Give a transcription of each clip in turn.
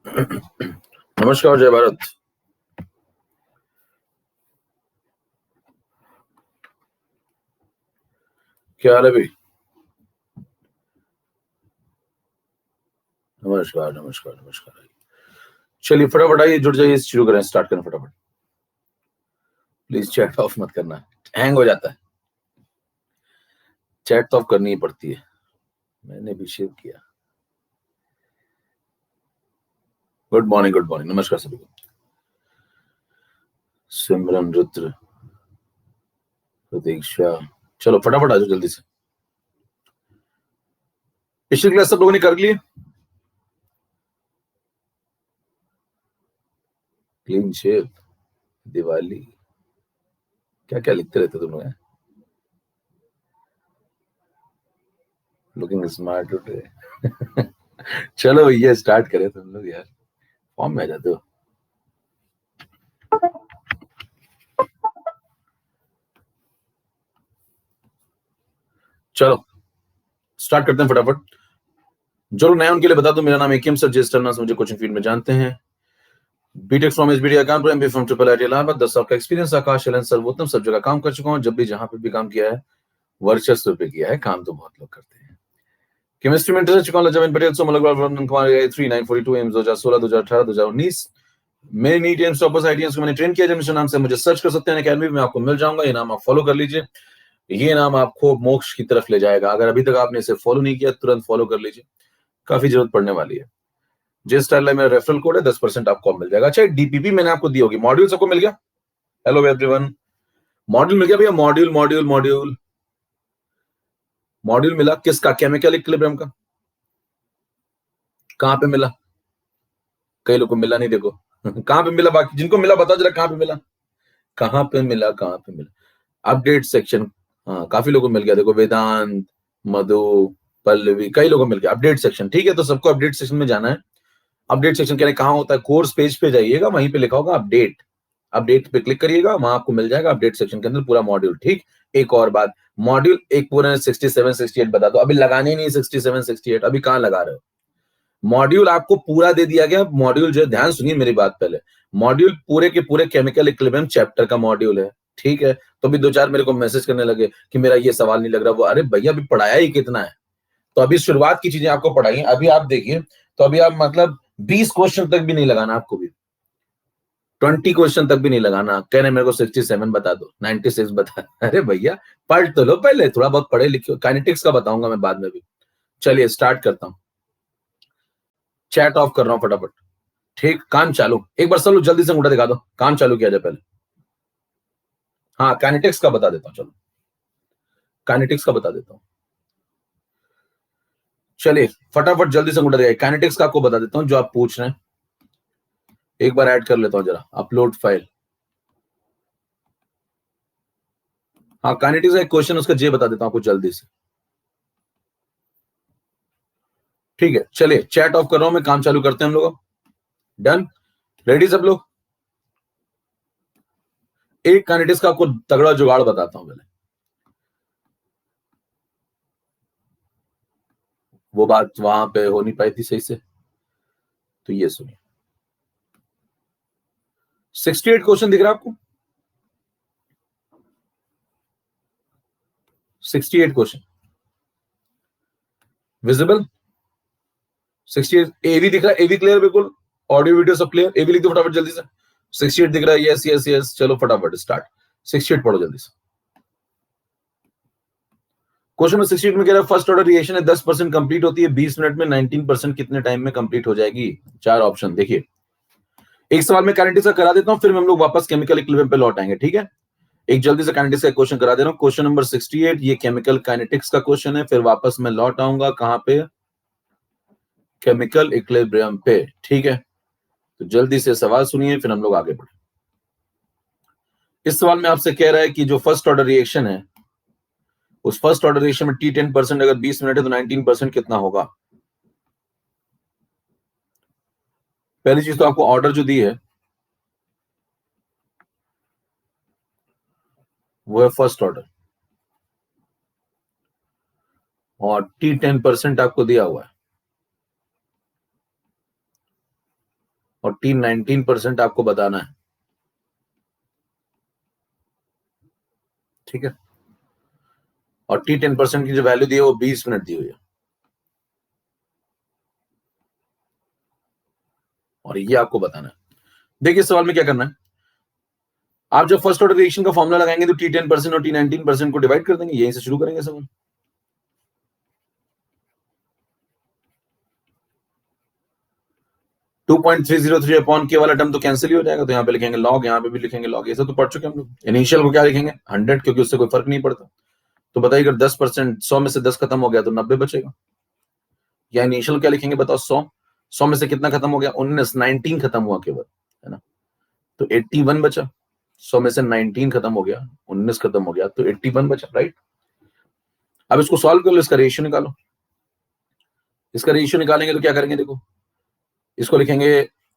नमस्कार, जय भारत। क्या हाल है भाई? नमस्कार नमस्कार नमस्कार। चलिए फटाफट आइए, जुड़ जाइए, शुरू करें, स्टार्ट करें फटाफट। प्लीज चैट ऑफ मत करना, हैंग हो जाता है। चैट तो ऑफ करनी ही पड़ती है। मैंने भी शेव किया। गुड मॉर्निंग, नमस्कार सभी को। सिमरन, रुद्र, प्रतीक्षा, चलो फटाफट आ जाओ जल्दी से। पिछली क्लास सब लोगों ने कर लिए? क्लीन शेव, दिवाली, क्या क्या लिखते रहते तुम लोग? Looking smart today. चलो भैया स्टार्ट करें, तुम लोग यार फॉर्म में आ जाते हो। चलो स्टार्ट करते हैं फटाफट। जो लोग नए उनके लिए बता दूं, मेरा नाम एकेएम सजेस्ट करना, मुझे कोचिंग फील्ड में जानते हैं। BTech from SBD Kanpur, MBA from triple IT Allahabad. 10 साल का एक्सपीरियंस, आकाश एलन सर्वोत्तम, सब जगह काम कर चुका हूं। जब भी जहां पे भी काम किया है, वर्चस्व पे किया है। काम तो बहुत लोग करते हैं। केमिस्ट्री में इंटरेस्ट चुका हूं। जमीन पटेल, सोमल अग्रवाल, कुमार 3942 एम्स 2016 2018 2019। मेरे नीट एम्स टॉपर्स आईटीएस को मैंने ट्रेन किया। जब नाम से मुझे सर्च कर सकते हैं अकेडमी में, आपको मिल जाऊंगा। ये नाम आप फॉलो कर लीजिए, ये नाम आपको मोक्ष की तरफ ले जाएगा। अगर अभी तक आपने इसे फॉलो नहीं किया, तुरंत फॉलो कर लीजिए, काफी जरूरत पड़ने वाली है। जिस स्टाइल में मेरा रेफरल कोड है, 10% आपको मिल जाएगा। अच्छा, डीपीपी मैंने आपको दी होगी। मॉड्यूल सबको मिल गया? हेलो एवरीवन, मॉड्यूल मिल गया भैया? मॉड्यूल मॉड्यूल मॉड्यूल मॉड्यूल मिला किसका? केमिकल इक्विलिब्रियम का। कहां पे मिला? कई लोगों को मिला नहीं, देखो। कहां पे मिला? बाकी जिनको मिला बताओ जरा, कहां पे मिला? कहां पे मिला? कहां पे मिला? Update section. हाँ, काफी लोगों को मिल गया। देखो, वेदांत, मधु, पल्लवी, कई लोगों को मिल गया अपडेट सेक्शन। ठीक है, तो सबको अपडेट सेक्शन में जाना है। अपडेट सेक्शन कहने कहां होता है? कोर्स पेज पे जाइएगा, वहीं पे लिखा होगा अपडेट। अपडेट पे क्लिक करिएगा, वहां आपको मिल जाएगा अपडेट सेक्शन के अंदर पूरा मॉड्यूल। ठीक, एक और बात, मॉड्यूल एक पूरा 67 68 बता दो। अभी लगाने नहीं 67 68, अभी कहां लगा रहे हो? मॉड्यूल आपको पूरा दे दिया गया। मॉड्यूल जो है, ध्यान सुनिए मेरी बात पहले, मॉड्यूल पूरे के पूरे केमिकल इक्विलिब्रियम चैप्टर का मॉड्यूल है। ठीक है, तो अभी 2-4 मेरे को मैसेज करने लगे कि मेरा ये सवाल नहीं लग रहा। वो अरे भैया, अभी पढ़ाया ही कितना है? तो अभी शुरुआत की चीजें आपको पढ़ाई, अभी आप देखिए, तो अभी आप मतलब 20 क्वेश्चन तक भी नहीं लगाना आपको भी, 20 क्वेश्चन तक भी नहीं लगाना। कह रहे मेरे को 67 बता दो, 96 बता। अरे भैया, पढ़ तो लो पहले, थोड़ा बहुत पढ़े लिखे। काइनेटिक्स का बताऊंगा मैं बाद में भी। चलिए स्टार्ट करता हूं, चैट ऑफ कर रहा हूं फटाफट। ठीक, काम चालू। एक बार सब लोग जल्दी से अंगूठा दिखा दो, काम चालू किया जाए पहले। हाँ, काइनेटिक्स का बता देता हूं, चलो काइनेटिक्स का बता देता हूं। चलिए फटाफट जल्दी से अंगूठा दिखाइए। काइनेटिक्स का आपको बता देता हूं, जो आप पूछ रहे हैं। एक बार ऐड कर लेता हूं जरा, अपलोड फाइल। हाँ, काइनेटिक्स का एक क्वेश्चन, उसका जे बता देता हूं आपको जल्दी से। ठीक है, चलिए चैट ऑफ कर रहा हूं मैं, काम चालू करते हैं हम लोग। डन, रेडी सब लोग? एक काइनेटिक्स का आपको तगड़ा जुगाड़ बताता हूं पहले। वो बात वहां पे हो नहीं पाई थी सही से, तो ये सुनिए। 68 क्वेश्चन दिख रहा है आपको? 68 क्वेश्चन विजिबल? 68 एवी दिख रहा है? एवी क्लियर बिल्कुल? ऑडियो वीडियो सब क्लियर? एवी लिख दो फटाफट जल्दी से। 68 दिख रहा है? यस यस यस, चलो फटाफट स्टार्ट। 68 पढ़ो जल्दी से। क्वेश्चन नंबर 68 में कह रहा है फर्स्ट ऑर्डर रिएक्शन है 10% कंप्लीट होती है 20 मिनट में, 19% कितने टाइम में कंप्लीट हो जाएगी? 4 ऑप्शन देखिए। एक सवाल में काइनेटिक्स का करा देता हूं, फिर हम लोग वापस केमिकल इक्विलिब्रियम पे लौट आएंगे। ठीक है, एक जल्दी से काइनेटिक्स का क्वेश्चन करा दे रहा हूं। क्वेश्चन नंबर 68, ये केमिकल काइनेटिक्स का क्वेश्चन है। फिर वापस मैं लौट आऊंगा कहां पे? केमिकल इक्विलिब्रियम पे। ठीक है, तो जल्दी से सवाल सुनिए, फिर हम लोग आगे बढ़े। इस सवाल में आपसे कह रहा है कि जो फर्स्ट ऑर्डर रिएक्शन है, उस फर्स्ट ऑर्डर रिएक्शन में टी 10% अगर 20 मिनट है तो 19% कितना होगा? पहली चीज तो आपको ऑर्डर जो दी है वो है फर्स्ट ऑर्डर, और टी 10% आपको दिया हुआ है। और T 19% आपको बताना है, ठीक है। और T 10% की जो वैल्यू दी है वो 20 मिनट दी हुई है, और ये आपको बताना है। देखिए सवाल में क्या करना है, आप जब फर्स्ट ऑर्डर रिएक्शन का फॉर्मूला लगाएंगे तो T 10% और T 19% को डिवाइड कर देंगे, यहीं से शुरू करेंगे सवाल। 2.303 अपॉन के वाला टर्म तो कैंसिल ही हो जाएगा, तो यहाँ पे लिखेंगे लॉग, यहाँ पे भी लिखेंगे लॉग, ये सब तो पढ़ चुके हम लोग। इनिशियल को क्या लिखेंगे 100, क्योंकि उससे कोई फर्क नहीं पड़ता। तो बताइए अगर 10%, 100 में से 10 खत्म हो गया तो 90 बचेगा। या इनिशियल क्या लिखेंगे बताओ, 100 में से कितना खत्म हो गया, 19 खत्म हुआ केवल, है ना, तो 81 बचा। 100 में से 19 खत्म हो गया, 19 खत्म हो गया, तो 81 बचा, राइट। अब इसको सॉल्व कर लो, इसका रेशियो निकालो। इसका रेशियो निकालेंगे तो क्या करेंगे, देखो इसको लिखेंगे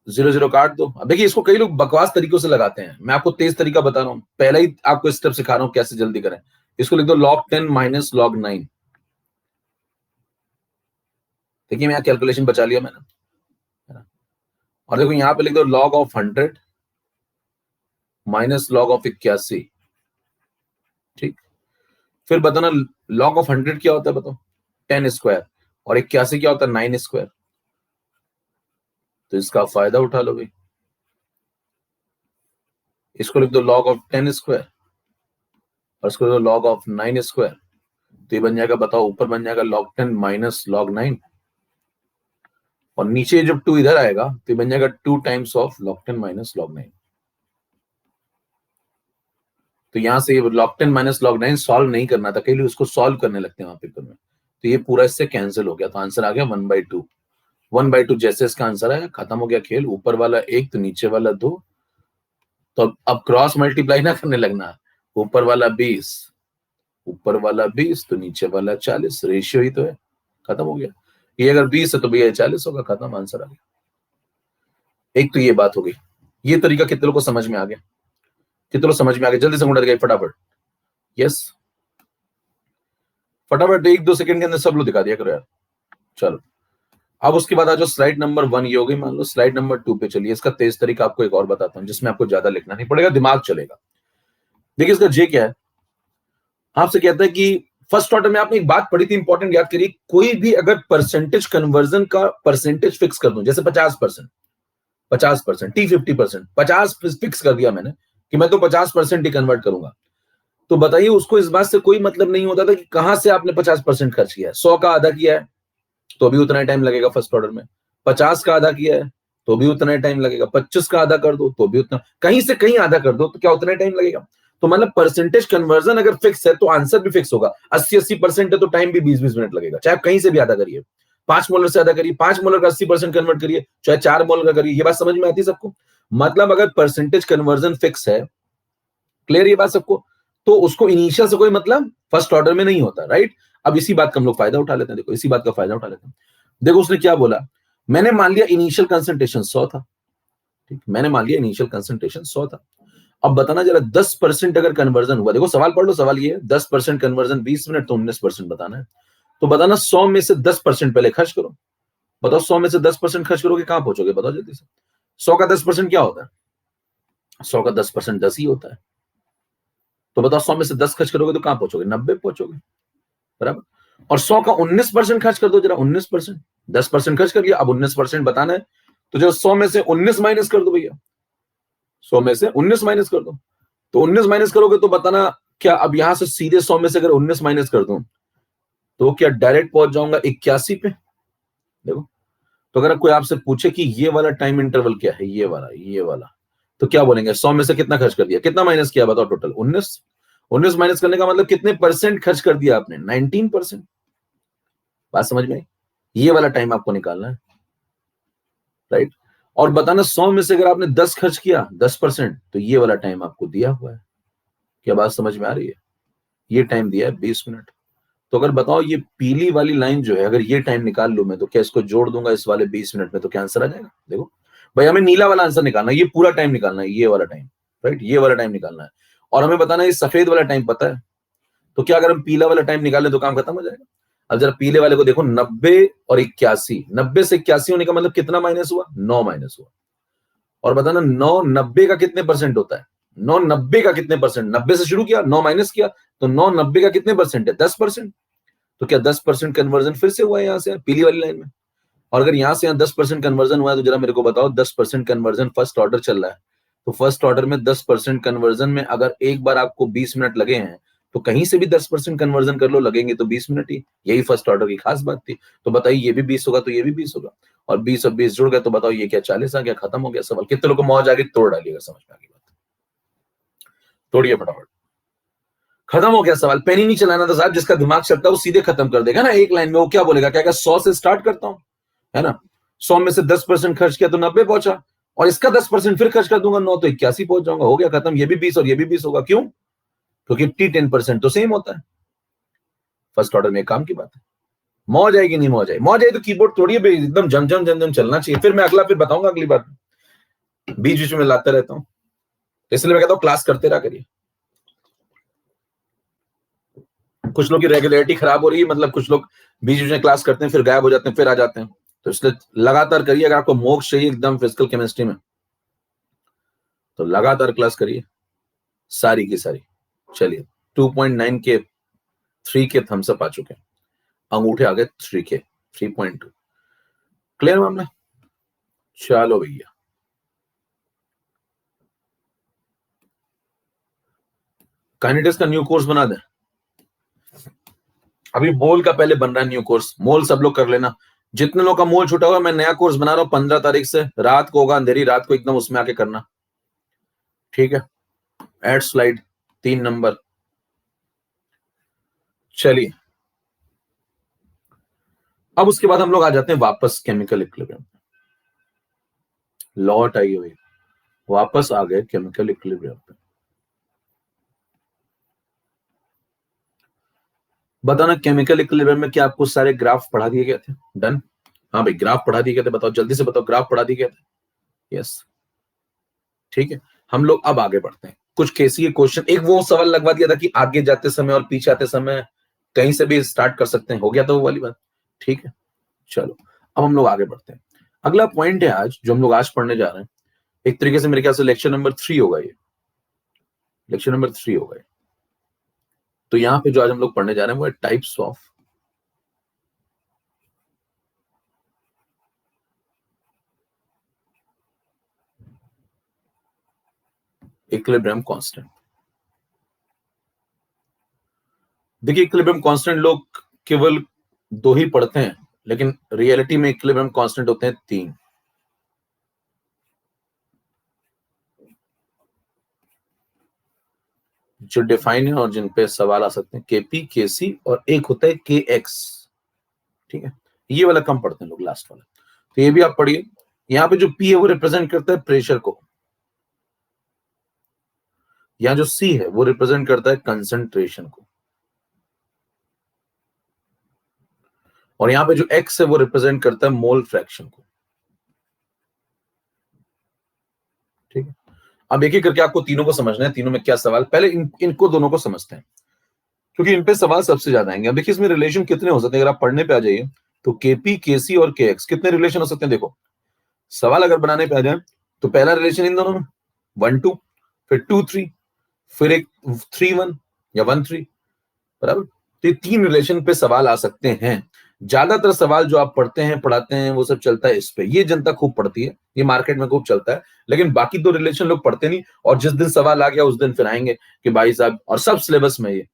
0 काट दो। अब देखिए इसको कई लोग बकवास तरीकों से लगाते हैं, मैं आपको तेज तरीका बता रहा हूं, पहला ही आपको स्टेप सिखा रहा हूं कैसे जल्दी करें। इसको लिख दो log 10 माइनस log 9। देखिए मैं कैलकुलेशन बचा लिया मैंने, और देखो यहां पे लिख दो log of 100 minus log of 81, ठीक। फिर बताना log ऑफ 100 क्या होता है, बताओ 10 स्क्वायर, और 81 क्या होता है 9 स्क्वायर। तो इसका फायदा उठा लो भाई, इसको लिख दो log ऑफ 10 स्क्वायर और इसको लिख दो log ऑफ 9 स्क्वायर। तो ये बन जाएगा, बताओ ऊपर बन जाएगा log 10 माइनस log 9, और नीचे जब 2 इधर आएगा तो ये बन जाएगा 2 times of log 10 minus log 9। तो यहां से log 10 माइनस log 9 सॉल्व नहीं करना था, कई लोग इसको सॉल्व करने लगते हैं वहां पेपर में, तो ये पूरा इससे कैंसिल हो गया, तो आंसर आ गया 1/2। 1/2 जैसे इसका आंसर आया, खत्म हो गया खेल। ऊपर वाला 1 तो नीचे वाला 2, तो अब क्रॉस मल्टीप्लाई ना करने लगना, ऊपर वाला 20, ऊपर वाला 20 तो नीचे वाला 40, रेशियो ही तो है, खत्म हो गया। ये अगर 20 है तो भैया 40 होगा, खत्म, आंसर आ गया। एक तो ये बात हो गई, ये तरीका कितने लोगों को समझ में आ गया, कितने लोग समझ में आ गया, जल्दी से मुंडा दिखाई फटाफट, यस फटाफट 1-2 सेकंड के अंदर सब लोग दिखा दिया करो यार। चलो अब उसके बाद आ जाओ स्लाइड नंबर 1 ये हो गई, मान लो स्लाइड नंबर 2 पे चलिए। इसका तेज तरीका आपको एक और बताता हूं, जिसमें आपको ज्यादा लिखना नहीं पड़ेगा, दिमाग चलेगा। देखिए इसका जे क्या है, आपसे कहता है कि फर्स्ट ऑर्डर में आपने एक बात पढ़ी थी, इंपॉर्टेंट, याद करिए, कोई भी अगर परसेंटेज कन्वर्जन का परसेंटेज फिक्स कर दूं, जैसे 50%, 50%, T 50%, 50 फिक्स कर दिया मैंने कि मैं तो 50% ही कन्वर्ट करूंगा, तो बताइए उसको इस बात से कोई मतलब नहीं होता था कि कहां से आपने 50% खर्च किया है। 100 का आधा किया है तो भी उतना ही टाइम लगेगा फर्स्ट ऑर्डर में, 50 का आधा किया है तो भी उतना ही टाइम लगेगा, 25 का आधा कर दो तो भी उतना, कहीं से कहीं आधा कर दो तो क्या उतना ही टाइम लगेगा। तो मतलब परसेंटेज कन्वर्जन अगर फिक्स है तो आंसर भी फिक्स होगा। 80% है तो टाइम भी 20 मिनट लगेगा, चाहे आप कहीं से भी आधा करिए, 5 मोलर से आधा करिए, 5 मोलर का 80% कन्वर्ट करिए, चाहे 4 मोलर का करिए। ये बात समझ में आती है सबको, मतलब अगर परसेंटेज कन्वर्जन फिक्स है, क्लियर ये बात सबको, तो उसको इनिशियल से कोई मतलब फर्स्ट ऑर्डर में नहीं होता, राइट। अब इसी बात का हम लोग फायदा उठा लेते हैं, देखो इसी बात का फायदा उठा लेते हैं। देखो उसने क्या बोला, मैंने मान लिया इनिशियल कंसंट्रेशन 100 था, ठीक, मैंने मान लिया इनिशियल कंसंट्रेशन 100 था। अब बताना जरा 10% अगर कन्वर्जन हुआ, देखो सवाल पढ़ लो, सवाल ये है 10% कन्वर्जन 20 मिनट तो 19% बताना है। तो बताना 100 में से 10% पहले खर्च करो, बताओ 100 में से 10% खर्च करोगे कहां पहुंचोगे, बताओ जल्दी से। 100 का 10% क्या होता है, 100 का 10% 10 ही होता है। तो बताओ 100 में से 10 खर्च करोगे तो कहां पहुंचोगे, 90 पहुंचोगे, बराबर। और 100 का 19% खर्च कर दो जरा, 19%, 10% खर्च कर लिया, अब 19% बताना है, तो जो 100 में से 19 माइनस कर दो भैया, 100 में से 19 माइनस कर दो। तो 19 माइनस करोगे तो बताना क्या, अब यहां से सीधे 100 में से अगर 19 माइनस कर दूं तो क्या डायरेक्ट पहुंच जाऊंगा 81 पे। देखो तो अगर कोई आपसे पूछे कि ये वाला टाइम इंटरवल क्या है, ये वाला, तो क्या बोलेंगे, 100 में से कितना खर्च कर दिया, कितना माइनस किया बताओ, टोटल 19 माइनस करने का मतलब कितने परसेंट खर्च कर दिया आपने, 19%। बात समझ में आई, ये वाला टाइम आपको निकालना है, राइट। और बताना 100 में से अगर आपने 10 खर्च किया 10%, तो ये वाला टाइम आपको दिया हुआ है। क्या बात समझ में आ रही है, ये टाइम दिया है 20 मिनट। तो अगर बताओ ये पीली वाली लाइन जो है, अगर ये टाइम निकाल लूं मैं, तो क्या इसको जोड़ दूंगा इस वाले 20 मिनट में तो क्या आंसर आ जाएगा। देखो भाई हमें नीला वाला आंसर निकालना है, ये पूरा टाइम निकालना है, ये वाला टाइम, राइट, ये वाला टाइम निकालना है। और हमें बताना है ये सफेद वाला टाइम पता है, तो क्या अगर हम पीला वाला टाइम निकाल लें तो काम खत्म हो जाएगा। अब जरा पीले वाले को देखो, 90 और 81, 90 से 81 होने का मतलब कितना माइनस हुआ, 9 माइनस हुआ। और बताना 9 90 का कितने परसेंट होता है? 9 90 का कितने परसेंट? 90 से शुरू किया, 9 माइनस किया, तो 9 90 का कितने परसेंट है? 10%। तो क्या 10% कन्वर्जन फिर से हुआ है यहाँ से पीली वाली लाइन में? और अगर यहाँ से यहाँ 10% कन्वर्जन हुआ है तो जरा मेरे को बताओ 10% कन्वर्जन फर्स्ट ऑर्डर चल रहा है, तो फर्स्ट ऑर्डर में 10% कन्वर्जन में अगर एक बार आपको 20 मिनट लगे हैं तो कहीं से भी 10% कन्वर्जन कर लो, लगेंगे तो 20 मिनट ही। यही फर्स्ट ऑर्डर की खास बात थी। तो बताइए ये भी 20 होगा तो ये भी 20 होगा, और 20 और 20 जुड़ गए तो बताओ ये क्या 40 आ गया? खत्म हो गया सवाल। कितने लोग को मौज आ गई? तोड़ डालिएगा, समझ में आ गई बात? तोड़िए फटाफट। खत्म हो गया सवाल। पेन ही नहीं चलाना था साहब, जिसका दिमाग चलता है वो सीधे खत्म कर देगा ना एक लाइन में। वो क्या बोलेगा? क्या 100 से स्टार्ट करता हूं, है ना? 100 में से 10% खर्च किया तो 90 पहुंचा, और इसका 10% फिर खर्च कर दूंगा 9 तो 81 पहुंच जाऊंगा। हो गया खत्म। ये भी 20 और ये भी 20 होगा। क्यों? क्योंकि T10% तो सेम होता है। फर्स्ट ऑर्डर में काम की बात है। मौज आएगी नहीं मौज आई? मौज आई तो कीबोर्ड तोड़िए, एकदम जम जम जम जम चलना चाहिए। फिर मैं अगला फिर बताऊंगा अगली बार, बीच बीच में लाता रहता हूं, इसलिए मैं कहता हूं क्लास करते रहा करिए। कुछ लोग की रेगुलरिटी खराब हो रही है, मतलब कुछ लोग बीच बीच में क्लास करते हैं फिर गायब हो जाते हैं फिर आ जाते हैं, तो इसलिए लगातार करिए। अगर आपको मोक्ष चाहिए एकदम फिजिकल केमिस्ट्री में तो लगातार क्लास करिए सारी की सारी। चलिए 2.9 के 3 के थम्सअप आ चुके हैं, अंगूठे आ गए 3 के 3.2। क्लियर मामला? चलो भैया, काइनेटिक्स का न्यू कोर्स बना दें। अभी मोल का पहले बन रहा है न्यू कोर्स, मोल सब लोग कर लेना। जितने लोग का मोल छूटा हुआ मैं नया कोर्स बना रहा हूं 15 तारीख से, रात को होगा, अंधेरी रात को एकदम, उसमें आके करना, ठीक है? Add slide 3 number. चलिए अब उसके बाद हम लोग आ जाते हैं वापस केमिकल इक्विलिब्रियम। लौट आई हुई, वापस आ गए केमिकल इक्विलिब्रियम पे। बताना केमिकल इक्विलिब्रियम में क्या आपको सारे ग्राफ पढ़ा दिए गए थे? डन? हाँ भाई ग्राफ पढ़ा दिए गए थे, बताओ जल्दी से बताओ, ग्राफ पढ़ा दिए गए थे? यस, ठीक है। हम लोग अब आगे बढ़ते हैं। कुछ केसी के क्वेश्चन, एक वो सवाल लगवा दिया था कि आगे जाते समय और पीछे आते समय कहीं से भी स्टार्ट कर सकते हैं, हो गया था वो वाली बात, ठीक है? चलो अब हम लोग आगे बढ़ते हैं। अगला पॉइंट है आज जो हम लोग आज पढ़ने जा रहे हैं, एक तरीके से मेरे ख्याल से लेक्चर नंबर 3 होगा ये, लेक्चर नंबर 3 होगा ये। तो यहाँ पे जो आज हम लोग पढ़ने जा रहे हैं वो है टाइप्स ऑफ इक्विलिब्रियम कांस्टेंट। देखिए इक्विलिब्रियम कांस्टेंट लोग केवल 2 ही पढ़ते हैं, लेकिन रियलिटी में इक्विलिब्रियम कांस्टेंट होते हैं 3। जो डिफाइन है और जिन पे सवाल आ सकते हैं, केपी, केसी, और एक होता है के एक्स, ठीक है? ये वाला कम पढ़ते हैं लोग, लास्ट वाला। तो ये भी आप पढ़िए। यहाँ पे जो पी है वो रिप्रेजेंट करता है प्रेशर को, यहाँ जो सी है वो रिप्रेजेंट करता है कंसंट्रेशन को, और यहाँ पे जो एक्स है वो रिप्रेजेंट करता है मोल फ्रैक्शन को, ठीक है? अब एक एक करके आपको तीनों को समझना है, तीनों में क्या सवाल। पहले इनको दोनों को समझते हैं, क्योंकि इन पे सवाल सबसे ज्यादा आएंगे। अब देखिए इसमें रिलेशन कितने हो सकते हैं, अगर आप पढ़ने पे आ जाइए तो केपी, केसी और के एक्स कितने रिलेशन हो सकते हैं? देखो सवाल अगर बनाने पे आ जाए तो पहला रिलेशन इन दोनों में 1 2, फिर 2 3, फिर एक 3 1 या 1 3, बराबर? तो ये 3 रिलेशन पे सवाल आ सकते हैं। ज्यादातर सवाल जो आप पढ़ते हैं पढ़ाते हैं वो सब चलता है इस पे, ये जनता खूब पढ़ती है, ये मार्केट में खूब चलता है, लेकिन बाकी 2 रिलेशन लोग पढ़ते नहीं। और जिस दिन सवाल आ गया उस दिन फिर आएंगे कि भाई साहब, और सब सिलेबस में ये,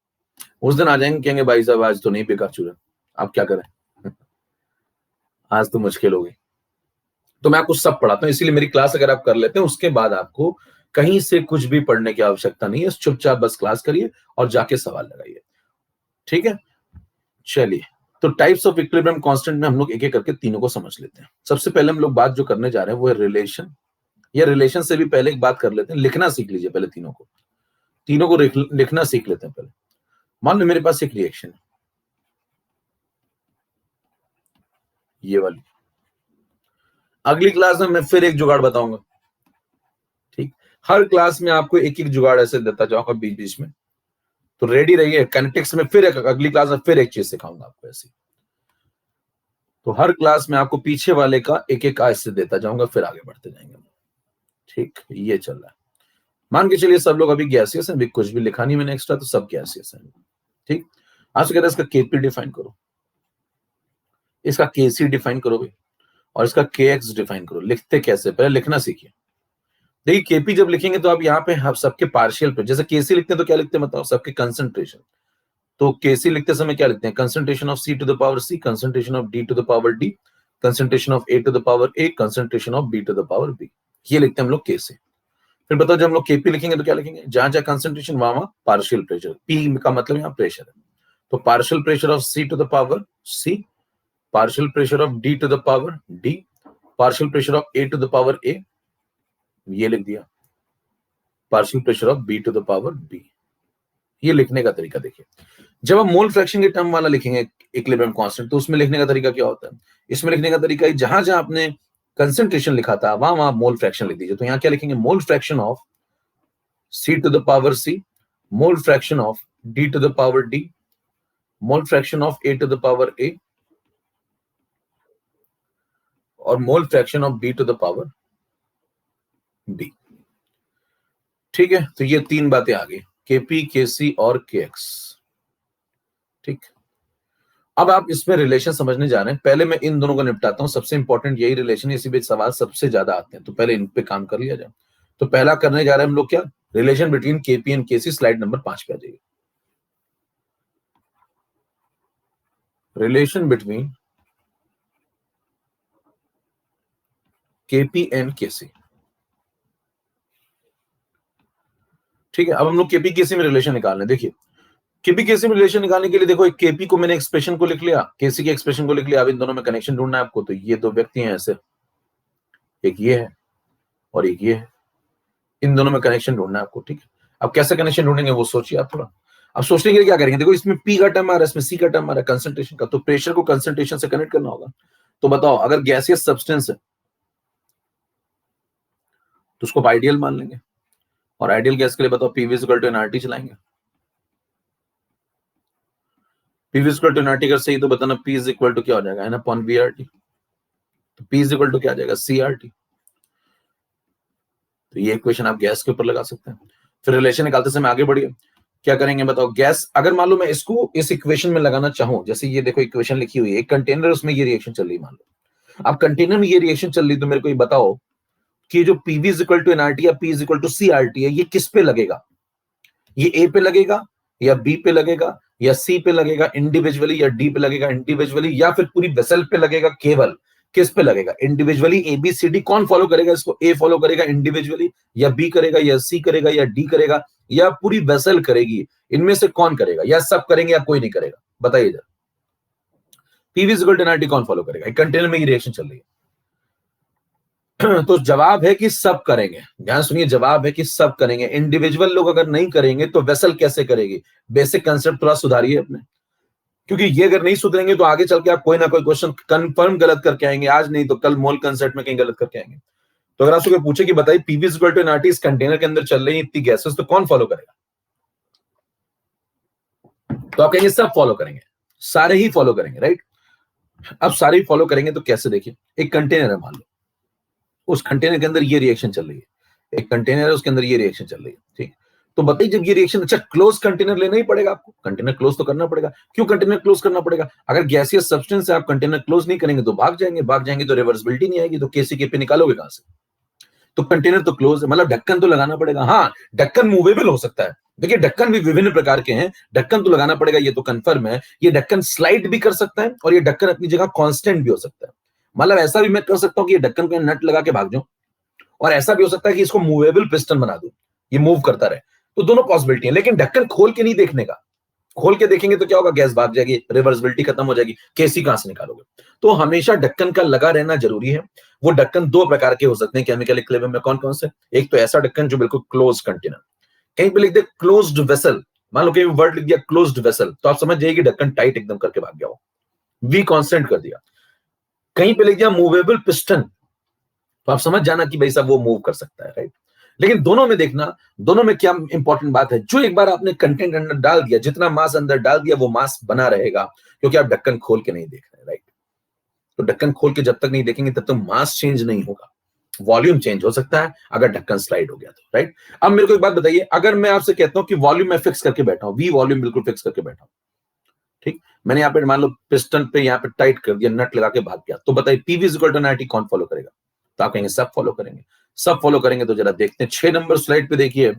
उस दिन आ जाएंगे कहेंगे भाई साहब आज तो नहीं बेकार चूरा, आप क्या करें आज तो मुश्किल हो गई। तो मैं आपको सब पढ़ाता हूँ, इसीलिए मेरी क्लास अगर आप कर लेते हैं उसके बाद आपको कहीं से कुछ भी पढ़ने की आवश्यकता नहीं है, चुपचाप बस क्लास करिए और जाके सवाल लगाइए, ठीक है? चलिए तो टाइप्स ऑफ इक्विलिब्रियम कांस्टेंट में हम लोग एक एक करके तीनों को समझ लेते हैं। सबसे पहले हम लोग बात जो करने जा रहे हैं वो है रिलेशन। या रिलेशन से भी पहले एक बात कर लेते हैं, लिखना सीख लीजिए पहले, तीनों को लिखना सीख लेते हैं पहले। मान लो मेरे पास एक रिएक्शन है, ये वाली, अगली क्लास में मैं फिर एक जुगाड़ बताऊंगा, ठीक? हर क्लास में आपको एक एक जुगाड़ ऐसे देता जाऊंगा बीच बीच में, तो रेडी रहिए। काइनेटिक्स में फिर अगली क्लास में फिर एक चीज सिखाऊंगा आपको ऐसी, तो हर क्लास में आपको पीछे वाले का एक एक ऐसे देता जाऊंगा, फिर आगे बढ़ते जाएंगे। ठीक, ये चल रहा है। मान के चलिए सब लोग अभी गैसियस है, कुछ भी लिखा नहीं मैंने एक्स्ट्रा, तो सब गैसियस है। ठीक, आज कह रहा है इसका केपी डिफाइन करो, इसका केसी डिफाइन करो भाई, और इसका केएक्स डिफाइन करो। लिखते कैसे, पहले लिखना सीखिए। देखिए केपी जब लिखेंगे तो आप यहाँ पे आप सबके पार्शियल पे, जैसे केसी लिखते हैं तो क्या लिखते हैं बताओ, सबके कंसंट्रेशन। तो केसी लिखते समय क्या लिखते हैं, concentration of C to the power C, concentration of D to the power D, concentration of A to the power A, concentration of B to the power B. ये लिखते हैं हम लोग केसी। फिर बताओ जब हम लोग केपी लिखेंगे तो क्या लिखेंगे, जहां जहां कंसंट्रेशन वहां पार्शियल प्रेशर, पी का मतलब यहाँ प्रेशर है। तो partial pressure of C to the power C, partial pressure of D to the power D, partial pressure of A to the power A, ये लिख दिया, partial pressure of B to the power B. ये लिखने का तरीका देखिए। जब हम मोल फ्रैक्शन के टर्म वाला लिखेंगे इक्विलिब्रियम कांस्टेंट, तो उसमें लिखने का तरीका क्या होता है, इसमें लिखने का तरीका जहां जहां आपने कंसंट्रेशन लिखा था वहां वहां मोल फ्रैक्शन लिख दीजिए। तो यहाँ क्या लिखेंगे, mole fraction of C to the power C, mole fraction of D to the power D, mole fraction of A to the power A, और mole fraction of B to the power B. ठीक है, तो ये तीन बातें आ गई, KP, केसी और KX. ठीक, अब आप इसमें रिलेशन समझने जा रहे हैं। पहले मैं इन दोनों को निपटाता हूं, सबसे इंपॉर्टेंट यही रिलेशन, इसी बीच सवाल सबसे ज्यादा आते हैं, तो पहले इन पे काम कर लिया जाए। तो पहला करने जा रहे हैं हम लोग क्या, relation between Kp and Kc. Slide number 5 पे आ जाइए। Relation between Kp and Kc. ठीक है, अब हम लोग केपी केसी में रिलेशन निकाल रहे हैं। देखिए केपी केसी में रिलेशन निकालने के लिए देखो, एक केपी को मैंने एक्सप्रेशन को लिख लिया, केसी के एक्सप्रेशन को लिख लिया। अब इन दोनों में कनेक्शन ढूंढना है आपको। तो ये दो व्यक्ति हैं ऐसे, एक ये है और एक ये है, इन दोनों में कनेक्शन ढूंढना है आपको। ठीक है, अब कैसे कनेक्शन ढूंढेंगे वो सोचिए आप थोड़ा। अब सोचने के लिए क्या करेंगे, देखो इसमें पी का टर्म आ रहा है, इसमें सी का टर्म आ रहा है कंसंट्रेशन का, तो प्रेशर को कंसंट्रेशन से कनेक्ट करना होगा। तो बताओ अगर गैसियस सब्सटेंस है तो उसको आइडियल मान लेंगे, और आइडियल गैस के लिए बताओ पीवी इक्वल टू एनआरटी चलाएंगे। पीवी इक्वल टू एनआरटी अगर सही तो बताना पी इज इक्वल टू क्या हो जाएगा, एन अपॉन वीआरटी। तो पी इज इक्वल टू क्या आ जाएगा, सीआरटी। तो ये इक्वेशन आप गैस के ऊपर लगा सकते हैं। फिर रिलेशन निकालते समय आगे बढ़िए, क्या करेंगे बताओ। गैस अगर मान लो मैं इसको इस इक्वेशन में लगाना चाहूं, जैसे ये देखो इक्वेशन लिखी हुई है, एक कंटेनर, उसमें ये रिएक्शन चल रही मान लो। अब कंटेनर में ये रिएक्शन चल रही, तो मेरे को ये बताओ कि जो PV is equal to nRT या P is equal to CRT है, ये किस पे लगेगा, ये ए पे लगेगा या बी पे लगेगा या सी पे लगेगा इंडिविजुअली, या डी पे लगेगा इंडिविजुअली, या फिर पूरी वेसल पे लगेगा, केवल किस पे लगेगा individually. A B C D कौन फॉलो करेगा इसको, ए फॉलो करेगा इंडिविजुअली, या बी करेगा, या सी करेगा, या डी करेगा, या पूरी वेसल करेगी, इनमें से कौन करेगा, या सब करेंगे या कोई नहीं करेगा, बताइए जरा। पीवी इक्वल टू एनआरटी कौन फॉलो करेगा, कंटेनर में ये रिएक्शन चल रही है। तो जवाब है कि सब करेंगे। ध्यान सुनिए, जवाब है कि सब करेंगे। इंडिविजुअल लोग अगर नहीं करेंगे तो वेसल कैसे करेगी। बेसिक कंसेप्ट थोड़ा सुधारिए अपने, क्योंकि ये अगर नहीं सुधरेंगे तो आगे चल के आप कोई ना कोई क्वेश्चन कंफर्म गलत करके आएंगे, आज नहीं तो कल मोल कंसेप्ट में कहीं गलत करके आएंगे। तो अगर आपसे कोई पूछे कि बताइए पीवी इक्वल टू एनआरटी इस कंटेनर के अंदर चल रही है इतनी गैसेस, तो कौन फॉलो करेगा, तो आप कहेंगे सब फॉलो करेंगे, सारे ही फॉलो करेंगे, राइट। अब सारे ही फॉलो करेंगे तो कैसे, देखिए एक कंटेनर है मान लो, उस कंटेनर के अंदर ये रिएक्शन चल रही है, एक कंटेनर है उसके अंदर ये रिएक्शन चल रही है। ठीक, तो बताइए जब ये रिएक्शन, अच्छा क्लोज कंटेनर लेना ही पड़ेगा आपको, कंटेनर क्लोज तो करना पड़ेगा। क्यों कंटेनर क्लोज करना पड़ेगा, अगर गैसियस सब्सटेंस है आप कंटेनर क्लोज नहीं करेंगे तो भाग जाएंगे तो रिवर्सिबिलिटी नहीं आएगी, तो केसी के पे निकालोगे कहां से। तो कंटेनर तो क्लोज है, मतलब ढक्कन तो लगाना पड़ेगा। हाँ, ढक्कन मूवेबल हो सकता है, देखिए ढक्कन भी विभिन्न प्रकार के हैं, ढक्कन तो लगाना पड़ेगा, ये तो कंफर्म है। ये ढक्कन स्लाइड भी कर सकता है और ये ढक्कन अपनी जगह कांस्टेंट भी हो सकता है। मतलब ऐसा भी मैं कर सकता हूं कि ये ढक्कन को नट लगा के भाग जाऊं, और ऐसा भी हो सकता है कि इसको मूवेबल पिस्टन बना दूं, ये मूव करता रहे। तो दोनों पॉसिबिलिटी है, लेकिन ढक्कन खोल के नहीं देखने का। खोल के देखेंगे तो क्या होगा, गैस भाग जाएगी, रिवर्सिबिलिटी खत्म हो जाएगी, केसी कहां से निकालोगे। तो हमेशा ढक्कन का लगा रहना जरूरी है। वो ढक्कन दो प्रकार के हो सकते हैं केमिकल इक्विलिब्रियम में, कौन कौन से। एक तो ऐसा ढक्कन जो बिल्कुल क्लोज कंटेनर, कहीं पे लिख दे क्लोज्ड वेसल, मान लो कहीं वर्ड लिख दिया क्लोज्ड वेसल, तो आप समझ जाइए कि ढक्कन टाइट एकदम करके भाग गया हो, वी कांस्टेंट कर दिया। कहीं पे लिख दिया मूवेबल पिस्टन, तो आप समझ जाना कि भाई साहब वो मूव कर सकता है, राइट। लेकिन दोनों में देखना, दोनों में क्या इंपॉर्टेंट बात है, जो एक बार आपने कंटेंट अंदर डाल दिया, जितना मास अंदर डाल दिया वो मास बना रहेगा, क्योंकि आप ढक्कन खोल के नहीं देख रहे, राइट। तो ढक्कन खोल के जब तक नहीं देखेंगे तब तक मास चेंज नहीं होगा। वॉल्यूम चेंज हो सकता है अगर ढक्कन स्लाइड हो गया तो, राइट। अब मेरे को एक बात बताइए, अगर मैं आपसे कहता हूं कि वॉल्यूम मैं फिक्स करके बैठा हूं, वी वॉल्यूम बिल्कुल फिक्स करके बैठा हूं, ठीक, मैंने यहाँ पे मान लो पिस्टन पे यहाँ पे टाइट कर दिया, नट लगा के भाग गया, तो बताइए पीवी इक्वल टू एनआरटी कौन फॉलो करेगा? तो आप कहेंगे सब फॉलो करेंगे। सब फॉलो करेंगे तो जरा देखते हैं 6 नंबर स्लाइड पे देखिए,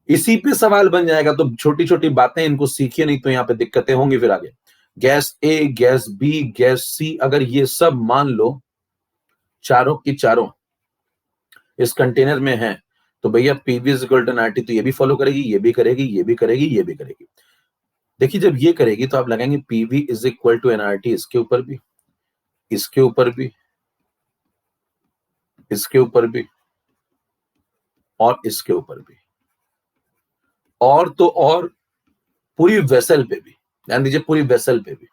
इसी पे सवाल बन जाएगा। तो छोटी छोटी बातें इनको सीखिए, नहीं तो यहाँ पे दिक्कतें होंगी फिर आगे। गैस ए, गैस बी, गैस सी, अगर ये सब मान लो चारों की चारों इस कंटेनर में है, तो भैया पीवी इक्वल टू एनआरटी तो ये भी फॉलो करेगी, ये भी करेगी, ये भी करेगी, ये भी करेगी। देखिए जब ये करेगी तो आप लगाएंगे PV is equal to NRT, इसके ऊपर भी, इसके ऊपर भी, इसके ऊपर भी, और इसके ऊपर भी, और तो और पूरी वेसल पे भी, ध्यान दीजिए पूरी वेसल पे भी,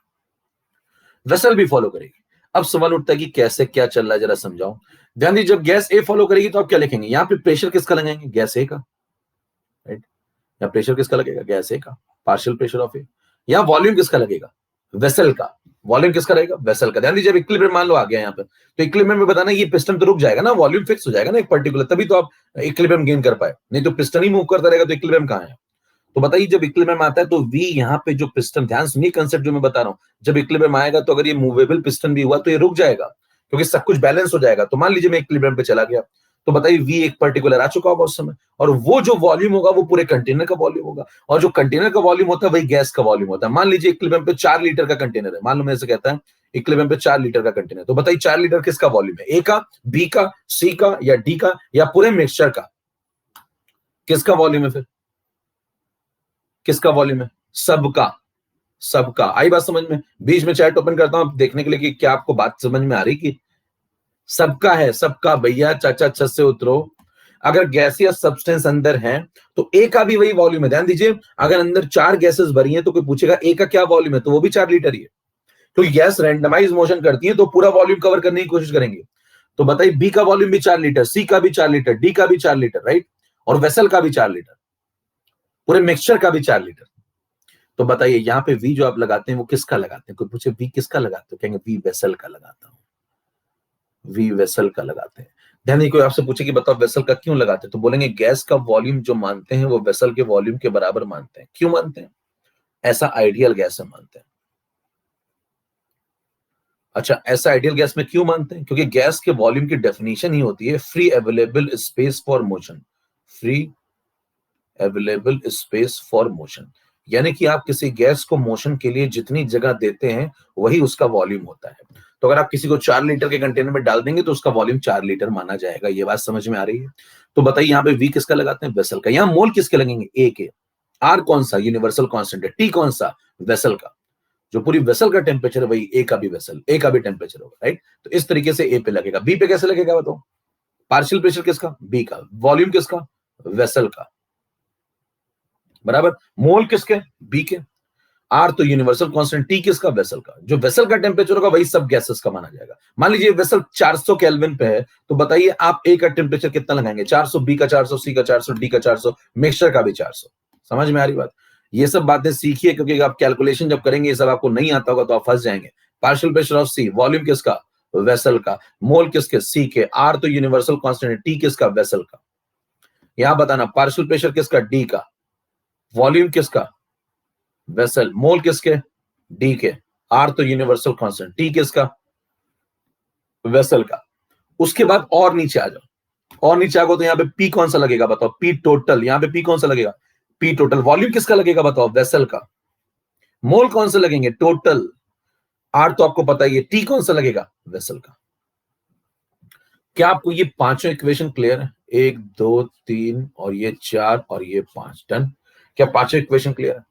वेसल भी फॉलो करेगी। अब सवाल उठता है कि कैसे, क्या चल रहा है, जरा समझाओ। ध्यान दीजिए जब गैस ए फॉलो करेगी तो आप क्या लिखेंगे? यहाँ पे प्रेशर किसका लगाएंगे? गैस ए का, राइट। या प्रेशर किसका लगेगा? गैस ए का, पार्शियल प्रेशर ऑफ ए। या वॉल्यूम किसका लगेगा? वेसल का। वॉल्यूम किसका रहेगा? वेसल का। ध्यान दीजिए इक्विलिब्रियम मान लो आ गया यहाँ पे, तो इक्विलिब्रियम में बताना ये पिस्टन तो रुक जाएगा ना, वॉल्यूम फिक्स हो जाएगा ना एक पर्टिकुलर, तभी तो आप इक्विलिब्रियम गेन कर पाए, नहीं तो पिस्टन ही मूव करता रहेगा तो इक्विलिब्रियम कहाँ है? तो बताइए जब इक्विलिब्रियम आता है तो वी यहाँ पे जो पिस्टन, ध्यान सुनिए कंसेप्ट जो मैं बता रहा हूँ, जब इक्विलिब्रियम आएगा तो अगर ये मूवेबल पिस्टन भी हुआ तो ये रुक जाएगा, क्योंकि सब कुछ बैलेंस हो जाएगा। तो मान लीजिए मैं इक्विलिब्रियम पे चला गया, तो बताइए वी एक पर्टिकुलर आ चुका होगा उस समय, और वो जो वॉल्यूम होगा वो पूरे कंटेनर का वॉल्यूम होगा, और जो कंटेनर का वॉल्यूम होता है वही गैस का वॉल्यूम होता है। मान लीजिए इक्विलिब्रियम पे 4 लीटर का कंटेनर है, मान लो मैं ऐसे कहता है इक्विलिब्रियम पे 4 लीटर का कंटेनर, तो बताइए 4 लीटर किसका वॉल्यूम है? ए का, बी का, सी का, या डी का, या पूरे मिक्सचर का? किसका वॉल्यूम है फिर? किसका वॉल्यूम है? सबका। सबका। आई बात समझ में? बीच में चैट ओपन करता हूं देखने के लिए कि क्या आपको बात समझ में आ रही कि सबका है? सबका भैया, चाचा छत से उतरो। अगर गैसियस सब्सटेंस अंदर है तो ए का भी वही वॉल्यूम है। ध्यान दीजिए अगर अंदर 4 गैसेस भरी हैं तो कोई पूछेगा ए का क्या वॉल्यूम है, तो वो भी 4 लीटर ही है। तो गैस रैंडमाइज मोशन करती है तो पूरा वॉल्यूम कवर करने की कोशिश करेंगे। तो बताइए बी का वॉल्यूम भी 4 लीटर, सी का भी 4 लीटर, डी का भी 4 लीटर, राइट, और वेसल का भी 4 लीटर, पूरे मिक्सचर का भी 4 लीटर। तो बताइए यहाँ पे वी जो आप लगाते हैं वो किसका लगाते हैं? कोई पूछे वी किसका लगाते हो, कहेंगे वी वेसल का लगाता हूं, वी वेसल का लगाते हैं। ध्यान दीजिए कोई आपसे पूछे कि बताओ वेसल का क्यों लगाते हैं, तो बोलेंगे गैस का वॉल्यूम जो मानते हैं वो वेसल के वॉल्यूम के बराबर मानते हैं। क्यों मानते हैं? ऐसा आइडियल गैस है मानते हैं। अच्छा, ऐसा आइडियल गैस में क्यों मानते हैं? क्योंकि गैस के वॉल्यूम की डेफिनेशन ही होती है free available space for motion, free available space for motion, यानी कि आप किसी गैस को मोशन के लिए जितनी जगह देते हैं वही उसका वॉल्यूम होता है। तो अगर आप किसी को 4 लीटर के कंटेनर में डाल देंगे तो उसका वॉल्यूम 4 लीटर माना जाएगा। ये बात समझ में आ रही है? तो बताइए यहाँ पे वी किसका लगाते हैं? वेसल का। यहाँ मोल किसके लगेंगे? ए के। आर कौन सा? यूनिवर्सल कांस्टेंट है। टी कौन सा? वेसल का। जो पूरी वेसल का टेम्परेचर है वही ए का भी वेसल, ए का भी टेम्परेचर होगा, राइट। तो इस तरीके से ए पे लगेगा। बी पे कैसे लगेगा बताओ? पार्शियल प्रेशर किसका? बी का। वॉल्यूम किसका? वेसल का, बराबर। मोल किसके? बी के। आर तो यूनिवर्सल कांस्टेंट, टी किसका? वेसल का। जो वेसल का टेम्परेचर होगा वही सब गैसेस का माना जाएगा। मान लीजिए वेसल 400 केल्विन पे है, तो बताइए आप ए का टेम्परेचर कितना लगाएंगे? 400, बी का 400, सी का 400, डी का 400, मिक्सचर का भी 400। समझ में आ रही बात? ये सब बातें सीखिए, क्योंकि आप कैलकुलेशन जब करेंगे ये सब आपको नहीं आता होगा तो आप फंस जाएंगे। Partial pressure of C, volume किसका? वेसल का। मोल किसके? सी के। आर तो यूनिवर्सल कांस्टेंट है, टी किसका? वेसल का। यहां बताना पार्शियल प्रेशर किसका? डी का। वॉल्यूम किसका? वेसल। मोल किसके? डी के। आर तो यूनिवर्सल कांस्टेंट, टी किसका? वेसल का। उसके बाद और नीचे आ जाओ, और नीचे आ गो तो यहाँ पे पी कौन सा लगेगा बताओ? P total. यहाँ पे पी कौन सा लगेगा? P total. वॉल्यूम किसका लगेगा बताओ? वेसल का। मोल कौन से लगेंगे? टोटल। आर तो आपको पता ही है। टी कौन सा लगेगा? वेसल का। क्या आपको ये पांचों इक्वेशन क्लियर है? 1 2 3 और ये 4 और ये 5। डन? क्या पांचों इक्वेशन क्लियर है?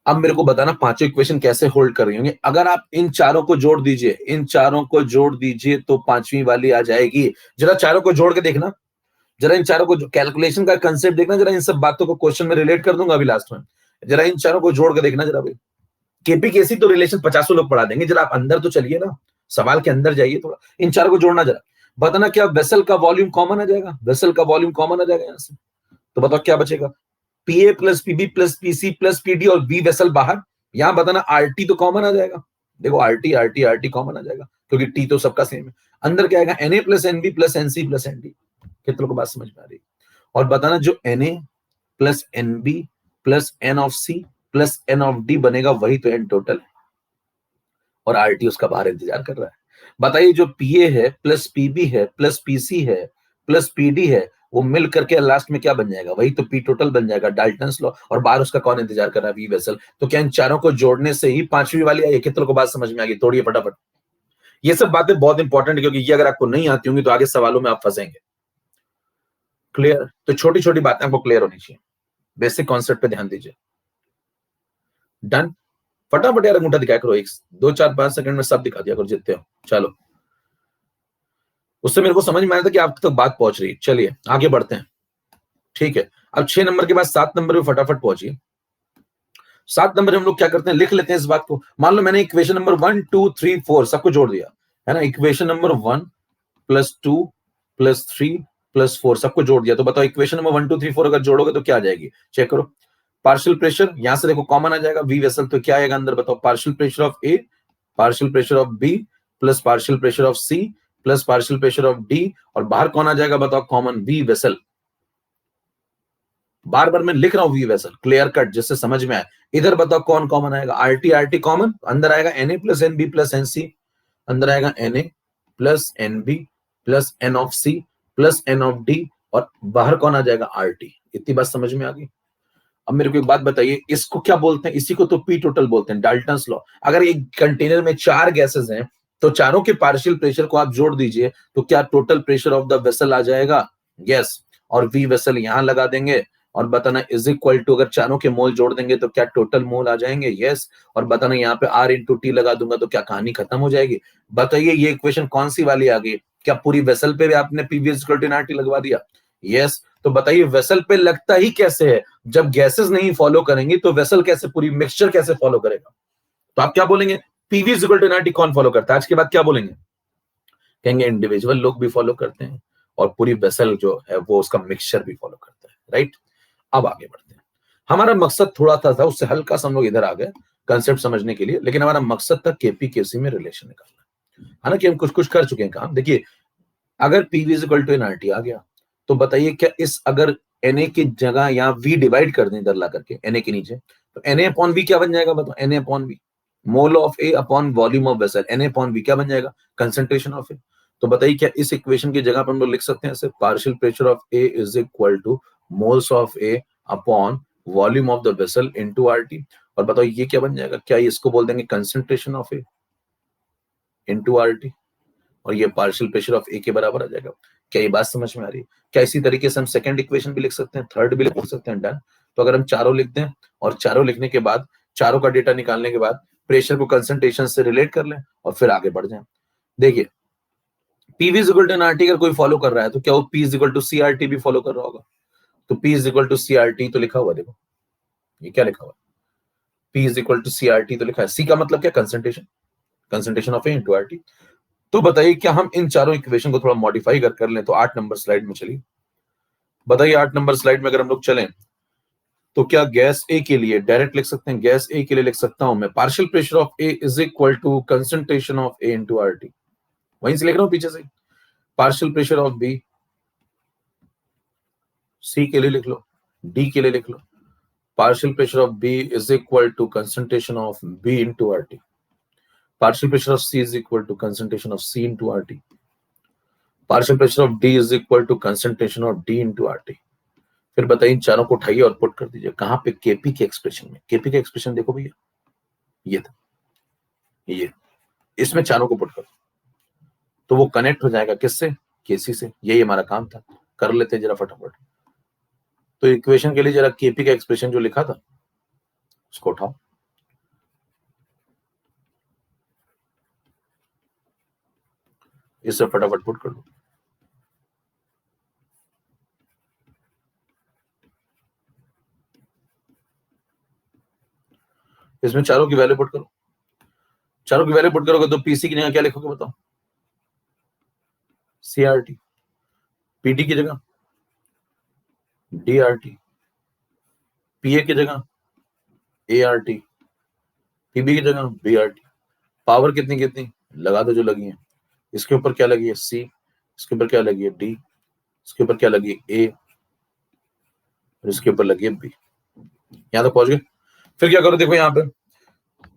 अब मेरे को बताना पांचों इक्वेशन कैसे होल्ड कर रही होंगी। अगर आप इन चारों को जोड़ दीजिए, इन चारों को जोड़ दीजिए तो पांचवी वाली आ जाएगी। जरा चारों को जोड़ के देखना, जरा इन चारों को, कैलकुलेशन का कंसेप्ट देखना, जरा इन सब बातों को क्वेश्चन में रिलेट कर दूंगा अभी लास्ट में। जरा इन चारों को जोड़ के देखना जरा भाई। केपी केसी तो रिलेशन 50 लोग पढ़ा देंगे, जरा आप अंदर तो चलिए ना, सवाल के अंदर जाइए थोड़ा। इन चारों को जोड़ना जरा, बताना क्या वेसल का वॉल्यूम कॉमन आ जाएगा? वेसल का वॉल्यूम कॉमन आ जाएगा यहां से, तो बताओ क्या बचेगा? PA plus PB plus PC plus PD और वी वेसल बाहर। यहां बताना आरटी तो कॉमन आ जाएगा। देखो आरटी आरटी आरटी कॉमन आ जाएगा क्योंकि टी तो सबका सेम है। अंदर क्या आएगा, Na plus Nb plus Nc plus Nd। कितने को बात समझ में आ रही? और बताना जो Na plus Nb plus N of C plus N of D बनेगा वही तो N टोटल है, और RT उसका बाहर इंतजार कर रहा है। बताइए जो PA है प्लस PB है प्लस PC है प्लस PD है, वो मिल करके लास्ट में क्या बन जाएगा, वही तो P टोटल बन जाएगा, डाल्टन्स लॉ। और बाहर उसका कौन इंतजार कर रहा है, V वेसल। तो क्या इन चारों को जोड़ने से ही पांचवी वाली आई? कितने को बात समझ में आ गई? तोड़िए फटाफट। ये सब बातें बहुत इंपॉर्टेंट है, क्योंकि ये अगर आपको नहीं आती होंगी तो आगे सवालों में आप फंसेंगे। क्लियर? तो छोटी छोटी बातें आपको क्लियर होनी चाहिए, बेसिक कॉन्सेप्ट पे ध्यान दीजिए। डन? फटाफट यार अंगूठा दिखाया करो, 1 2 4 5 सेकंड में सब दिखा दिया करो जितने हो। चलो, उससे मेरे को समझ में आया था कि आप तक बात पहुंच रही है। चलिए आगे बढ़ते हैं। ठीक है, अब 6 नंबर के बाद 7 नंबर पे फटाफट पहुंचिए। 7 नंबर हम लोग क्या करते हैं, लिख लेते हैं इस बात को। मान लो मैंने इक्वेशन नंबर 1 2 3 4 सबको जोड़ दिया है ना। Equation number 1 plus 2 plus 3 plus 4 सबको जोड़ दिया। तो बताओ इक्वेशन नंबर 1 2 3 4 अगर जोड़ोगे तो क्या आ जाएगी? चेक करो। पार्शियल प्रेशर यहां से देखो कॉमन आ जाएगा, वी वेसल। तो क्या आएगा अंदर बताओ? Partial pressure of A partial pressure of B plus partial pressure of C plus partial pressure of D, और बाहर कौन आ जाएगा बताओ? Common V vessel. बार बार मैं लिख रहा हूं वी वेसल, क्लियर कट, जिससे समझ में आए। इधर बताओ कौन कॉमन आएगा? आरटी आरटी कॉमन, अंदर आएगा Na plus NB plus NC, अंदर आएगा Na plus NB plus N of C plus N of D, और बाहर कौन आ जाएगा? आरटी। इतनी बात समझ में आ गई? अब मेरे को एक बात बताइए, इसको क्या बोलते हैं? इसी को तो पी टोटल बोलते हैं, डाल्टन्स लॉ। अगर एक कंटेनर में 4 गैसेस हैं तो चारों के पार्शियल प्रेशर को आप जोड़ दीजिए, तो क्या total pressure of the vessel आ जाएगा? यस। और वी वेसल यहां लगा देंगे, और बताना इज इक्वल टू, अगर चारों के मोल जोड़ देंगे तो क्या टोटल मोल आ जाएंगे? यस। और बताना यहाँ पे R इंटू टी लगा दूंगा तो क्या कहानी खत्म हो जाएगी? बताइए ये इक्वेशन कौन सी वाली आ गई? क्या पूरी वेसल पे भी आपने पीवी इक्वल टू RT लगवा दिया? यस। तो बताइए वेसल पे लगता ही कैसे है? जब गैसेस नहीं फॉलो करेंगी तो वेसल कैसे, पूरी मिक्सचर कैसे फॉलो करेगा? तो आप क्या बोलेंगे? पीवी इक्वल टू RT कौन फॉलो करता है? आज के बाद क्या बोलेंगे? कहेंगे इंडिविजुअल लोग भी फॉलो करते हैं, और पूरी वेसल जो है वो उसका मिक्सचर भी फॉलो करता है, राइट? अब आगे बढ़ते हैं। हमारा मकसद थोड़ा था उससे हल्का सा हम लोग इधर आ गए कंसेप्ट समझने के लिए, लेकिन हमारा मकसद था केपी केसी में रिलेशन निकालना। हालांकि हम कुछ कुछ कर चुके हैं काम। देखिए अगर पीवी इक्वल टू एनआरटी आ गया तो बताइए क्या इस, अगर Na की जगह यहाँ V डिवाइड कर दें इधर ला करके Na के नीचे, तो Na अपॉन V क्या बन जाएगा बताओ? Na upon V, mole of A upon volume of vessel. Na upon V क्या बन जाएगा? कंसंट्रेशन ऑफ ए। तो बताइए क्या इस इक्वेशन की जगह पर हम लोग लिख सकते हैं ऐसे? Partial pressure of A is equal two moles of A upon volume of the vessel into RT. और बताओ ये क्या बन जाएगा? क्या इसको बोल देंगे concentration of A into RT, और ये पार्शियल प्रेशर ऑफ ए के बराबर आ जाएगा। क्या ये बात समझ में आ रही है? क्या इसी तरीके से हम सेकंड इक्वेशन भी लिख सकते हैं, थर्ड भी लिख सकते हैं? डन। तो अगर हम चारों लिख दें, और चारों लिखने के बाद चारों का डेटा निकालने के बाद प्रेशर को कंसंट्रेशन से रिलेट कर लें और फिर आगे बढ़ जाएं। देखिए PV is equal to NRT अगर कोई फॉलो कर रहा है तो क्या वो P is equal to CRT भी फॉलो कर रहा होगा? तो P is equal to CRT तो लिखा हुआ, देखो ये क्या लिखा हुआ? P is equal to CRT तो लिखा है। सी का मतलब क्या? Concentration, concentration of A into RT. तो बताइए क्या हम इन चारों इक्वेशन को थोड़ा मॉडिफाई कर लें? तो 8 नंबर स्लाइड में चलिए। बताइए 8 नंबर स्लाइड में अगर हम लोग चलें तो क्या गैस ए के लिए डायरेक्ट लिख सकते हैं? गैस ए के लिए लिख सकता हूं मैं partial pressure of A is equal to concentration of A into RT. वहीं से लिख रहा हूं पीछे से। Partial pressure of B, C के लिए लिख लो, डी के लिए लिख लो। Partial pressure of B is equal to concentration of B into RT. Partial pressure of C is equal to concentration of C into RT. Partial pressure of D is equal to concentration of D into RT. फिर बताइए इन चारों को उठाइए और put कर दीजिए। कहां पे? केपी के एक्सप्रेशन में। केपी का एक्सप्रेशन देखो भैया, ये था, ये, इसमें चारों को पुट करो तो वो कनेक्ट हो जाएगा किससे? केसी से। यही हमारा काम था, कर लेते हैं जरा फटाफट। तो इक्वेशन के लिए जरा केपी का एक्सप्रेशन जो लिखा था उसको उठाओ, इससे फटाफट पुट कर दो। इसमें चारों की वैल्यू पुट करो। चारों की वैल्यू पुट करोगे तो पीसी की जगह क्या लिखोगे बताओ? सीआरटी। पीडी की जगह डीआरटी, पीए की जगह एआरटी, पीबी की जगह बीआरटी। पावर कितनी कितनी लगा दो जो लगी है, इसके ऊपर क्या लगी है सी, इसके ऊपर क्या लगी है डी, इसके ऊपर क्या लगी है ए, और इसके ऊपर लगी है बी। यहां तक पहुंच गए। फिर क्या करो, देखो यहाँ पे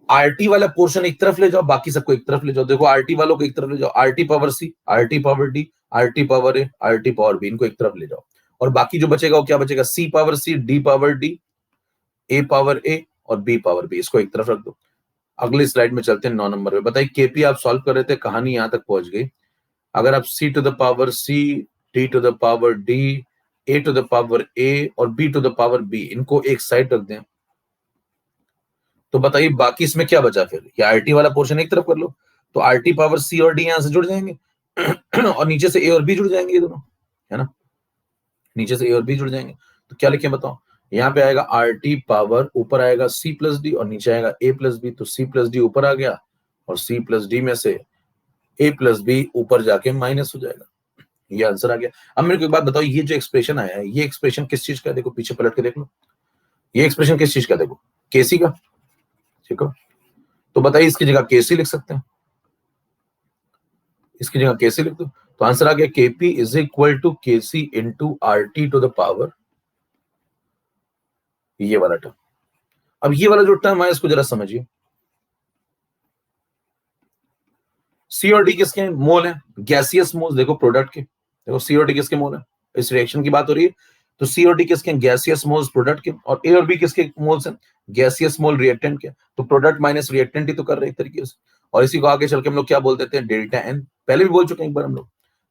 आरटी वाला पोर्शन एक तरफ ले जाओ, बाकी सबको एक तरफ ले जाओ। देखो आरटी वालों को एक तरफ ले जाओ, RT power C, RT power D, RT power A, RT power B, इनको एक तरफ ले जाओ। और बाकी जो बचेगा वो क्या बचेगा, सी power C, D power D, A power A और बी पावर बी, इसको एक तरफ रख दो। अगली स्लाइड में चलते हैं 9 नंबर पे। बताइए केपी आप सॉल्व कर रहे थे, कहानी यहां तक पहुंच गई। अगर आप C to the power C, D to the power D, A to the power A और B to the power B, इनको एक साइड रख दें, तो बताइए बाकी इसमें क्या बचा फिर। या आरटी वाला पोर्शन एक तरफ कर लो, तो आरटी पावर सी और डी यहां से जुड़ जाएंगे और नीचे से ए और बी जुड़ जाएंगे, ये दोनों, है ना, नीचे से ए और बी जुड़ जाएंगे। तो क्या लिखें बताओ, यहाँ पे आएगा आरटी पावर, ऊपर आएगा सी प्लस डी और नीचे आएगा ए प्लस बी। तो सी प्लस डी ऊपर आ गया और सी प्लस डी में से ए प्लस बी ऊपर जाके माइनस हो जाएगा। ये आंसर आ गया। अब मेरे को एक बात बताओ, ये जो एक्सप्रेशन आया है, ये एक्सप्रेशन किस चीज का है? देखो पीछे पलट के देख लो, ये एक्सप्रेशन किस चीज का, देखो केसी का, ठीक है। तो बताइए इसकी जगह केसी लिख सकते हैं, इसकी जगह केसी लिख दो। तो आंसर आ गया Kp is equal to Kc into R T to the power, ये वाला टर्म। अब ये वाला जो टर्म है इसको जरा समझिए, सी और डी किसके मोल है, गैसियस मोल। देखो प्रोडक्ट के, देखो सी और डी किसके मोल है, इस रिएक्शन की बात हो रही है। तो सी और डी किसके, गैसियस मोल्स प्रोडक्ट के, और ए और बी किसके मोल्स हैं, गैसियस मोल रिएक्टेंट के। तो प्रोडक्ट माइनस रिएक्टेंट ही तो कर रहे एक तरीके से। और इसी को आगे चल के हम लोग क्या बोल देते हैं, डेल्टा एन। पहले भी बोल चुके हैं एक बार हम लोग,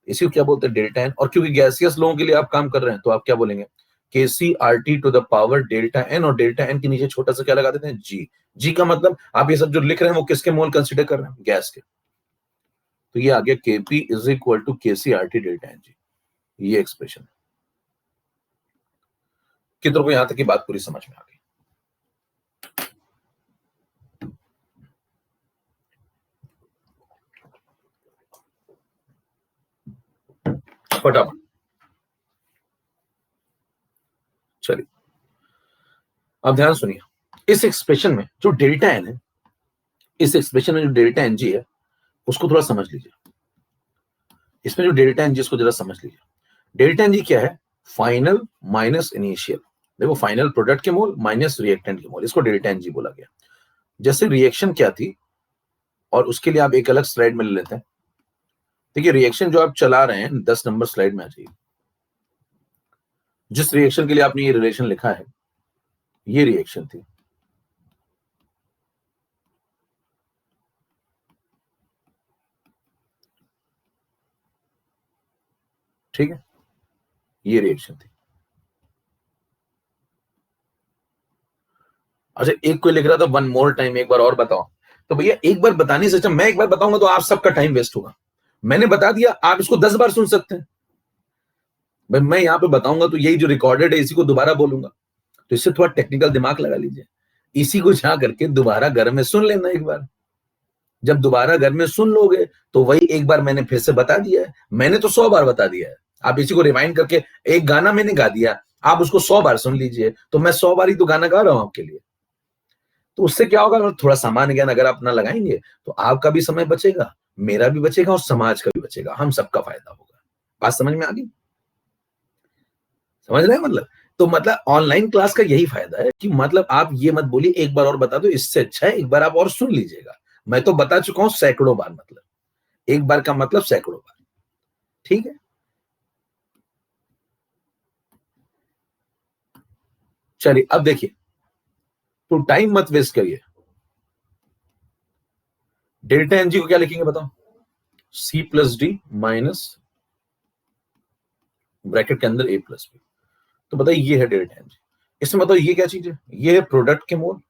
इसी को क्या बोलते हैं, डेल्टा एन। और क्योंकि गैसियस लोगों के लिए आप काम कर रहे हैं, तो आप क्या बोलेंगे, K C R T to the power delta N, और डेल्टा एन के नीचे छोटा सा क्या लगा देते हैं, जी। जी का मतलब आप ये सब जो लिख रहे हैं वो किसके मोल कंसिडर कर रहे हैं, गैस के। तो ये आ गया Kp is equal to Kc R T delta N G, ये एक्सप्रेशन। कितनों को यहां तक की बात पूरी समझ में आ गई? फटाफट चलिए, अब ध्यान सुनिए। इस एक्सप्रेशन में जो डेल्टा एन है, इस एक्सप्रेशन में जो डेल्टा एन जी है, उसको थोड़ा समझ लीजिए। इसमें जो डेल्टा एन जी, इसको जरा समझ लीजिए। डेल्टा एन जी क्या है, फाइनल माइनस इनिशियल। देखो फाइनल प्रोडक्ट के मोल माइनस रिएक्टेंट के मोल, इसको डेल्टा एन जी बोला गया। जैसे रिएक्शन क्या थी, और उसके लिए आप एक अलग स्लाइड में ले लेते हैं। देखिए रिएक्शन जो आप चला रहे हैं, 10 नंबर स्लाइड में आ जाइए। जिस रिएक्शन के लिए आपने ये रिलेशन लिखा है, ये रिएक्शन थी, ठीक है, ये रिएक्शन थी। अच्छा एक कोई लिख रहा था वन मोर टाइम, एक बार और बताओ। तो भैया एक बार बताने से अच्छा, मैं एक बार बताऊंगा तो आप सबका टाइम वेस्ट होगा। मैंने बता दिया, आप इसको 10 बार सुन सकते हैं। भाई मैं यहाँ पे बताऊंगा तो यही जो रिकॉर्डेड है इसी को दोबारा बोलूंगा, तो इससे थोड़ा टेक्निकल दिमाग लगा लीजिए। इसी को जा करके दोबारा घर में सुन लेना एक बार। जब दोबारा घर में सुन लोगे तो वही एक बार मैंने फिर से बता दिया है। मैंने तो 100 बार बता दिया है, आप इसी को रिवाइंड करके, एक गाना मैंने गा दिया, आप उसको 100 बार सुन लीजिए, तो मैं 100 बार ही तो गाना गा रहा हूं आपके लिए। तो उससे क्या होगा, थोड़ा सामान्य ज्ञान अगर आप अपना लगाएंगे तो आपका भी समय बचेगा, मेरा भी बचेगा और समाज का भी बचेगा, हम सबका फायदा होगा। बात समझ में आ गई? समझ रहे हैं मतलब? तो मतलब ऑनलाइन क्लास का यही फायदा है कि मतलब आप ये मत बोलिए एक बार और बता दो, इससे अच्छा है एक बार आप और सुन लीजिएगा। मैं तो बता चुका हूं सैकड़ों बार, मतलब एक बार का मतलब सैकड़ों बार, ठीक है। चलिए अब देखिए, तो टाइम मत वेस्ट करिए। डेल्टा एनजी को क्या लिखेंगे बताओ, C plus D minus bracket के अंदर ए प्लस बी। तो बताइए ये है डेल्टा एनजी। इसमें बताओ ये क्या चीज है, ये है प्रोडक्ट के मोल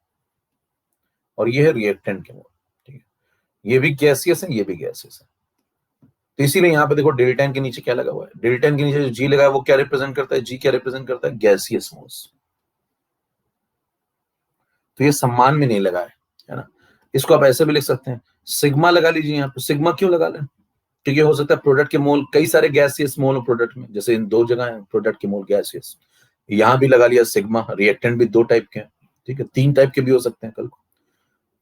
और ये है रिएक्टेंट के मोल, ठीक है। ये भी गैसियस है, ये भी गैसियस है। तो इसीलिए यहाँ पे देखो डेल्टा एन के नीचे क्या लगा हुआ है, डेल्टा एन के नीचे जो जी लगा है वो क्या रिप्रेजेंट करता है, जी क्या रिप्रेजेंट करता है, गैसियस मोल्स। तो ये सम्मान में नहीं लगा है ना। इसको आप ऐसे भी लिख सकते हैं, सिग्मा लगा लीजिए यहाँ पे। सिग्मा क्यों लगा लें, क्योंकि हो सकता है प्रोडक्ट के मोल, कई सारे गैसियस मोल हो प्रोडक्ट में, जैसे इन 2 जगह है प्रोडक्ट के मोल गैसियस, यहां भी लगा लिया सिग्मा। रिएक्टेंट भी 2 टाइप के हैं, ठीक है, 3 टाइप के भी हो सकते हैं कल को।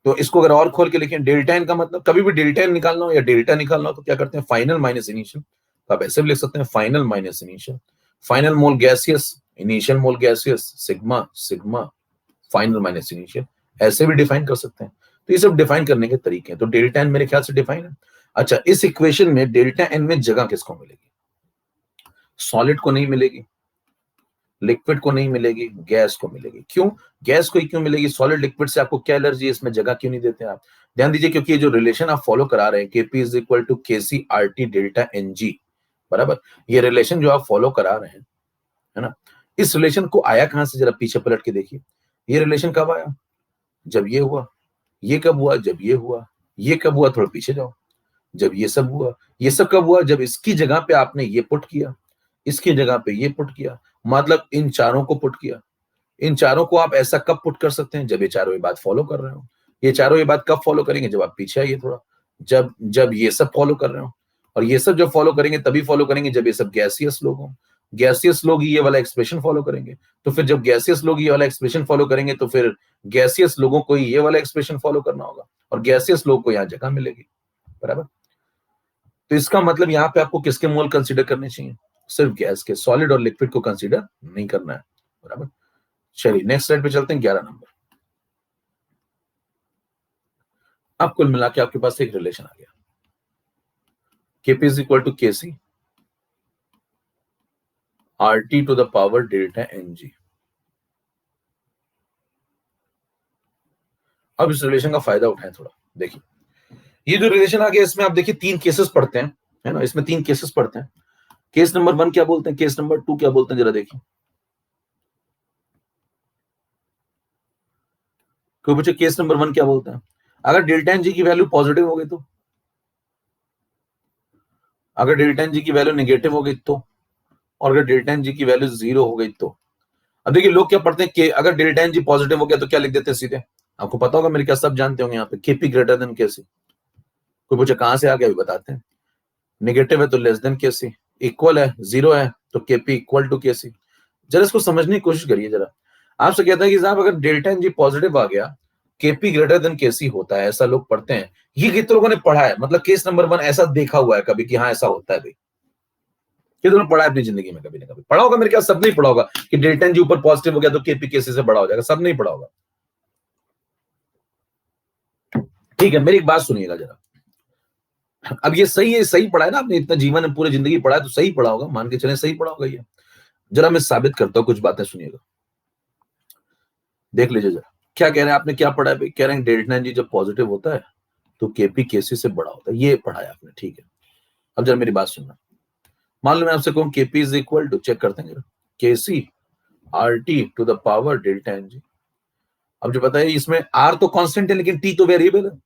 तो इसको अगर और खोल के लिखें, डेल्टा एन का मतलब कभी भी डेल्टा एन निकालना हो या डेल्टा निकालना हो तो क्या करते हैं, फाइनल माइनस इनिशियल। तो आप ऐसे भी लिख सकते हैं final minus initial. Final mole gaseous, initial mole gaseous, sigma sigma final minus initial, ऐसे भी डिफाइन कर सकते हैं। तो ये सब डिफाइन करने के तरीके हैं। तो डेल्टा एन मेरे ख्याल से डिफाइन है। अच्छा, इस इक्वेशन में डेल्टा एन में जगह किसको मिलेगी? सॉलिड को नहीं मिलेगी, लिक्विड को नहीं मिलेगी, गैस को मिलेगी। क्यों गैस को ही क्यों मिलेगी? सॉलिड लिक्विड से आपको क्या एलर्जी है? इसमें जगह क्यों नहीं देते आप? ध्यान दीजिए, क्योंकि ये जो रिलेशन आप फॉलो करा रहे हैं Kp is equal to Kc R T delta N G, बराबर, ये रिलेशन जो आप फॉलो करा रहे हैं, है ना, इस रिलेशन को आया कहां से? जरा पीछे पलट के देखिए, ये रिलेशन कब आया? जब ये हुआ। ये कब हुआ? जब ये हुआ। ये कब हुआ? थोड़ा पीछे जाओ, जब ये सब हुआ। ये सब कब हुआ? जब इसकी जगह पे आपने ये पुट किया, इसकी जगह पे ये पुट किया, मतलब इन चारों को पुट किया। इन चारों को आप ऐसा कब पुट कर सकते हैं? जब ये चारों ये बात फॉलो कर रहे हो। ये चारों ये बात कब फॉलो करेंगे? जब आप पीछे आइए थोड़ा, जब जब ये सब फॉलो कर रहे हो। और ये सब जब फॉलो करेंगे तभी फॉलो करेंगे जब ये सब गैसियस लोग हों। गैसियस लोग ही ये वाला एक्सप्रेशन फॉलो करेंगे। तो फिर जब गैसियस लोग ये वाला एक्सप्रेशन फॉलो करेंगे तो फिर गैसियस लोगों को ये वाला एक्सप्रेशन फॉलो करना होगा और गैसियस लोग को यहाँ जगह मिलेगी, बराबर। तो इसका मतलब यहाँ पे आपको किसके मोल कंसीडर करने चाहिए? सिर्फ गैस के, सॉलिड और लिक्विड को कंसीडर नहीं करना है, बराबर। चलिए नेक्स्ट स्लाइड पे चलते हैं, 11 नंबर। अब कुल मिला के आपके पास एक रिलेशन आ गया, Kp is equal to Kc RT to the power delta Ng। अब इस रिलेशन का फायदा उठाएं थोड़ा। देखिए ये जो रिलेशन आ गया इसमें आप देखिए 3 केसेस पढ़ते हैं, है ना, इसमें 3 केसेस पढ़ते हैं। केस नंबर 1 क्या बोलते हैं, केस नंबर 2 क्या बोलते हैं, जरा देखिए। कोई पूछे केस नंबर 1 क्या बोलते हैं? अगर डेल्टा एन जी की वैल्यू पॉजिटिव हो गई तो, अगर डेल्टा एन जी की वैल्यू नेगेटिव हो गई तो, और अगर डेल्टा एन जी की वैल्यू 0 हो गई तो। अब देखिए लोग क्या पढ़ते हैं कि अगर डेल्टा एन जी पॉजिटिव हो गया तो क्या लिख देते हैं सीधे? आपको पता होगा, मेरे क्या सब जानते होंगे यहाँ पे, केपी ग्रेटर देन केसी। कोई पूछे कहां से आ गया, अभी बताते हैं। नेगेटिव है तो लेस देन केसी, इक्वल है 0 है तो केपी इक्वल टू केसी। जरा इसको समझने की कोशिश करिए जरा। आपसे कहता है कि साहब अगर डेल्टा एन जी पॉजिटिव आ गया, केपी ग्रेटर देन केसी होता है, ऐसा लोग पढ़ते हैं। ये कितने लोगों ने पढ़ा है? मतलब केस नंबर 1 ऐसा देखा हुआ है कभी कि हाँ ऐसा होता है भाई? कितने लोग पढ़ा है अपनी जिंदगी में? कभी ना कभी पढ़ा होगा, मेरे ख्याल सब नहीं पढ़ा होगा कि डेल्टा एन जी ऊपर पॉजिटिव हो गया तो केपी केसी से बड़ा हो जाएगा। सब नहीं पढ़ा होगा। ठीक है, मेरी एक बात सुनिएगा जरा। अब ये सही है, सही पढ़ा है ना आपने, इतना जीवन में पूरी जिंदगी पढ़ा है तो सही पढ़ा होगा, मान के चले सही पढ़ा होगा ये। जरा मैं साबित करता हूं, कुछ बातें सुनिएगा, देख लीजिए जरा। क्या कह रहे हैं आपने, क्या पढ़ा है भाई? कह रहे हैं डेल्टा एन जी जब पॉजिटिव होता है तो केपी केसी से बड़ा होता है, ये पढ़ा है आपने, ठीक है। अब जरा मेरी बात सुनना। मान लो मैं आपसे कहूं KP is equal to, check करते हैं जरा, KC R T to the power delta N g. अब जो बताइए इसमें आर तो कांस्टेंट है लेकिन टी तो वेरिएबल है।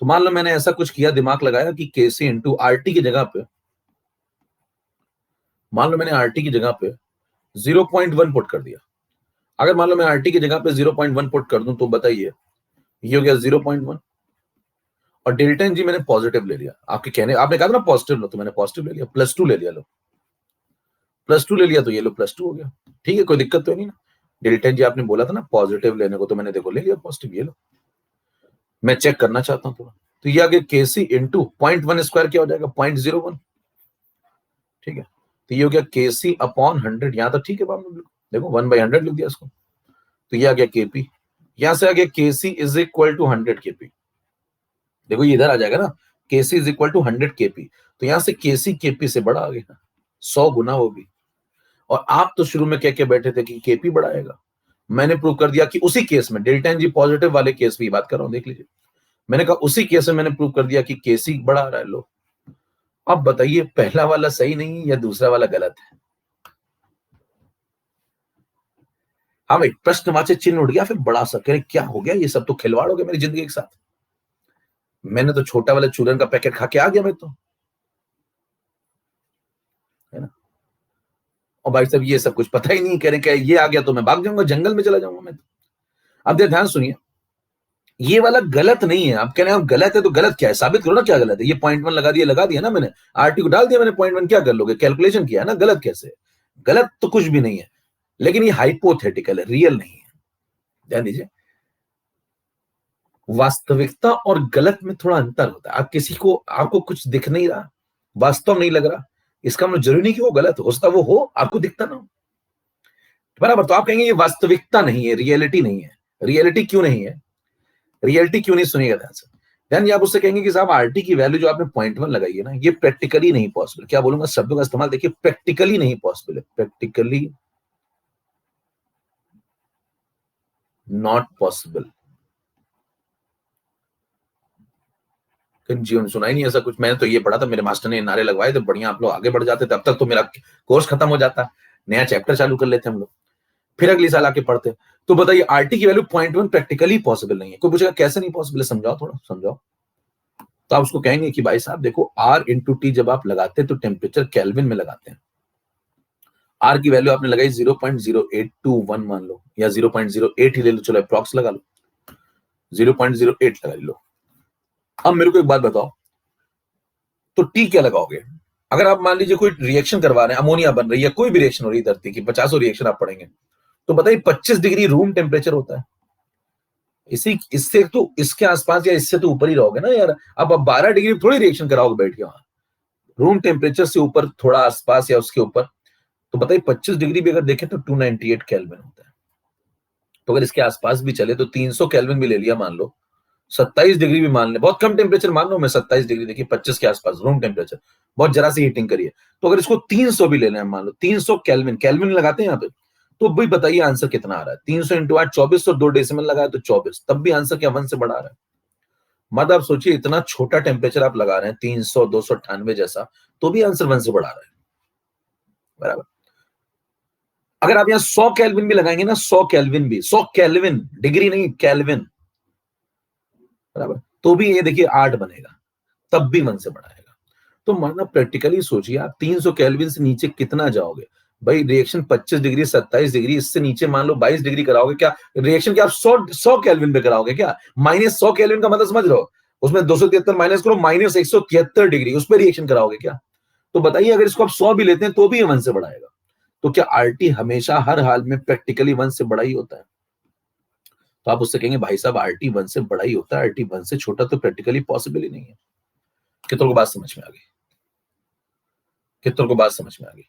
तो मान लो मैंने ऐसा कुछ किया, दिमाग लगाया कि केसी इंटू आर टी की जगह पे, मान लो मैंने आर टी की जगह पे 0.1 पुट कर दिया। अगर मान लो मैं आर टी की जगह पे 0.1 पुट कर दूं तो बताइए ये हो गया 0.1, और डेल्टा एन जी मैंने पॉजिटिव ले लिया। आपके कहने, आपने कहा था ना पॉजिटिव लो, तो मैंने पॉजिटिव ले लिया, +2 ले लिया, लो +2 ले लिया तो ये लो +2 हो गया। ठीक है, कोई दिक्कत तो नहीं ना। डेल्टा एन जी आपने बोला था ना पॉजिटिव लेने को, तो मैंने देखो ले लिया पॉजिटिव, ये लो। मैं चेक करना चाहता हूं थोड़ा, तो ये आगे केसी इंटू 0.1 स्क्वायर क्या हो जाएगा, 0.01। ठीक है, तो ये हो गया केसी अपॉन 100। यहां तक ठीक है बात, देखो 1/100 लिख दिया इसको, तो ये आ गया केपी। यहां से आ गया केसी इज इक्वल टू 100 केपी। देखो ये इधर आ जाएगा ना, केसी इज इक्वल टू 100 केपी। तो यहां से केसी केपी से बड़ा आ गया 100 गुना वो भी। और आप तो शुरू में कह के बैठे थे कि केपी बड़ा आएगा। मैंने प्रूव कर दिया कि उसी केस में, डेल्टा एन जी पॉजिटिव वाले केस में बात कर रहा हूं, देख लीजिए। मैंने कहा उसी केस में मैंने प्रूव कर दिया कि केसी बड़ा आ रहा है, लो। अब बताइए पहला वाला सही नहीं है या दूसरा वाला गलत है? हाँ भाई, प्रश्नवाचक चिन्ह उठ गया, फिर बड़ा सा कह क्या हो गया, ये सब तो खिलवाड़ हो गया मेरी जिंदगी के साथ। मैंने तो छोटा वाला चूरन का पैकेट खा के आ गया मैं तो, है ना। और भाई साहब ये सब कुछ पता ही नहीं, कह रहे ये आ गया तो मैं भाग जाऊंगा, जंगल में चला जाऊंगा मैं तो। अब ध्यान सुनिए, ये वाला गलत नहीं है। आप कह रहे हैं गलत है तो गलत क्या है, साबित करो ना क्या गलत है। ये 0.1 लगा दिया ना मैंने, आरटी को डाल दिया मैंने 0.1, क्या कर लोगे, कैलकुलेशन किया है ना, गलत कैसे? गलत तो कुछ भी नहीं है, लेकिन ये हाइपोथेटिकल है, रियल नहीं है। ध्यान दीजिए, वास्तविकता और गलत में थोड़ा अंतर होता है। आप किसी को, आपको कुछ दिख नहीं रहा, वास्तव नहीं लग रहा, इसका मतलब जरूरी नहीं कि वो गलत हो सकता वो हो, आपको दिखता ना हो, बराबर। तो आप कहेंगे ये वास्तविकता नहीं है, रियलिटी नहीं है। रियलिटी क्यों नहीं है? रियलिटी क्यों नहीं, सुनिएगा ध्यान से। देन आप उससे कहेंगे कि साहब आरटी की वैल्यू जो आपने 0.1 लगाई है ना, ये प्रैक्टिकली नहीं पॉसिबल। क्या बोलूंगा, शब्दों का इस्तेमाल देखिए, प्रैक्टिकली नहीं पॉसिबल है, प्रैक्टिकली नॉट पॉसिबल। जीवन सुना ही नहीं ऐसा कुछ। मैंने तो ये पढ़ा था, मेरे मास्टर ने नारे लगवाए थे, बढ़िया आप लोग आगे बढ़ जाते थे। अब तक तो मेरा कोर्स खत्म हो जाता, नया चैप्टर चालू कर लेते हम लोग, फिर अगले साल आके पढ़ते। तो बताइए आरटी की वैल्यू 0.1 प्रैक्टिकली पॉसिबल नहीं है। कोई पूछेगा कैसे नहीं पॉसिबल है, समझाओ, थोड़ा समझाओ। तो आप उसको कहेंगे कि भाई साहब देखो, आर इंटू टी जब आप लगाते हैं तो टेम्परेचर केल्विन में लगाते हैं। आर की वैल्यू आपने लगाई 0.0821 मान लो, या 0.08 ही ले लो, चलो अप्रॉक्स लगा लो, 0.08 लगा लो। अब मेरे को एक बात बताओ, तो टी क्या लगाओगे? अगर आप मान लीजिए कोई रिएक्शन करवा रहे हैं, अमोनिया बन रही है, कोई भी रिएक्शन हो रही है धरती की, 50 रिएक्शन आप पढ़ेंगे, तो बताइए 25 डिग्री रूम टेम्परेचर होता है। इसी इससे तो इसके आसपास या इससे तो ऊपर ही रहोगे ना यार। अब 12 डिग्री थोड़ी रिएक्शन कराओगे बैठ के वहां, रूम टेम्परेचर से ऊपर थोड़ा आसपास या उसके ऊपर। तो बताइए 25 डिग्री भी अगर देखें तो 298 केल्विन होता है। तो अगर इसके आसपास भी चले तो 300 केल्विन भी ले लिया मान लो, 27 डिग्री भी मान ले, बहुत कम टेम्परेचर मान लो मैं, 27 डिग्री देखिए 25 के आसपास रूम टेम्परेचर, बहुत जरा सी हीटिंग करिए। तो अगर इसको 300 भी ले लें मान लो, 300 केल्विन, केल्विन लगाते हैं यहाँ पे, तो भाई बताइए आंसर कितना आ रहा है? 300 इंटू 8 24, और 2 डेसिमल लगाया तो 24, तब भी आंसर क्या 1 से बढ़ा रहा है? मतलब आप सोचिए इतना छोटा टेम्परेचर आप लगा रहे हैं 300 298 जैसा, तो भी आंसर 1 से बढ़ा रहा है, बराबर। अगर आप यहाँ 100 केल्विन भी लगाएंगे ना, 100 केल्विन भी, 100 केल्विन, डिग्री नहीं केल्विन, बराबर, तो भी ये देखिए 8 बनेगा, तब भी 1 से बढ़ाएगा। तो माना प्रैक्टिकली सोचिए आप 300 केल्विन से नीचे कितना जाओगे भाई? रिएक्शन 25 डिग्री 27 डिग्री, इससे नीचे मान लो 22 डिग्री कराओगे क्या रिएक्शन? क्या आप 100 केल्विन पे कराओगे क्या? -100 केल्विन का मतलब समझ लो, उसमें 273 माइनस करो, -173 डिग्री, उस पर रिएक्शन कराओगे क्या? तो बताइए अगर इसको आप 100 भी लेते हैं तो भी 1 से बढ़ाएगा। तो क्या आरटी हमेशा हर हाल में प्रैक्टिकली 1 से बड़ा ही होता है? तो आप उससे कहेंगे भाई साहब आरटी 1 से बड़ा ही होता है, आरटी 1 से छोटा तो प्रैक्टिकली पॉसिबल ही नहीं है। कितनों को बात समझ में आ गई? कितनों को बात समझ में आ गई?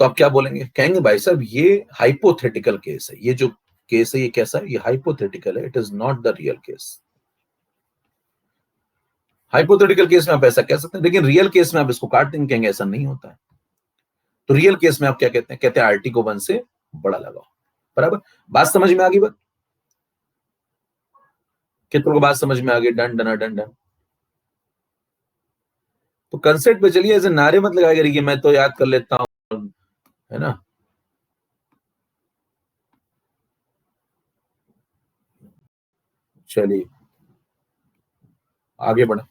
तो आप क्या बोलेंगे? कहेंगे भाई साहब ये हाइपोथेटिकल केस है, ये जो केस है ये कैसा है? ये हाइपोथेटिकल है, it is not the real case. Hypothetical case में आप ऐसा कह सकते हैं, लेकिन रियल केस में आप इसको काट देंगे, कहेंगे ऐसा नहीं होता है। तो रियल केस में आप क्या कहते हैं? कहते हैं आरटी को 1 से बड़ा लगाओ, बराबर। बात समझ में आ गई? बात कितनों को बात समझ में आ गई? Done done done done. तो कंसेप्ट पे चलिए, ऐसे नारे मत लगाया करिए मैं तो याद कर लेता हूं, है ना। चलिए आगे बढ़े।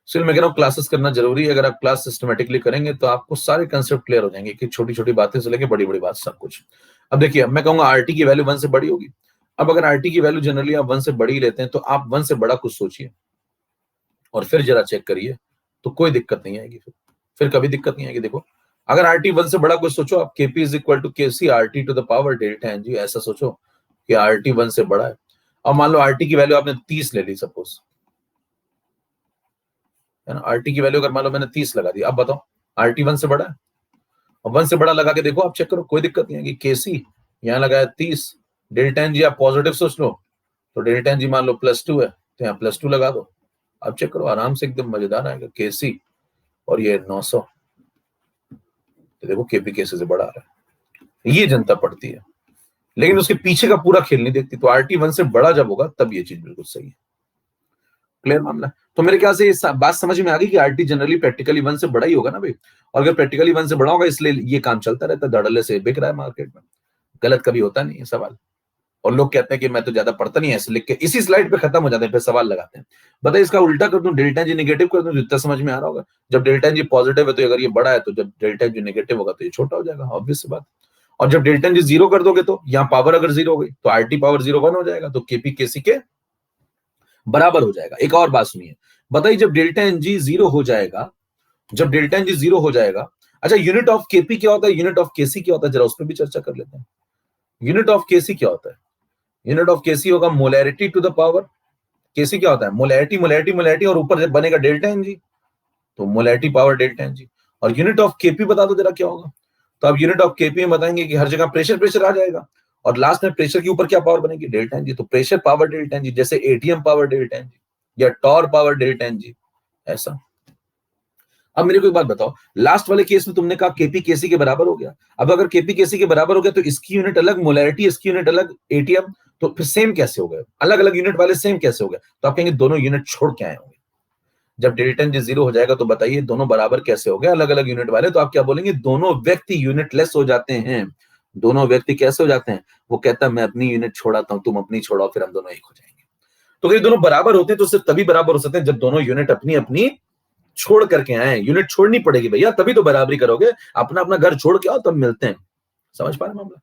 सिर्फ मैं कह रहा हूँ क्लासेस करना जरूरी है। अगर आप क्लास सिस्टमेटिकली करेंगे तो आपको सारे कंसेप्ट क्लियर हो जाएंगे, कि छोटी छोटी बातें से लेकर बड़ी बड़ी बात सब कुछ। अब देखिए मैं कहूंगा आरटी की वैल्यू 1 से बड़ी होगी। अब अगर आरटी की वैल्यू जनरली आप 1 से बड़ी लेते हैं, तो आप 1 से बड़ा कुछ सोचिए और फिर जरा चेक करिए, तो कोई दिक्कत नहीं आएगी। फिर कभी दिक्कत नहीं आएगी। देखो अगर आरटी 1 से बड़ा कुछ सोचो आप, Kp is equal to Kc RT to the power delta N G, ऐसा सोचो कि आरटी 1 से बड़ा है। अब मान लो आरटी की वैल्यू आपने 30 ले ली सपोज, है ना। आरटी की वैल्यू अगर मान लो मैंने 30 लगा दी, अब बताओ आरटी 1 से बड़ा है? और 1 से बड़ा लगा के देखो, आप चेक करो, कोई दिक्कत नहीं है कि केसी यहाँ लगाया 30, डेल्टा एन जी आप पॉजिटिव सोच लो, तो डेल्टा एन जी मान लो +2 है, तो यहाँ +2 लगा दो। अब चेक करो आराम से, एकदम मजेदार आएगा। केसी और ये 900, तो देखो केपी केसी से बड़ा आ रहा है। ये जनता पड़ती है, लेकिन उसके पीछे का पूरा खेल नहीं देखती। तो आरटी 1 से बड़ा जब होगा तब ये चीज बिल्कुल सही है। क्लियर मामला? तो मेरे ख्याल से ये बात समझ में आ गई कि आरटी जनरली प्रैक्टिकली 1 से बड़ा ही होगा ना भाई। और अगर प्रैक्टिकली 1 से बड़ा होगा, इसलिए ये काम चलता रहता है, धड़ल्ले से बिक रहा है मार्केट में, गलत कभी होता नहीं है सवाल। और लोग कहते हैं कि मैं तो ज्यादा पढ़ता नहीं, ऐसे लिख के इसी स्लाइड पे खत्म हो जाते हैं, फिर सवाल लगाते हैं। बताइए इसका उल्टा कर दूं, डेल्टा जी नेगेटिव कर दूं, जितना समझ में आ रहा होगा। जब डेल्टा जी पॉजिटिव है तो अगर ये बड़ा है, तो जब डेल्टा जी नेगेटिव होगा तो ये छोटा हो जाएगा, ऑब्वियस बात। और जब डेल्टा जी 0 कर दोगे, तो यहाँ पावर अगर 0 हो गई तो आरटी पावर 0 1 हो जाएगा, तो केपी केसी के बराबर हो जाएगा। एक और बात सुनिए, बताइए जब डेल्टा एन जी 0 हो जाएगा, जब डेल्टा एन जी 0 हो जाएगा, अच्छा यूनिट ऑफ केपी क्या होता है, यूनिट ऑफ केसी क्या होता है, जरा उस पर भी चर्चा कर लेते हैं। यूनिट ऑफ केसी क्या होता है? यूनिट ऑफ केसी होगा मोलैरिटी टू द पावर केसी क्या होता है? मोलैरिटी मोलैरिटी मोलैरिटी और ऊपर जब बनेगा डेल्टा एन जी, तो molarity power delta N G. और यूनिट ऑफ केपी बता दो जरा क्या होगा। तो अब यूनिट ऑफ केपी में बताएंगे कि हर जगह प्रेशर प्रेशर आ जाएगा, और लास्ट में प्रेशर के ऊपर क्या पावर बनेगी? Delta N G. तो pressure power delta N g, जैसे ATM power delta N g या torr power delta N G, ऐसा। अब मेरे को एक बात बताओ, लास्ट वाले केस में तुमने कहा केपी केसी के बराबर हो गया। अब अगर केपी केसी के बराबर हो गया तो इसकी यूनिट अलग, मोलैरिटी इसकी यूनिट अलग, एटीएम, तो फिर सेम कैसे हो गए? अलग अलग यूनिट वाले सेम कैसे हो गए? तो आप कहेंगे दोनों यूनिट छोड़ के आए होंगे। जब डेल्टा एन जी 0 हो जाएगा तो बताइए दोनों बराबर कैसे हो गए अलग अलग यूनिट वाले? तो आप क्या बोलेंगे? दोनों व्यक्ति यूनिट लेस हो जाते हैं। दोनों व्यक्ति कैसे हो जाते हैं? वो कहता है मैं अपनी यूनिट छोड़ाता हूं, तुम अपनी छोड़ाओ, फिर हम दोनों एक हो जाएंगे। तो अगर दोनों बराबर होते हैं तो सिर्फ तभी बराबर हो सकते हैं जब दोनों यूनिट अपनी अपनी छोड़ करके आए। यूनिट छोड़नी पड़ेगी भैया, तभी तो बराबरी करोगे। अपना अपना घर छोड़ के आओ तब मिलते हैं। समझ पा रहे मामला?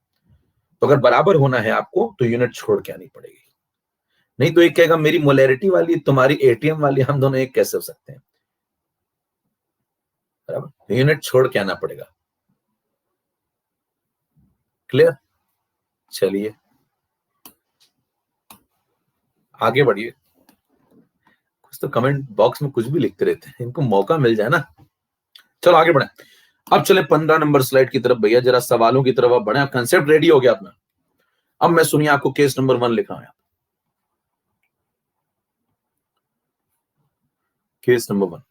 तो अगर बराबर होना है आपको तो यूनिट छोड़ के आनी पड़ेगी, नहीं तो एक कहेगा मेरी मोलैरिटी वाली तुम्हारी एटीएम वाली, हम दोनों एक कैसे हो सकते हैं? बराबर, यूनिट छोड़ के आना पड़ेगा। क्लियर? चलिए आगे बढ़िए। कुछ तो कमेंट बॉक्स में कुछ भी लिखते रहते हैं, इनको मौका मिल जाए ना। चलो आगे बढ़े। अब चले 15 नंबर स्लाइड की तरफ भैया, जरा सवालों की तरफ आप बढ़े। कंसेप्ट रेडी हो गया अपना? अब मैं सुनिए आपको केस नंबर 1 लिखा है। केस नंबर 1,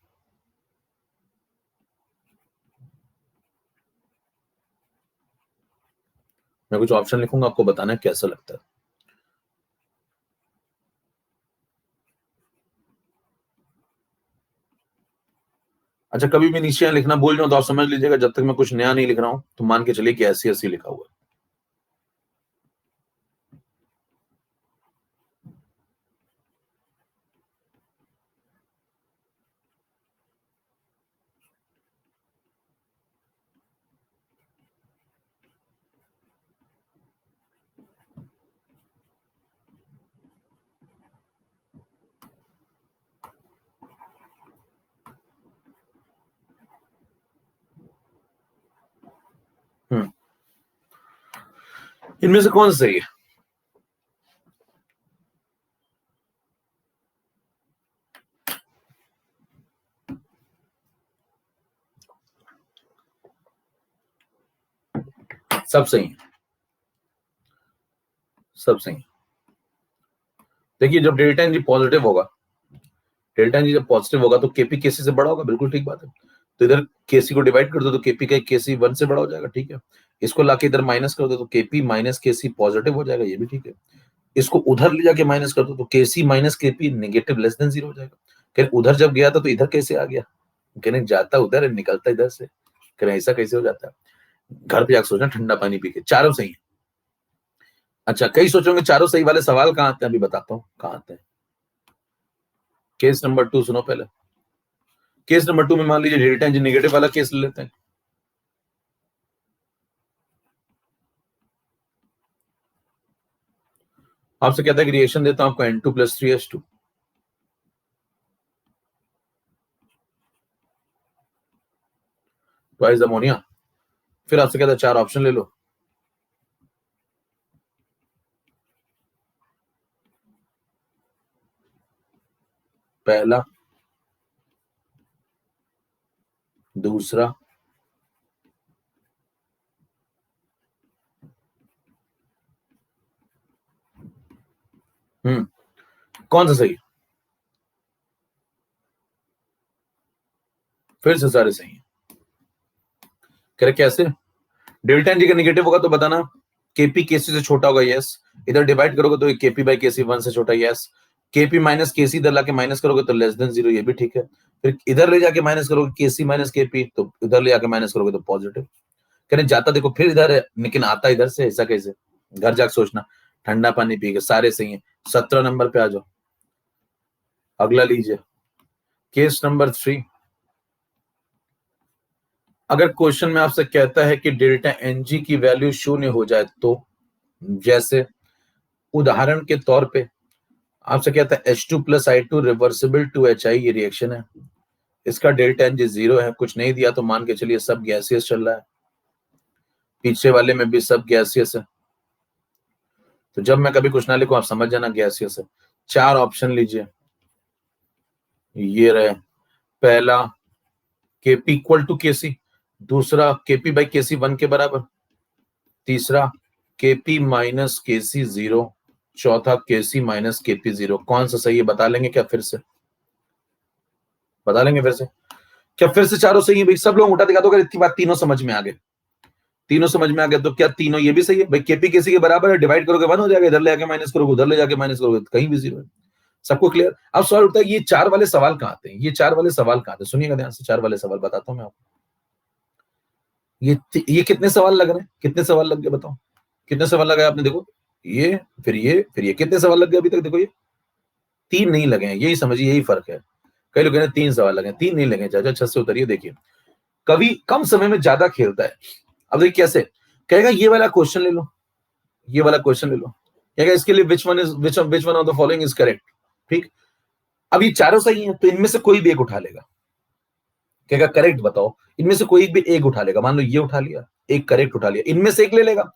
मैं कुछ ऑप्शन लिखूंगा, आपको बताना है कैसा लगता है। अच्छा, कभी भी नीचे लिखना भूल जाऊं तो आप समझ लीजिएगा जब तक मैं कुछ नया नहीं लिख रहा हूं तो मान के चलिए कि ऐसी ऐसी लिखा हुआ है। इनमें से कौन सही है? सब सही है, सब सही है। देखिए जब डेल्टा एन जी पॉजिटिव होगा, डेल्टा एन जी जब पॉजिटिव होगा तो केपी केसी से बड़ा होगा, बिल्कुल ठीक बात है। तो इधर केसी को डिवाइड कर दो तो केपी का केसी 1 से बड़ा हो जाएगा, ठीक है। इसको लाके इधर माइनस कर दो तो केपी माइनस केसी पॉजिटिव हो जाएगा, ये भी ठीक है। इसको उधर ले जाके माइनस कर दो तो KC minus KP negative less than 0 हो जाएगा। कह उधर जब गया था तो इधर कैसे आ गया? कहने जाता उधर है निकलता इधर से, कह ऐसा कैसे हो जाता है? घर पे जाकर सोचना ठंडा पानी पी के। चारों सही है। अच्छा, कई सोचोगे चारों सही वाले सवाल कहाँ आते हैं, अभी बताता हूँ कहाँ आते हैं। केस नंबर 2 सुनो पहले। केस नंबर 2 में मान लीजिए डेल्टा एन नेगेटिव वाला केस ले लेते हैं। आपसे कहता है कि रिएक्शन देता हूं आपको N2 + 3H2, ट्वाइस अमोनिया। फिर आपसे कहता है 4 ऑप्शन ले लो। पहला, दूसरा, कौन सा सही? फिर से सारे सही है। कह रहे कैसे? डेल्टा एन जी का नेगेटिव होगा तो बताना केपी केसी से छोटा होगा, यस। इधर डिवाइड करोगे तो केपी बाई केसी 1 से छोटा, यस। केपी माइनस केसी इधर लाके माइनस करोगे तो लेस देन 0, ये भी ठीक है। फिर इधर ले जाके माइनस करोगे केसी माइनस केपी, तो इधर ले जाके माइनस करोगे तो पॉजिटिव। कहने जाता देखो फिर इधर है लेकिन आता इधर से, ऐसा कैसे? घर जाकर सोचना। ठंडा पानी पी के, सारे सही है। 17 नंबर पे आ जाओ, अगला लीजिए। Case number 3। अगर क्वेश्चन में आपसे कहता है कि डेल्टा एन जी की वैल्यू 0 हो जाए तो, जैसे उदाहरण के तौर पे आपसे कहता है H2 + I2 reversible to HI, ये रिएक्शन है, इसका डेल्टा एन जी 0 है, कुछ नहीं दिया तो मान के चलिए सब गैसियस चल रहा है, पीछे वाले में भी सब गैसियस है। तो जब मैं कभी कुछ ना लिखूं आप समझ जाना गैसियस है। चार ऑप्शन लीजिए, ये रहे, पहला केपी इक्वल टू केसी, दूसरा केपी बाई केसी 1 के बराबर, तीसरा केपी माइनस केसी 0, चौथा केसी माइनस केपी 0। कौन सा सही है बता लेंगे क्या? फिर से बता लेंगे फिर से क्या? फिर से चारों सही है भाई? सब लोग उठा दिखा दो अगर इतनी बात तीनों समझ में आ गए। तीनों समझ में आ गया तो क्या तीनों ये भी सही है भाई? केपी केसी के बराबर है, डिवाइड करोगे 1 हो जाएगा, इधर ले जाके माइनस करोगे, उधर ले जाके माइनस करोगे, कहीं भी 0 है। सबको क्लियर? अब सवाल उठता है ये चार वाले सवाल कहां आते हैं? ये चार वाले सवाल कहां आते हैं? सुनिएगा ध्यान से, चार वाले सवाल बताता हूं मैं आपको। ये कितने सवाल लग रहे हैं? कितने सवाल लग गए बताओ? कितने सवाल लगाए आपने? देखो ये, फिर ये, फिर ये, कितने सवाल लग गए अभी तक? देखो ये 3 नहीं लगे हैं, यही समझिए, यही फर्क है। कई लोग कहते हैं 3 सवाल लगे, 3 नहीं लगे। चाचा छत से उतरिए, देखिए कभी कम समय में ज्यादा खेलता है। अब देखिए कैसे कहेगा, ये वाला क्वेश्चन ले लो, ये वाला क्वेश्चन ले लो, कहेगा इसके लिए which one of the following is correct. ठीक, अब ये चारों सही हैं तो इनमें से कोई भी एक उठा लेगा, कहेगा करेक्ट बताओ, इनमें से कोई भी एक उठा लेगा। मान लो ये उठा लिया, एक करेक्ट उठा लिया, इनमें से एक ले लेगा,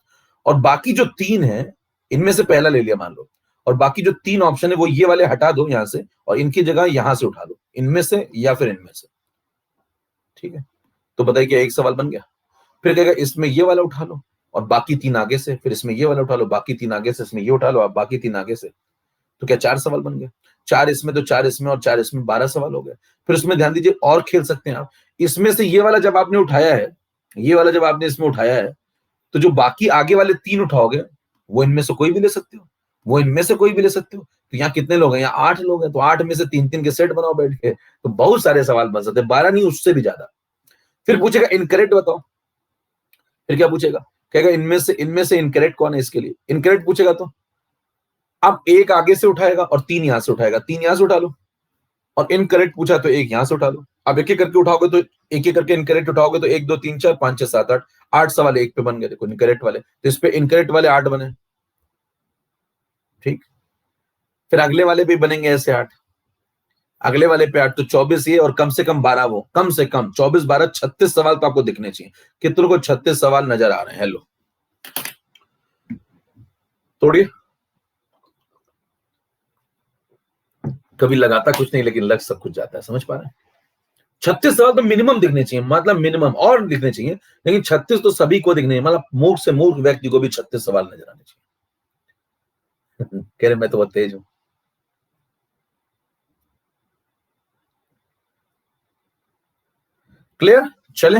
और बाकी जो 3 है इनमें से पहला ले लिया मान लो, और बाकी जो 3 ऑप्शन है वो ये वाले हटा दो यहां से, और इनकी जगह यहां से उठा लो, इनमें से या फिर इनमें से। ठीक है, तो बताइए क्या एक सवाल बन गया? फिर कहेगा इसमें ये वाला उठा लो और बाकी 3 आगे से, फिर इसमें ये वाला उठा लो, बाकी 3 आगे से, इसमें ये उठा लो और बाकी 3 आगे से। तो क्या 4 सवाल बन गए? 4 इसमें तो 4 इसमें और 4 इसमें, 12 सवाल हो गए। फिर उसमें ध्यान दीजिए और खेल सकते हैं आप। इसमें से ये वाला जब आपने उठाया है, ये वाला जब आपने इसमें उठाया है, तो जो बाकी आगे वाले 3 उठाओगे वो इनमें से कोई भी ले सकते हो, वो इनमें से कोई भी ले सकते हो। तो यहाँ कितने लोग हैं? यहाँ 8 लोग हैं, तो 8 में से 3-3 के सेट बनाओ बैठ के, तो बहुत सारे सवाल बन सकते हैं, 12 नहीं उससे भी ज्यादा। फिर पूछेगा इनकरेक्ट बताओ, फिर क्या पूछेगा? कहेगा इनमें से इनकरेक्ट कौन है इसके लिए, इनकरेक्ट पूछेगा। तो अब एक आगे से उठाएगा और 3 यहां से उठाएगा, 3 यहां से उठा लो, और इनकरेक्ट पूछा तो एक यहां से उठा लो। अब एक एक करके उठाओगे तो एक एक करके इनकरेक्ट उठाओगे तो 1 2 3 4 5 6 7 8, 8 सवाल एक पे बन गए। देखो इनकरेक्ट वाले, तो इस पे इनकरेक्ट वाले 8 बने। ठीक, फिर अगले वाले भी बनेंगे ऐसे 8, अगले वाले पे 8, तो 24 ये, और कम से कम 12 वो, कम से कम 24 12 36 सवाल तो आपको दिखने चाहिए। कितनों को 36 सवाल नजर आ रहे हैं? हेलो, तोड़िए। कभी लगाता कुछ नहीं लेकिन लग सब कुछ जाता है, समझ पा रहे हैं? 36 सवाल तो मिनिमम दिखने चाहिए, मतलब मिनिमम, और दिखने चाहिए लेकिन 36 तो सभी को दिखने, मतलब मूर्ख से मूर्ख व्यक्ति को भी 36 सवाल नजर आने चाहिए। कह रहे मैं तो बहुत तेज हूं। क्लियर? चले,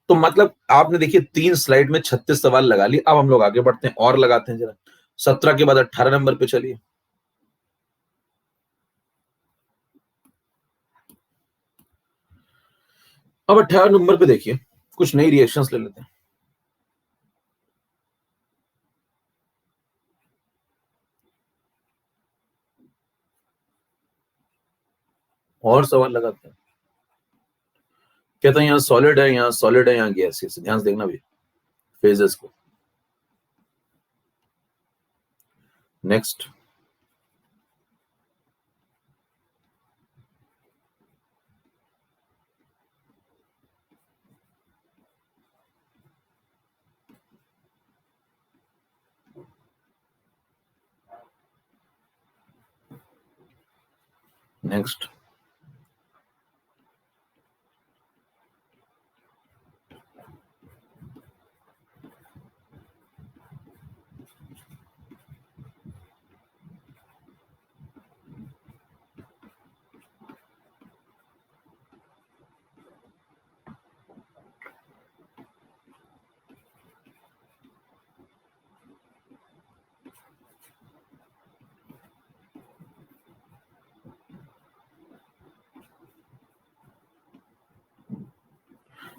तो मतलब आपने देखिए 3 स्लाइड में 36 सवाल लगा लिए। अब हम लोग आगे बढ़ते हैं और लगाते हैं जरा। 17 के बाद 18 नंबर पे चलिए। अब 18 नंबर पे देखिए, कुछ नई रिएक्शंस ले लेते हैं। और सवाल लगाते हैं। कहता है यहाँ सॉलिड है, यहाँ सॉलिड है, यहाँ गैसियस। ध्यान से देखना भी फेजेस को। नेक्स्ट, नेक्स्ट,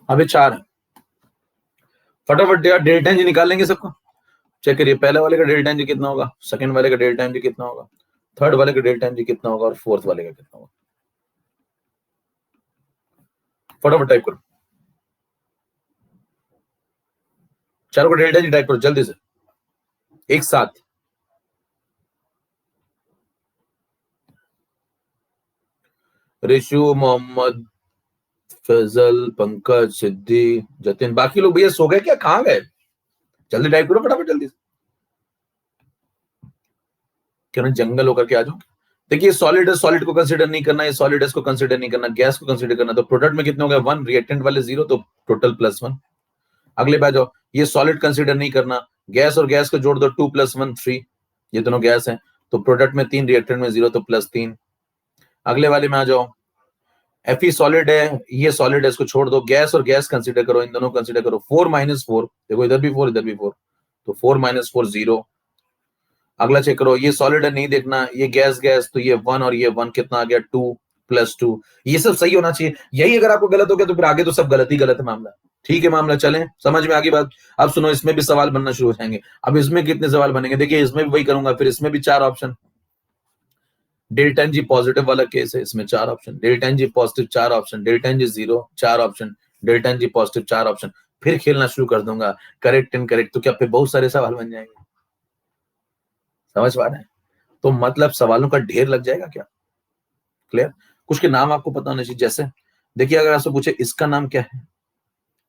अभी 4 है। फटाफट यार डेल्टा एन जी निकाल लेंगे सबको। चेक करिए, पहले वाले का डेल्टा एन जी कितना होगा, सेकंड वाले का डेल्टा एन जी कितना होगा, थर्ड वाले का डेल्टा एन जी कितना होगा, और फोर्थ वाले का कितना होगा। फटाफट टाइप करो, चारों का डेल्टा एन जी टाइप करो जल्दी से एक साथ। रिशु, मोहम्मद, फैजल, पंकज, सिद्धि, जतिन, बाकी लोग भैया सो गए क्या, कहां गए? जल्दी टाइप करो फटाफट जल्दी से। क्यों जंगल होकर के आ जाओ। देखिए सॉलिड है, सॉलिड को कंसीडर नहीं करना, ये सॉलिड है, इसको कंसीडर नहीं करना, गैस को कंसीडर करना, तो प्रोडक्ट में कितने हो गए 1, रिएक्टेंट वाले 0, तो टोटल +1। अगले पे आ जाओ, ये सॉलिड कंसीडर नहीं करना, गैस और गैस को जोड़ दो 2 + 1 3, ये दोनों गैस हैं, तो प्रोडक्ट में 3, रिएक्टेंट में 0, तो +3। अगले वाले में आ जाओ, Fe सॉलिड है, ये सॉलिड है, इसको छोड़ दो, गैस और गैस कंसीडर करो, इन दोनों कंसीडर करो, 4 - 4, देखो इधर भी 4 इधर भी 4, तो 4 - 4 0। अगला चेक करो, ये सॉलिड है नहीं देखना, ये गैस गैस, तो ये 1 और ये 1 कितना आ गया 2 + 2, ये सब सही होना चाहिए। यही अगर आपको गलत हो गया तो फिर आगे तो सब गलत ही गलत है मामला। ठीक है मामला, चलें समझ में आगे बात। अब सुनो, इसमें भी सवाल बनना शुरू हो जाएंगे। अब इसमें कितने सवाल बनेंगे, देखिए इसमें भी वही करूंगा, फिर इसमें भी 4 option, delta N G positive वाला केस है, इसमें 4 option, delta N G positive 4 option, delta N G 0 4 option, delta N G positive 4 option, फिर खेलना शुरू कर दूंगा करेक्ट इनकरेक्ट, तो क्या फिर बहुत सारे सवाल बन जाएंगे। समझ पा रहे हैं? तो मतलब सवालों का ढेर लग जाएगा क्या। क्लियर? कुछ के नाम आपको पता होना चाहिए, जैसे देखिए अगर आपसे पूछे इसका नाम क्या है,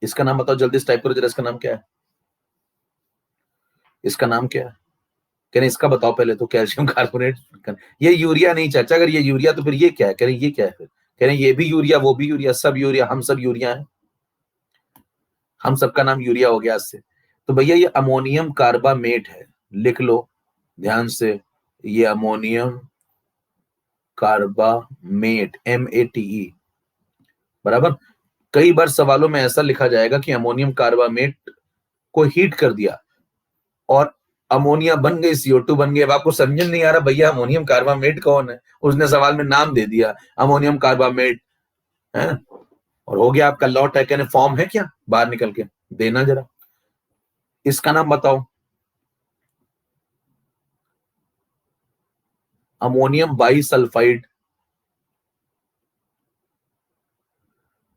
इसका नाम बताओ, जल्दी से टाइप करो जरा, इसका नाम क्या है, इसका नाम क्या है, कह रहे इसका बताओ पहले तो, कैल्शियम कार्बोनेट। ये यूरिया नहीं चाचा, अगर ये यूरिया तो फिर ये क्या है, कह रहे ये क्या है, फिर कह रहे ये भी यूरिया वो भी यूरिया, सब यूरिया, हम सब यूरिया है, हम सबका नाम यूरिया हो गया आज से। तो भैया ये अमोनियम कार्बामेट है, लिख लो ध्यान से, ये अमोनियम कार्बामेट MATE, बराबर। कई बार सवालों में ऐसा लिखा जाएगा कि अमोनियम कार्बामेट को हीट कर दिया और अमोनिया बन गई, CO2 बन गई। अब आपको समझ नहीं आ रहा भैया अमोनियम कार्बामेट कौन है, उसने सवाल में नाम दे दिया अमोनियम कार्बामेट है, और हो गया आपका लॉट है, कहने फॉर्म है क्या, बाहर निकल के देना जरा, इसका नाम बताओ, अमोनियम बाईसल्फाइड।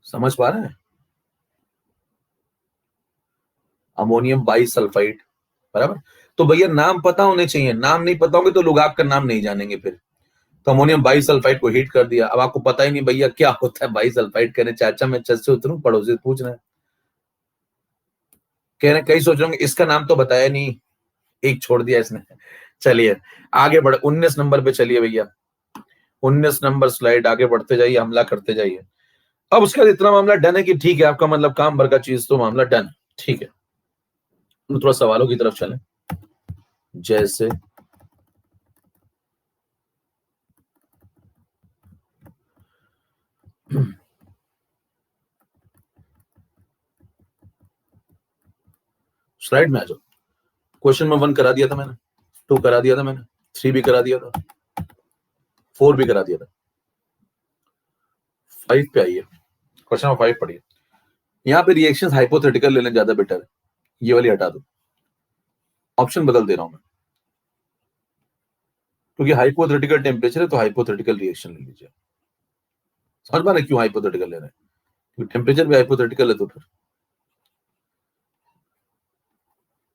समझ पा रहे हैं, अमोनियम बाईसल्फाइड, बराबर। तो भैया नाम पता होने चाहिए, नाम नहीं पता होंगे तो लोग आपका नाम नहीं जानेंगे फिर। तो अमोनियम बाईसल्फाइड को हीट कर दिया, अब आपको पता ही नहीं भैया क्या होता है बाईसल्फाइड, कहने चाचा मैं छत से उतरूं, पड़ोसी से पूछ रहे हैं, कह रहे कई सोच रहे होंगे इसका नाम तो बताया नहीं, एक छोड़ दिया इसने। चलिए आगे बढ़, 19 नंबर पे चलिए भैया, 19 नंबर स्लाइड, आगे बढ़ते जाइए, हमला करते जाइए। अब उसका इतना मामला डन है कि ठीक है, आपका मतलब काम भर का चीज तो मामला डन, ठीक है। तो थोड़ा सवालों की तरफ चलें, जैसे स्लाइड में आ जाओ। क्वेश्चन नंबर 1 करा दिया था मैंने, 2 करा दिया था मैंने, 3 भी करा दिया था, 4 भी करा दिया था, 5 पे आइए, क्वेश्चन नंबर 5 पढ़िए। यहाँ पे रिएक्शंस हाइपोथेटिकल लेना ज्यादा बेटर है, ये वाली हटा दो, ऑप्शन बदल दे रहा हूं मैं, क्योंकि हाइपोथेटिकल टेम्परेचर है तो हाइपोथेटिकल रिएक्शन ले लीजिए। समझ पा रहे क्यों हाइपोथेटिकल ले रहे हैं, क्योंकि टेम्परेचर भी हाइपोथेटिकल है, तो फिर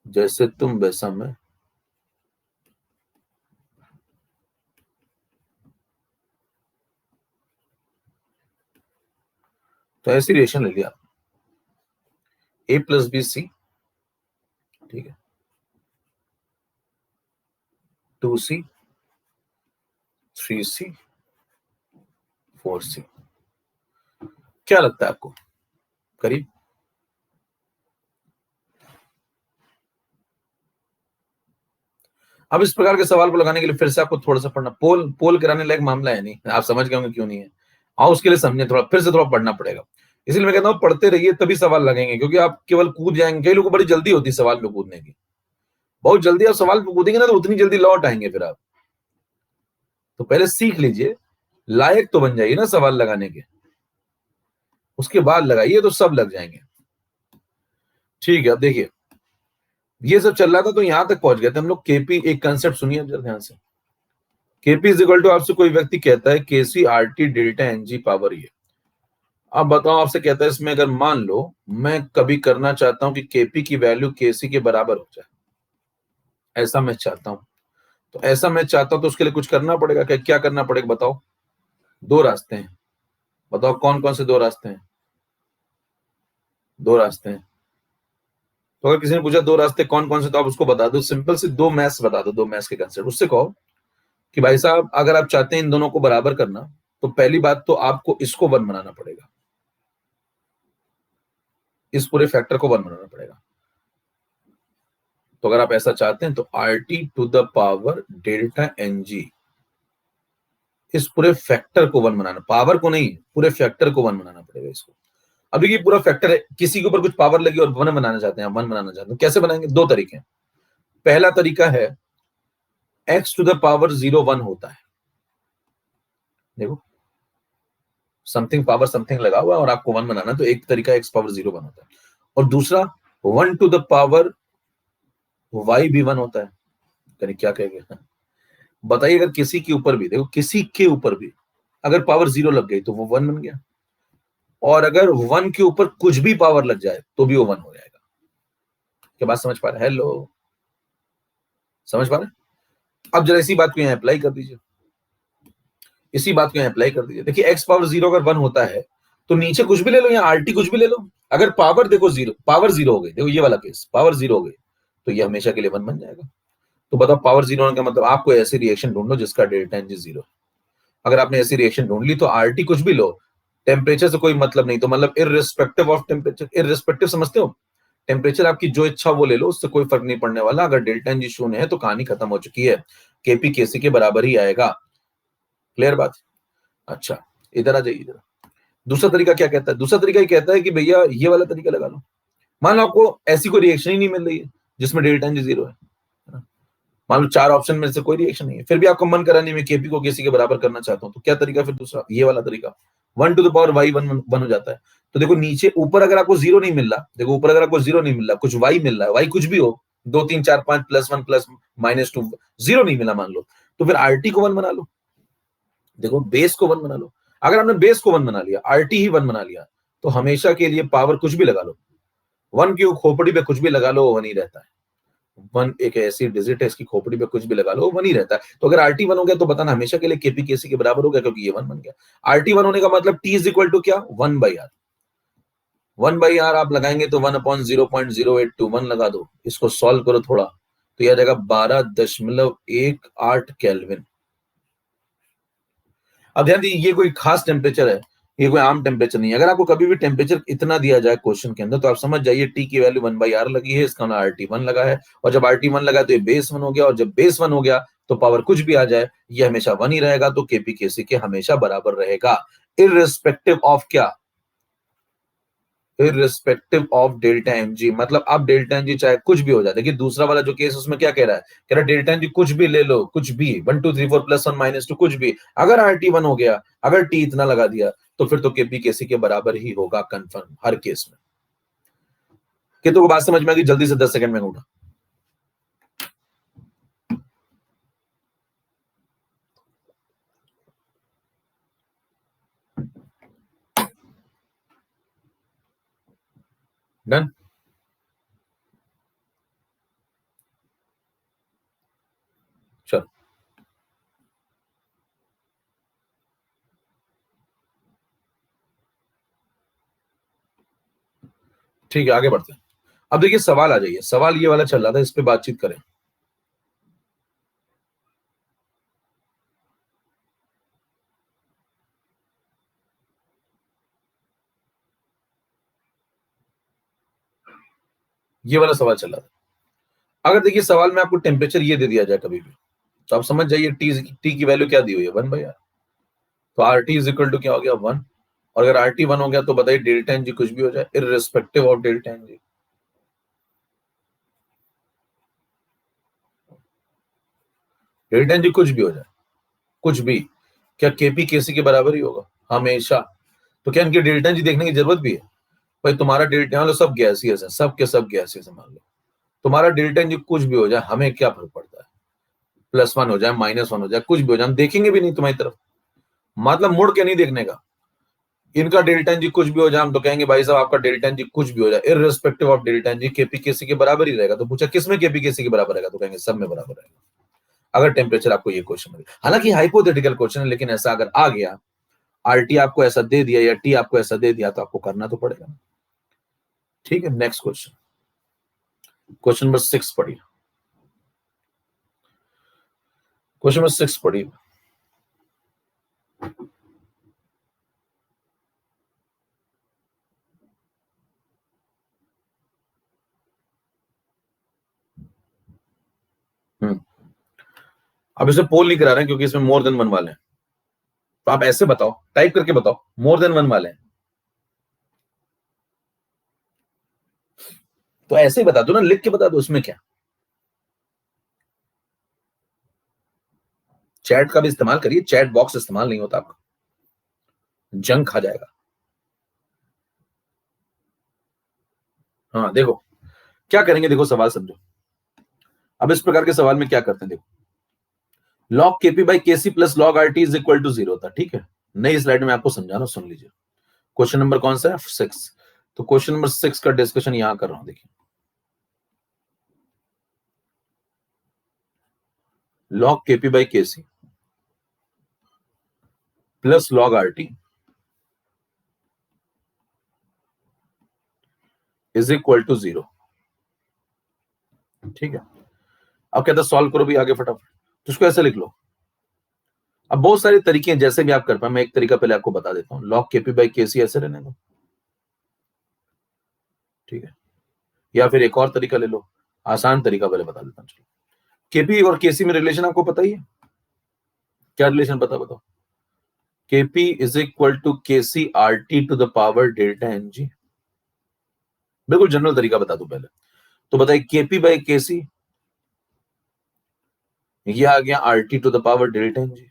जैसे तुम वैसा मैं, तो ऐसी रिएक्शन ले लिया, A + B C, ठीक है, 2C 3C 4C, क्या लगता है आपको करीब। अब इस प्रकार के सवाल को लगाने के लिए फिर से आपको थोड़ा सा पढ़ना, पोल पोल कराने लायक मामला है नहीं, आप समझ गए होंगे क्यों नहीं है, आओ उसके लिए समझे, थोड़ा फिर से थोड़ा पढ़ना पड़ेगा। इसलिए मैं कहता हूँ पढ़ते रहिए तभी सवाल लगेंगे, क्योंकि आप केवल कूद जाएंगे, कई लोगों को बड़ी जल्दी होती है सवाल पे कूदने की, बहुत जल्दी आप सवाल पे कूदेंगे ना तो उतनी जल्दी लौट आएंगे फिर आप, तो पहले सीख लीजिए, लायक तो बन जाइए ना सवाल लगाने के, उसके बाद लगाइए तो सब लग जाएंगे। ठीक है, अब देखिए ये सब चल रहा था तो यहां तक पहुंच गए थे हम लोग, केपी, एक कंसेप्ट सुनिए जरा ध्यान से, केपी इज इक्वल टू, आपसे कोई व्यक्ति कहता है KC RT delta NG power ये, अब बताओ आपसे कहता है इसमें अगर मान लो मैं कभी करना चाहता हूं कि केपी की वैल्यू केसी के बराबर हो जाए, ऐसा मैं चाहता हूं, तो ऐसा मैं चाहता हूं तो उसके लिए कुछ करना पड़ेगा, क्या करना पड़ेगा बताओ। 2 रास्ते हैं, बताओ कौन कौन से 2 रास्ते हैं, 2 रास्ते हैं, तो अगर किसी ने पूछा 2 रास्ते कौन कौन से, तो आप उसको बता दो, सिंपल से 2 मैथ्स बता दो, 2 मैथ्स के कंसेप्ट, उससे कहो कि भाई साहब अगर आप चाहते हैं इन दोनों को बराबर करना, तो पहली बात तो आपको इसको 1 बनाना पड़ेगा, इस पूरे फैक्टर को 1 बनाना पड़ेगा। तो अगर आप ऐसा चाहते हैं तो RT to the power delta NG, इस पूरे फैक्टर को 1 बनाना, पावर को नहीं, पूरे फैक्टर को 1 बनाना पड़ेगा इसको। अब देखिए पूरा फैक्टर है, किसी के ऊपर कुछ पावर लगी और 1 बनाना चाहते हैं, 1 बनाना चाहते हैं, कैसे बनाएंगे? 2 तरीके हैं। पहला तरीका है x टू द पावर 0 1 होता है, देखो समथिंग पावर समथिंग लगा हुआ है और आपको 1 बनाना, तो एक तरीका x पावर 0 1 होता है, और दूसरा 1 टू द पावर y भी 1 होता है। यानी क्या कहेंगे, बताइए अगर किसी के ऊपर भी, देखो किसी के ऊपर भी अगर पावर 0 लग गई तो वो 1 बन गया, और अगर 1 के ऊपर कुछ भी पावर लग जाए तो भी वो 1 हो जाएगा। क्या बात समझ पा रहे हैं? हेलो, समझ पा रहे हैं? अब जरा इसी बात को यहां अप्लाई कर दीजिए, इसी बात को यहां अप्लाई कर दीजिए। देखिए x पावर 0 अगर 1 होता है तो नीचे कुछ भी ले लो, यहाँ RT कुछ भी ले लो, अगर पावर देखो 0, पावर 0 हो गई, देखो ये वाला केस पावर 0 हो गई, तो ये हमेशा के लिए 1 बन जाएगा। तो बताओ पावर 0 होने का मतलब आपको ऐसी रिएक्शन ढूंढ लो जिसका डेल्टा NG 0। अगर आपने ऐसी रिएक्शन ढूंढ ली तो RT कुछ भी लो, टेम्परेचर से कोई मतलब नहीं, तो मतलब इररिस्पेक्टिव ऑफ टेम्परेचर, इररिस्पेक्टिव समझते हो, टेम्परेचर आपकी जो इच्छा वो ले लो, उससे कोई फर्क नहीं पड़ने वाला। अगर डेल्टा NG शून्य है तो कहानी खत्म हो चुकी है, KP KC के बराबर ही आएगा। क्लियर बात? अच्छा, इधर आ जाइए इधर। दूसरा तरीका क्या कहता है? दूसरा तरीका ये कहता है कि भैया ये वाला तरीका लगा लो। मान लो आपको ऐसी कोई रिएक्शन ही नहीं मिल रही है जिसमें डेल्टा NG 0 है, मान लो 4 ऑप्शन में से कोई रिएक्शन नहीं है, फिर भी आपको मन करा नहीं मैं KP को KC के बराबर करना चाहता हूं, तो क्या तरीका? फिर दूसरा ये वाला तरीका, 1 टू द पावर y 1 हो जाता है। तो देखो नीचे ऊपर अगर आपको 0 नहीं मिल रहा, देखो ऊपर अगर आपको 0 नहीं मिल रहा, कुछ y मिल रहा है, y कुछ भी हो, 2 3 4 5 +1 प्लस -2, 0 नहीं मिला मान लो, तो फिर RT को 1 बना लो, देखो बेस को 1 बना लो। अगर आपने बेस को 1 बना लिया, RT ही 1 बना लिया, तो हमेशा के लिए पावर कुछ भी लगा लो, 1 की खोपड़ी पे कुछ भी लगा लो, वो 1 ही रहता है। 1 एक ऐसी डिजिट है, इसकी खोपड़ी पे कुछ भी लगा लो 1 ही रहता है। तो अगर RT 1 हो गया तो बताना हमेशा के लिए KP KC के बराबर हो गया, क्योंकि ये 1 बन गया। RT 1 होने का मतलब T इज इक्वल टू क्या? 1/R। 1/R आप लगाएंगे तो 1/0.0821 लगा दो, इसको सॉल्व करो थोड़ा, तो यह आ जाएगा 12.18 केल्विन। अब ध्यान दीजिए, ये कोई खास टेम्परेचर है, ये कोई आम टेम्परेचर नहीं है। अगर आपको कभी भी टेम्परेचर इतना दिया जाए क्वेश्चन के अंदर, तो आप समझ जाइए T की वैल्यू 1/R लगी है, इसका नाम RT 1 लगा है, और जब RT 1 लगा तो ये बेस 1 हो गया, और जब बेस 1 हो गया तो पावर कुछ भी आ जाए ये हमेशा 1 ही रहेगा, तो KP KC के हमेशा बराबर रहेगा, इररिस्पेक्टिव ऑफ क्या? Irrespective of delta NG। मतलब अब डेल्टा NG चाहे कुछ भी हो जाए, देखिए दूसरा वाला जो केस उसमें क्या कह रहा है, कह रहा है डेल्टा NG कुछ भी ले लो, कुछ भी 1 2 3 4 +1 -2 कुछ भी, अगर RT 1 हो गया, अगर T इतना लगा दिया, तो फिर तो KP KC के बराबर ही होगा कंफर्म हर केस में। कितनों को बात समझ में आ गई? जल्दी से 10 सेकंड में उठा। डन? चलो ठीक है, आगे बढ़ते हैं। अब देखिए सवाल आ जाइए, सवाल ये वाला चल रहा था, इस पे बातचीत करें। ये वाला सवाल चल रहा था। अगर देखिए सवाल में आपको टेम्परेचर ये दे दिया जाए कभी भी, तो आप समझ जाइए टी की वैल्यू क्या दी हुई है? 1/R। तो RT इज इक्वल टू क्या हो गया? 1। और अगर RT 1 हो गया तो बताइए डेल्टा NG कुछ भी हो जाए, irrespective of delta NG। Delta NG कुछ भी हो जाए, कुछ भी, क्या KP KC के बराबर ही होगा हमेशा? तो क्या इनके डेल्टा NG देखने की जरूरत भी है? भाई तुम्हारा डेल्टा, मान लो सब गैसियस है, सब के सब गैसियस है, मान लो तुम्हारा डेल्टा NG कुछ भी हो जाए, हमें क्या फर्क पड़ता है? +1 हो जाए, -1 हो जाए, कुछ भी हो जाए, हम देखेंगे भी नहीं तुम्हारी तरफ, मतलब मुड़ के नहीं देखने का। इनका डेल्टा NG कुछ भी हो जाए, हम तो कहेंगे भाई साहब आपका डेल्टा NG कुछ भी हो जाए, irrespective of delta NG KP KC के बराबर ही रहेगा। तो पूछा किसमें KP KC के बराबर रहेगा? तो कहेंगे सब में बराबर रहेगा, अगर टेम्परेचर आपको ये क्वेश्चन मिले। हालांकि हाइपोथेटिकल क्वेश्चन है, लेकिन ऐसा अगर आ गया, RT आपको ऐसा दे दिया या T आपको ऐसा दे दिया, तो आपको करना तो पड़ेगा। ठीक है, नेक्स्ट क्वेश्चन, क्वेश्चन नंबर 6 पढ़िए। क्वेश्चन नंबर 6 पढ़िए। अब इसे पोल नहीं करा रहे हैं क्योंकि इसमें मोर देन वन वाले हैं, तो आप ऐसे बताओ, टाइप करके बताओ मोर देन वन वाले हैं, तो ऐसे ही बता दो ना, लिख के बता दो, उसमें क्या। चैट का भी इस्तेमाल करिए, चैट बॉक्स इस्तेमाल नहीं होता आपका, जंक खा जाएगा। हाँ देखो क्या करेंगे, देखो सवाल समझो। अब इस प्रकार के सवाल में क्या करते हैं, देखो log Kp by Kc plus log R T is equal to 0 था, ठीक है। नई स्लाइड में आपको समझा रहा हूं, सुन लीजिए। क्वेश्चन नंबर कौन सा है, 6। तो क्वेश्चन नंबर 6 का डिस्कशन यहां कर रहा हूं, देखिए। Log Kp by Kc plus log R T is equal to 0, ठीक है। अब कहता सॉल्व करो भी आगे फटाफट, तो इसको ऐसे लिख लो। अब बहुत सारे तरीके हैं जैसे भी आप कर पाए, मैं एक तरीका पहले आपको बता देता हूं, लॉग केपी बाई केसी ऐसे रहने दो, ठीक है। या फिर एक और तरीका ले लो, आसान तरीका पहले बता देता हूं। चलो केपी और केसी में रिलेशन आपको पता ही है, क्या रिलेशन पता बताओ। Kp is equal to Kc R T to the power delta N G, बिल्कुल जनरल तरीका बता दो पहले। तो बताइए केपी बाई केसी, ये आ गया R T to the power delta N G,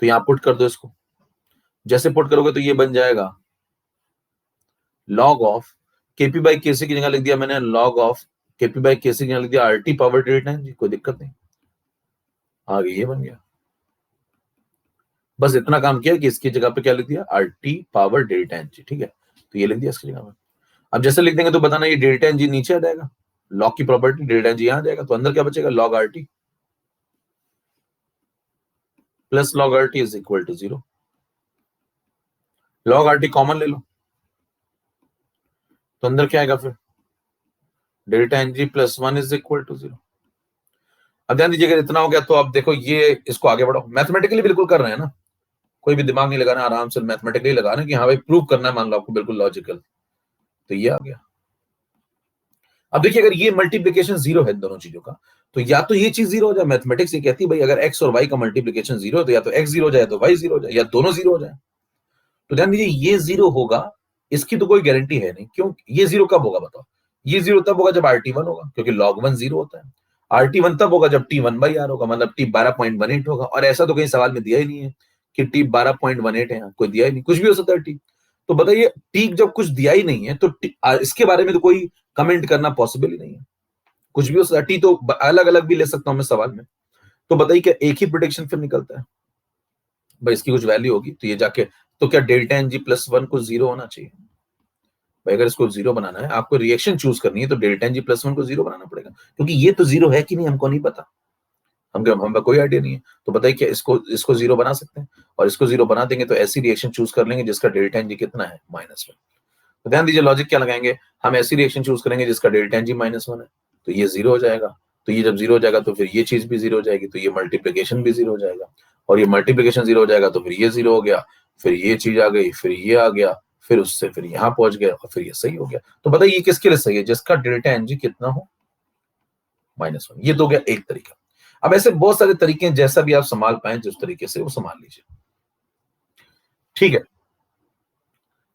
तो यहां पुट कर दो इसको। जैसे पुट करोगे तो ये बन जाएगा log of Kp by Kc की जगह लिख दिया मैंने log of Kp by Kc की जगह लिख दिया R T power delta N G, कोई दिक्कत नहीं, आगे ये बन गया। बस इतना काम किया कि इसकी जगह पे क्या लिख दिया, R T power delta N G, ठीक है। तो ये लिख दिया इसकी जगह पे। अब जैसे लिख देंगे तो बताना ये डेल्टा एन जी नीचे आ जाएगा, लॉग की प्रॉपर्टी डेल्टा एन जी यहां आ जाएगा, तो अंदर क्या बचेगा, log R T plus log R T is equal to 0। Log R T common ले लो, तो अंदर क्या आएगा फिर, delta N G plus 1 is equal to 0। अब ध्यान दीजिएगा इतना हो गया, तो अब देखो ये इसको आगे बढ़ाओ, मैथमेटिकली बिल्कुल कर रहे हैं ना, कोई भी दिमाग नहीं लगाना, आराम से मैथमेटिकली लगा रहे हैं कि हाँ भाई प्रूव करना है, मान लो आपको बिल्कुल लॉजिकल, तो ये आ गया। अब देखिए अगर ये मल्टीप्लीकेशन 0 है दोनों चीजों का, तो या तो ये चीज 0 हो जाए, मैथमेटिक्स ये कहती है भाई अगर x और y का मल्टीप्लीकेशन 0 है तो या तो x 0 हो जाए तो y 0 हो जाए, या दोनों 0 हो जाए। तो ध्यान दीजिए ये 0 होगा, इसकी तो कोई गारंटी है नहीं, क्यों, ये 0 कब होगा बताओ, ये 0 तब होगा जब RT1 होगा, क्योंकि log 1 0 होता है। RT1 तब होगा जब T1/R होगा, मतलब T 12.18 होगा, और ऐसा तो कहीं सवाल में दिया ही नहीं है कि T 12.18 है, कोई दिया ही नहीं, कुछ भी हो सकता है T। तो बताइए T जब कुछ दिया ही नहीं है तो इसके बारे में तो कोई कमेंट करना पॉसिबल ही नहीं है, कुछ भी हो सकता है, T तो अलग अलग भी ले सकता हूं मैं सवाल में। तो बताइए क्या एक ही प्रोडिक्शन फिर निकलता है, भाई इसकी कुछ वैल्यू होगी तो ये जाके, तो क्या डेल्टा एन जी प्लस 1 को 0 होना चाहिए, भाई अगर इसको 0 बनाना है, आपको रिएक्शन चूज करनी है, तो डेल्टा एन जी प्लस 1 को 0 बनाना पड़ेगा, क्योंकि ये तो 0 है कि नहीं हमको नहीं पता, हमें कोई आइडिया नहीं है। तो बताइए क्या इसको इसको 0 बना सकते हैं, और इसको 0 बना देंगे तो ऐसी रिएक्शन चूज कर लेंगे जिसका डेल्टा एन जी कितना है, -1। तो ध्यान दीजिए लॉजिक क्या लगाएंगे, हम ऐसी रिएक्शन चूज करेंगे जिसका डेल्टा एन जी -1 है, तो ये 0 हो जाएगा। तो ये जब 0 हो जाएगा तो फिर ये चीज भी 0 हो जाएगी, तो ये मल्टीप्लीकेशन भी 0 हो जाएगा, और ये मल्टीप्लीकेशन 0 हो जाएगा तो फिर ये 0 हो गया, फिर ये चीज आ गई, फिर ये आ गया, फिर उससे फिर यहाँ पहुंच गया, और फिर ये सही हो गया। तो बताइए ये किसके लिए सही है, जिसका डेल्टा एन जी कितना हो, -1। ये तो हो गया एक तरीका। अब ऐसे बहुत सारे तरीके हैं, जैसा भी आप संभाल पाए जिस तरीके से वो संभाल लीजिए, ठीक है।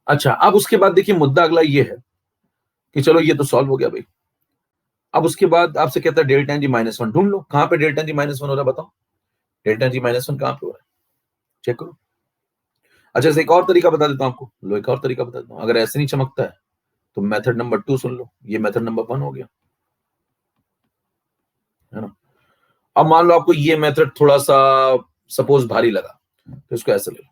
अच्छा अब उसके बाद देखिए मुद्दा अगला ये है कि चलो ये तो सॉल्व हो गया भाई। अब उसके बाद आपसे कहता है डेल्टा एन जी -1 ढूंढ लो, कहां पे डेल्टा एन जी -1 हो रहा है बताओ, डेल्टा एन जी -1 कहां पे हो रहा है, चेक करो। अच्छा एक और तरीका बता देता हूं आपको, लो एक और तरीका बता देता हूं, अगर ऐसे नहीं चमकता है तो मेथड नंबर 2 सुन लो, ये मेथड नंबर 1 हो गया, है ना। अब मान लो आपको ये मेथड थोड़ा सा सपोज भारी लगा, तो इसको ऐसे ले लो।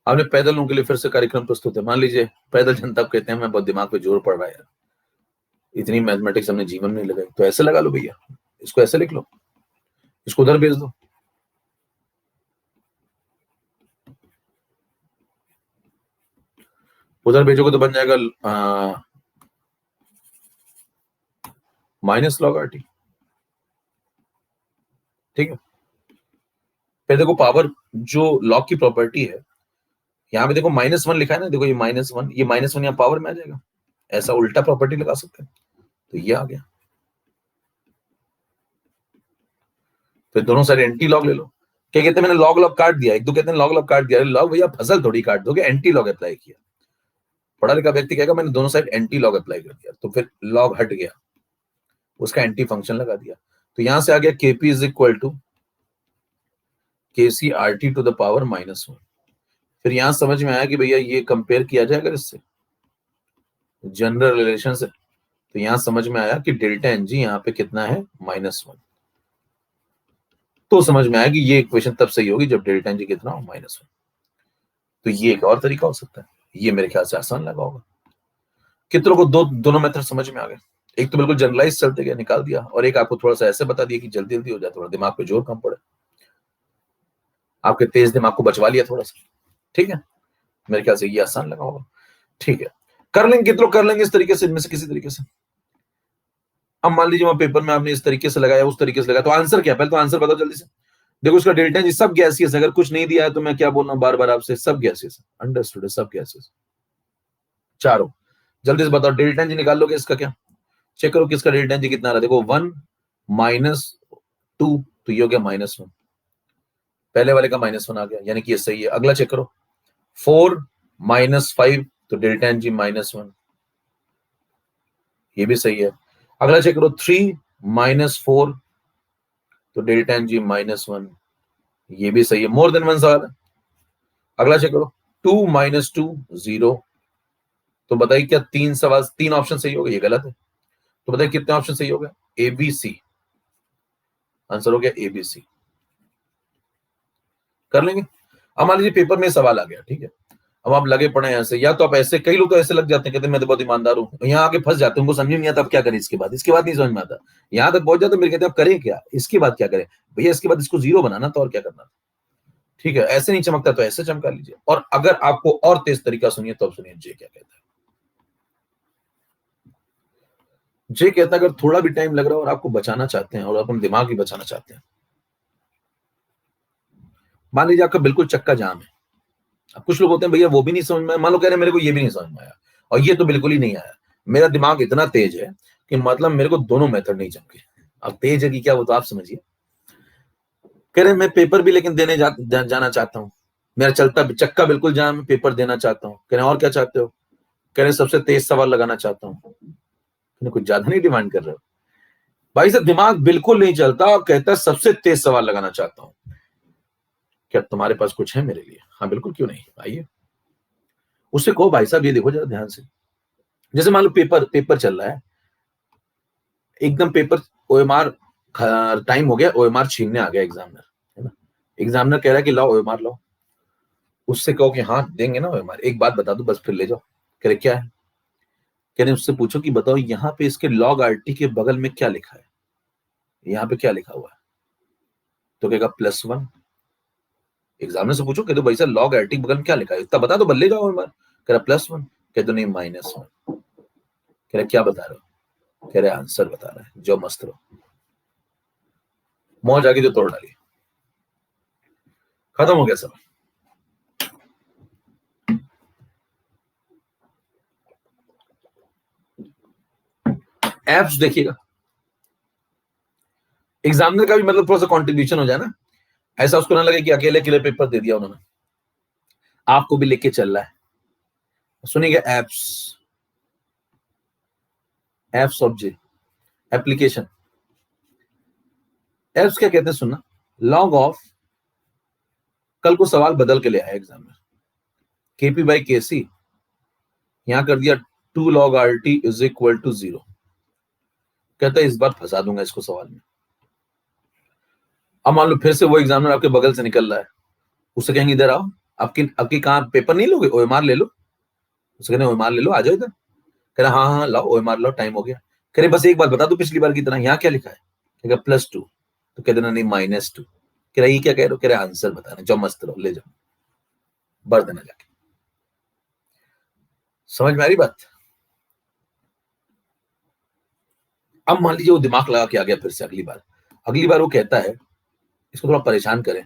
आपने पैदल लोगों के लिए फिर से कार्यक्रम प्रस्तुत है, मान लीजिए पैदल जनता कहते हैं मैं बहुत दिमाग पे जोर पड़ रहा है यार, इतनी मैथमेटिक्स हमने जीवन में लगाई, तो ऐसे लगा लो भैया, इसको ऐसे लिख लो, इसको उधर भेज दो। उधर भेजोगे तो बन जाएगा माइनस लॉग आर टी। ठीक है, फिर देखो पावर जो लॉग की प्रॉपर्टी है, यहाँ पे देखो -1 लिखा है ना, देखो ये -1, ये -1 यहाँ पावर में आ जाएगा, ऐसा उल्टा प्रॉपर्टी लगा सकते हैं, तो ये आ गया। फिर दोनों साइड एंटी लॉग ले लो। क्या कहते हैं, मैंने लॉग लॉग काट दिया, एक दो कहते हैं लॉग लॉग काट दिया, लॉग भैया फसल थोड़ी काट दोगे, एंटी लॉग अप्लाई किया। पढ़ा लिखा व्यक्ति कहेगा मैंने दोनों साइड एंटी लॉग अप्लाई कर दिया, तो फिर लॉग हट गया, उसका एंटी फंक्शन लगा दिया, तो यहां से आ गया Kp is equal to Kc R T to the power -1। फिर यहां समझ में आया कि भैया ये कंपेयर किया जाए अगर इससे जनरल रिलेशन से, तो यहां समझ में आया कि डेल्टा एन जी यहाँ पे कितना है -1। तो समझ में आया कि ये इक्वेशन तब सही होगी जब डेल्टा एन जी कितना हो -1। तो ये एक और तरीका हो सकता है, ये मेरे ख्याल से आसान लगा होगा। कितनों को दोनों मेथड समझ में आ गए? एक तो बिल्कुल जनरलाइज चलते गए निकाल दिया, और एक आपको थोड़ा सा ऐसे बता दिया कि जल्दी जल्दी हो जाए, थोड़ा दिमाग पे जोर कम पड़े, आपके तेज दिमाग को बचवा लिया थोड़ा सा। ठीक है, मेरे ख्याल से ये आसान लगा होगा। ठीक है, कर लेंगे, कितनों कर लेंगे इस तरीके से, इनमें से किसी तरीके से। अब मान लीजिए वहां पेपर में आपने इस तरीके से लगाया, उस तरीके से लगाया, तो आंसर क्या? पहले तो आंसर बताओ जल्दी से। देखो इसका डेल्टा जी सब गैसियस, अगर कुछ नहीं दिया है तो मैं क्या बोल रहा हूं बार बार आपसे, सब गैसियस। अंडरस्टूड है, सब गैसियस चारों। जल्दी से बताओ डेल्टा जी निकाल लोगे इसका क्या? चेक करो किसका डेल्टा जी कितना रहा, देखो 1 -2, तो ये हो गया -1, पहले वाले का -1 आ गया, यानी कि ये सही है। अगला चेक करो 4 -5, तो डेल्टा एन जी -1, ये भी सही है। अगला चेक करो 3 -4, तो डेल्टा एन जी -1, ये भी सही है, मोर देन 1 सवाल है। अगला चेक करो 2 -2 0, तो बताइए क्या तीन ऑप्शन सही हो गए? ये गलत है, तो बताइए कितने ऑप्शन सही हो गए? ABC, आंसर हो गया ABC। कर लेंगे। अब मान लीजिए पेपर में सवाल आ गया, ठीक है, अब आप लगे पड़े ऐसे, या तो आप ऐसे, कई लोग तो ऐसे लग जाते हैं, कहते हैं मैं तो बहुत ईमानदार हूँ, यहाँ आके फंस जाते हैं, उनको समझ नहीं आता अब क्या करें इसके बाद, नहीं समझ में आता, यहाँ तक पहुंच जाते मेरे कहते हैं अब करें क्या, इसके बाद क्या करें भैया, इसके बाद इसको 0 बनाना था और क्या करना था। ठीक है, ऐसे नहीं चमकता तो ऐसे चमका लीजिए, और अगर आपको और तेज तरीका सुनिए तो अब सुनिए जे क्या कहता है। जे कहता है अगर थोड़ा भी टाइम लग रहा है और आपको बचाना चाहते हैं और अपना दिमाग भी बचाना चाहते हैं, मान लीजिए आपका बिल्कुल चक्का जाम है। अब कुछ लोग होते हैं भैया वो भी नहीं समझ में, मान लो कह रहे हैं मेरे को ये भी नहीं समझ में आया और ये तो बिल्कुल ही नहीं आया, मेरा दिमाग इतना तेज है कि मतलब मेरे को दोनों मेथड नहीं चमके। अब तेज है कि क्या वो तो आप समझिए। कह रहे मैं पेपर भी लेकिन देने जाना चाहता हूँ, मेरा चलता चक्का बिल्कुल जाम, पेपर देना चाहता हूँ। कह रहे और क्या चाहते हो? कह रहे सबसे तेज सवाल लगाना चाहता हूँ। कुछ ज्यादा नहीं डिमांड कर रहे हो भाई साहब, दिमाग बिल्कुल नहीं चलता और कहता है सबसे तेज सवाल लगाना चाहता हूँ। क्या तुम्हारे पास कुछ है मेरे लिए? हाँ बिल्कुल, क्यों नहीं, आइए। उससे कहो भाई साहब ये देखो जरा ध्यान से, जैसे मान लो पेपर चल रहा है, एकदम पेपर ओएमआर टाइम हो गया, ओएमआर छीनने आ गया एग्जामिनर, है ना, एग्जामिनर कह रहा है कि लाओ ओएमआर लाओ। उससे कहो कि हाँ देंगे ना ओएमआर, एक बात बता दो बस फिर ले जाओ। कह रहे क्या है? कह रहे उससे पूछो कि बताओ यहाँ पे इसके लॉग आरटी के बगल में क्या लिखा है, यहाँ पे क्या लिखा हुआ है? तो कहेगा +1। एग्जामिनर से पूछो, कह दो भाई साहब लॉग आरटी के बगल में क्या लिखा है, इतना बता दो बल्ले जाओ ओएमआर। कह रहा +1। कह दो नहीं -1। कह रहे क्या बता रहे हो? कह रहे आंसर बता रहा है, जो मस्त रहो, मौज आगे जो तोड़ डाली, खत्म हो गया सब। एप्स देखिएगा, एग्जामिनर का भी मतलब थोड़ा सा कंट्रीब्यूशन हो जाए ना, ऐसा उसको ना लगे कि अकेले अकेले पेपर दे दिया उन्होंने, आपको भी लेके चल रहा है। सुनिएगा apps, apps object application, apps क्या कहते हैं सुनना, लॉग ऑफ, कल को सवाल बदल के ले आया एग्जामिनर, केपी बाई केसी, यहां कर दिया 2 log RT is equal to 0। कहता है इस बार फंसा दूंगा इसको सवाल में। अब मान लो फिर से वो एग्जामिनर आपके बगल से निकल रहा है, उससे कहेंगे इधर आओ, आपकी कहां पेपर नहीं लोगे, ओएमआर ले लो। उससे कहने ओएमआर ले लो, आ जाओ इधर। कह रहा हाँ हाँ लाओ ओएमआर लाओ, टाइम हो गया। कह रहे बस एक बात बता दो पिछली बार की तरह, यहाँ क्या लिखा है? कहेगा +2। तो कह देना नहीं -2। कह रहा ये क्या कह रहे हो? कह रहे आंसर बताना, जो मस्त रहो ले जाओ, भर देना जाके। समझ में आ रही बात? अब मान लीजिए वो दिमाग लगा के आ गया फिर से अगली बार वो कहता है इसको थोड़ा परेशान करें,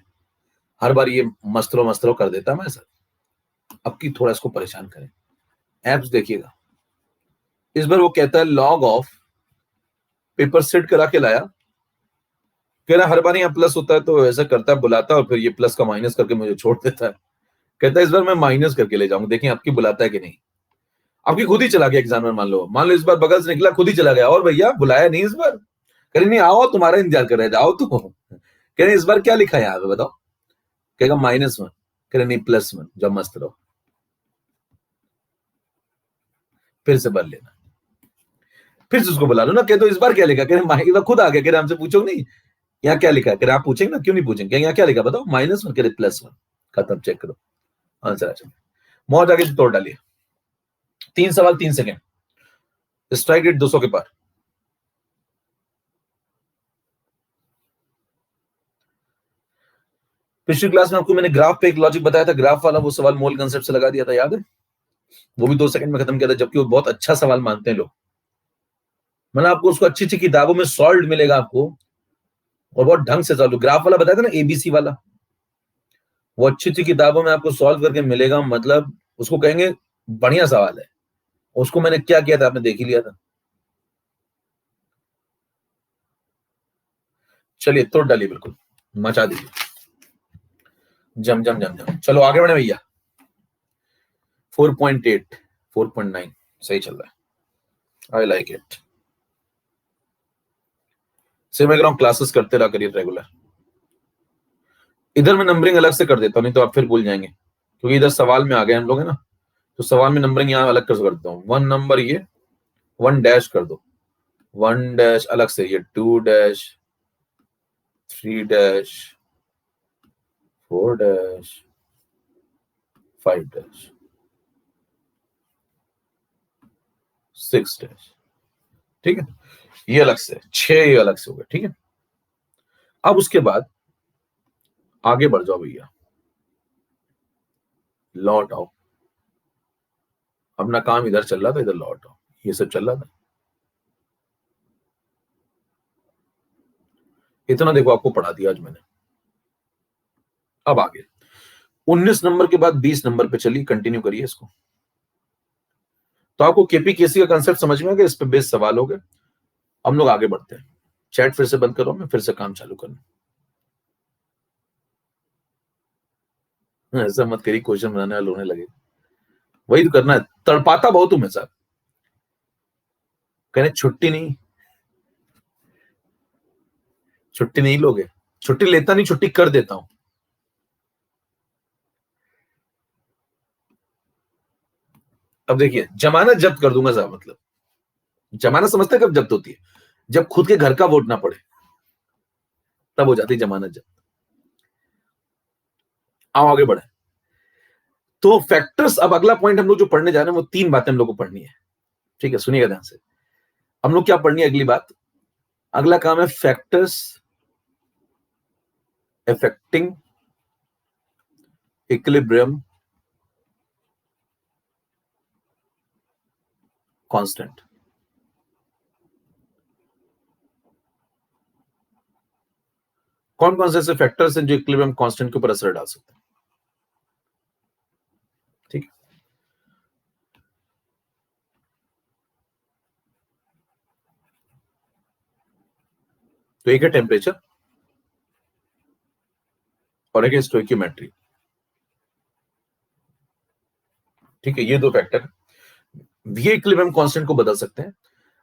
हर बार ये मस्तरो मस्तरो कर देता है मैं सर, अब की थोड़ा इसको परेशान करें। एप्स देखिएगा, इस बार वो कहता है लॉग ऑफ, पेपर सेट करा के लाया, कह रहा हर बार यहाँ प्लस होता है तो ऐसा करता है, बुलाता है और फिर ये प्लस का माइनस करके मुझे छोड़ देता है। कहता है इस बार मैं माइनस करके ले जाऊंगा, देखिए आपकी बुलाता है कि नहीं। आपकी खुद ही चला गया एग्जाम में, मान लो इस बार बगल से निकला खुद ही चला गया, और भैया बुलाया नहीं इस बार, कह रहे नहीं आओ तुम्हारा इंतजार कर रहे थे, आओ तुम, कह रहे इस बार क्या लिखा है यहाँ पे बताओ, कहेगा -1, कह रहे नहीं +1, जब मस्त रहो, फिर से भर लेना, फिर से उसको बुला लो ना, कह दो इस बार क्या लिखा, कह रहे खुद आ गया, कह रहे हमसे पूछो नहीं यहाँ क्या लिखा है, कह रहे आप पूछेंगे ना, क्यों नहीं पूछेंगे, यहाँ क्या लिखा बताओ, -1, कह रहे +1, खत्म, चेक करो आंसर आ जाए। मौज आगे तोड़ डालिए, 3 सवाल 3 सेकेंड, स्ट्राइक रेट 200 के पार। पिछली क्लास में आपको मैंने ग्राफ पे एक लॉजिक बताया था, ग्राफ वाला वो सवाल मोल कंसेप्ट से लगा दिया था, याद है? वो भी 2 सेकंड में खत्म किया था, जबकि वो बहुत अच्छा सवाल मानते हैं लोग। मतलब आपको उसको अच्छी अच्छी किताबों में सॉल्व मिलेगा आपको, और बहुत ढंग से सॉल्व। ग्राफ वाला बताया था ना, एबीसी वाला, वो अच्छी अच्छी किताबों में आपको सॉल्व करके मिलेगा, मतलब उसको कहेंगे बढ़िया सवाल है। उसको मैंने क्या किया था आपने देख ही लिया था। चलिए तोड़ डालिए, बिल्कुल मचा दीजिए, जम जम जम जम। चलो आगे बढ़े भैया, 4.8 4.9 सही चल रहा है, आई लाइक इट। से मैं कह रहा हूं क्लासेस करते रहा करिए रेगुलर। इधर मैं नंबरिंग अलग से कर देता हूं, नहीं तो आप फिर भूल जाएंगे, क्योंकि इधर सवाल में आ गए हम लोग है ना, तो सवाल में नंबरिंग यहाँ अलग कर देता हूँ। 1 नंबर ये 1 डैश कर दो, 1 डैश अलग से, ये 2 dash, 3 dash, 4 dash, 5 dash, 6 dash, ठीक है, ये अलग से, 6 ये अलग से हो गए, ठीक है। अब उसके बाद आगे बढ़ जाओ भैया, लौट आओ, अपना काम इधर चल रहा था, इधर लौट आओ, ये सब चल रहा था, इतना देखो आपको पढ़ा दिया आज मैंने। अब आगे 19 नंबर के बाद 20 नंबर पे चलिए, कंटिन्यू करिए इसको। तो आपको केपीकेसी का कंसेप्ट समझ में आ गया, इस पे बेस सवाल हो गए। हम लोग आगे बढ़ते हैं, चैट फिर से बंद करो, मैं फिर से काम चालू करना, ऐसा मत करिए क्वेश्चन बनाने वाले होने लगे, वही तो करना है, तड़पाता बहुत हूं मैं साहब, कहने छुट्टी नहीं लोगे, छुट्टी लेता नहीं, छुट्टी कर देता हूं। अब देखिए जमानत जब्त कर दूंगा साहब, मतलब जमानत समझते कब जब्त होती है, जब खुद के घर का वोट ना पड़े, तब हो जाती जमानत जब्त। आओ आगे बढ़े, तो फैक्टर्स, अब अगला पॉइंट हम लोग जो पढ़ने जा रहे हैं वो 3 बातें हम लोग को पढ़नी है, ठीक है, सुनिएगा ध्यान से। हम लोग क्या पढ़नी है अगली बात, अगला काम है फैक्टर्स अफेक्टिंग इक्विलिब्रियम कांस्टेंट। कौन कौन से ऐसे फैक्टर्स हैं जो इक्विलिब्रियम कांस्टेंट के ऊपर असर डाल सकते हैं, ठीक है। तो एक है टेम्परेचर और एक है स्टोइकियोमेट्री, ठीक है, ये 2 फैक्टर ये इक्विलिब्रियम कांस्टेंट को बदल सकते हैं।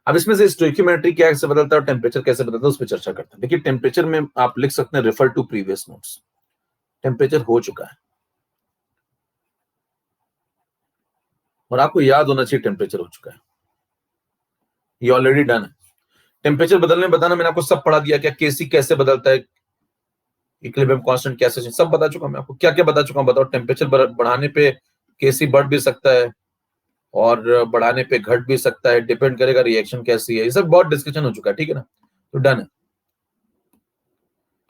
अब इसमें से स्टोइकियोमेट्री कैसे बदलता है और टेम्परेचर कैसे बदलता है उस पर चर्चा करते हैं। देखिए टेम्परेचर में आप लिख सकते हैं refer to previous notes, temperature हो चुका है और आपको याद होना चाहिए टेम्परेचर हो चुका है, ये ऑलरेडी डन है। टेम्परेचर बदलने बताना मैंने आपको सब पढ़ा दिया, क्या केसी कैसे बदलता है, इक्विलिब्रियम कांस्टेंट कैसे, सब बता चुका मैं आपको, क्या क्या बता चुका हूं बताओ। टेम्परेचर बढ़ाने पे केसी बढ़ भी सकता है और बढ़ाने पे घट भी सकता है, डिपेंड करेगा रिएक्शन कैसी है, ये सब बहुत डिस्कशन हो चुका है, ठीक है ना, तो डन है,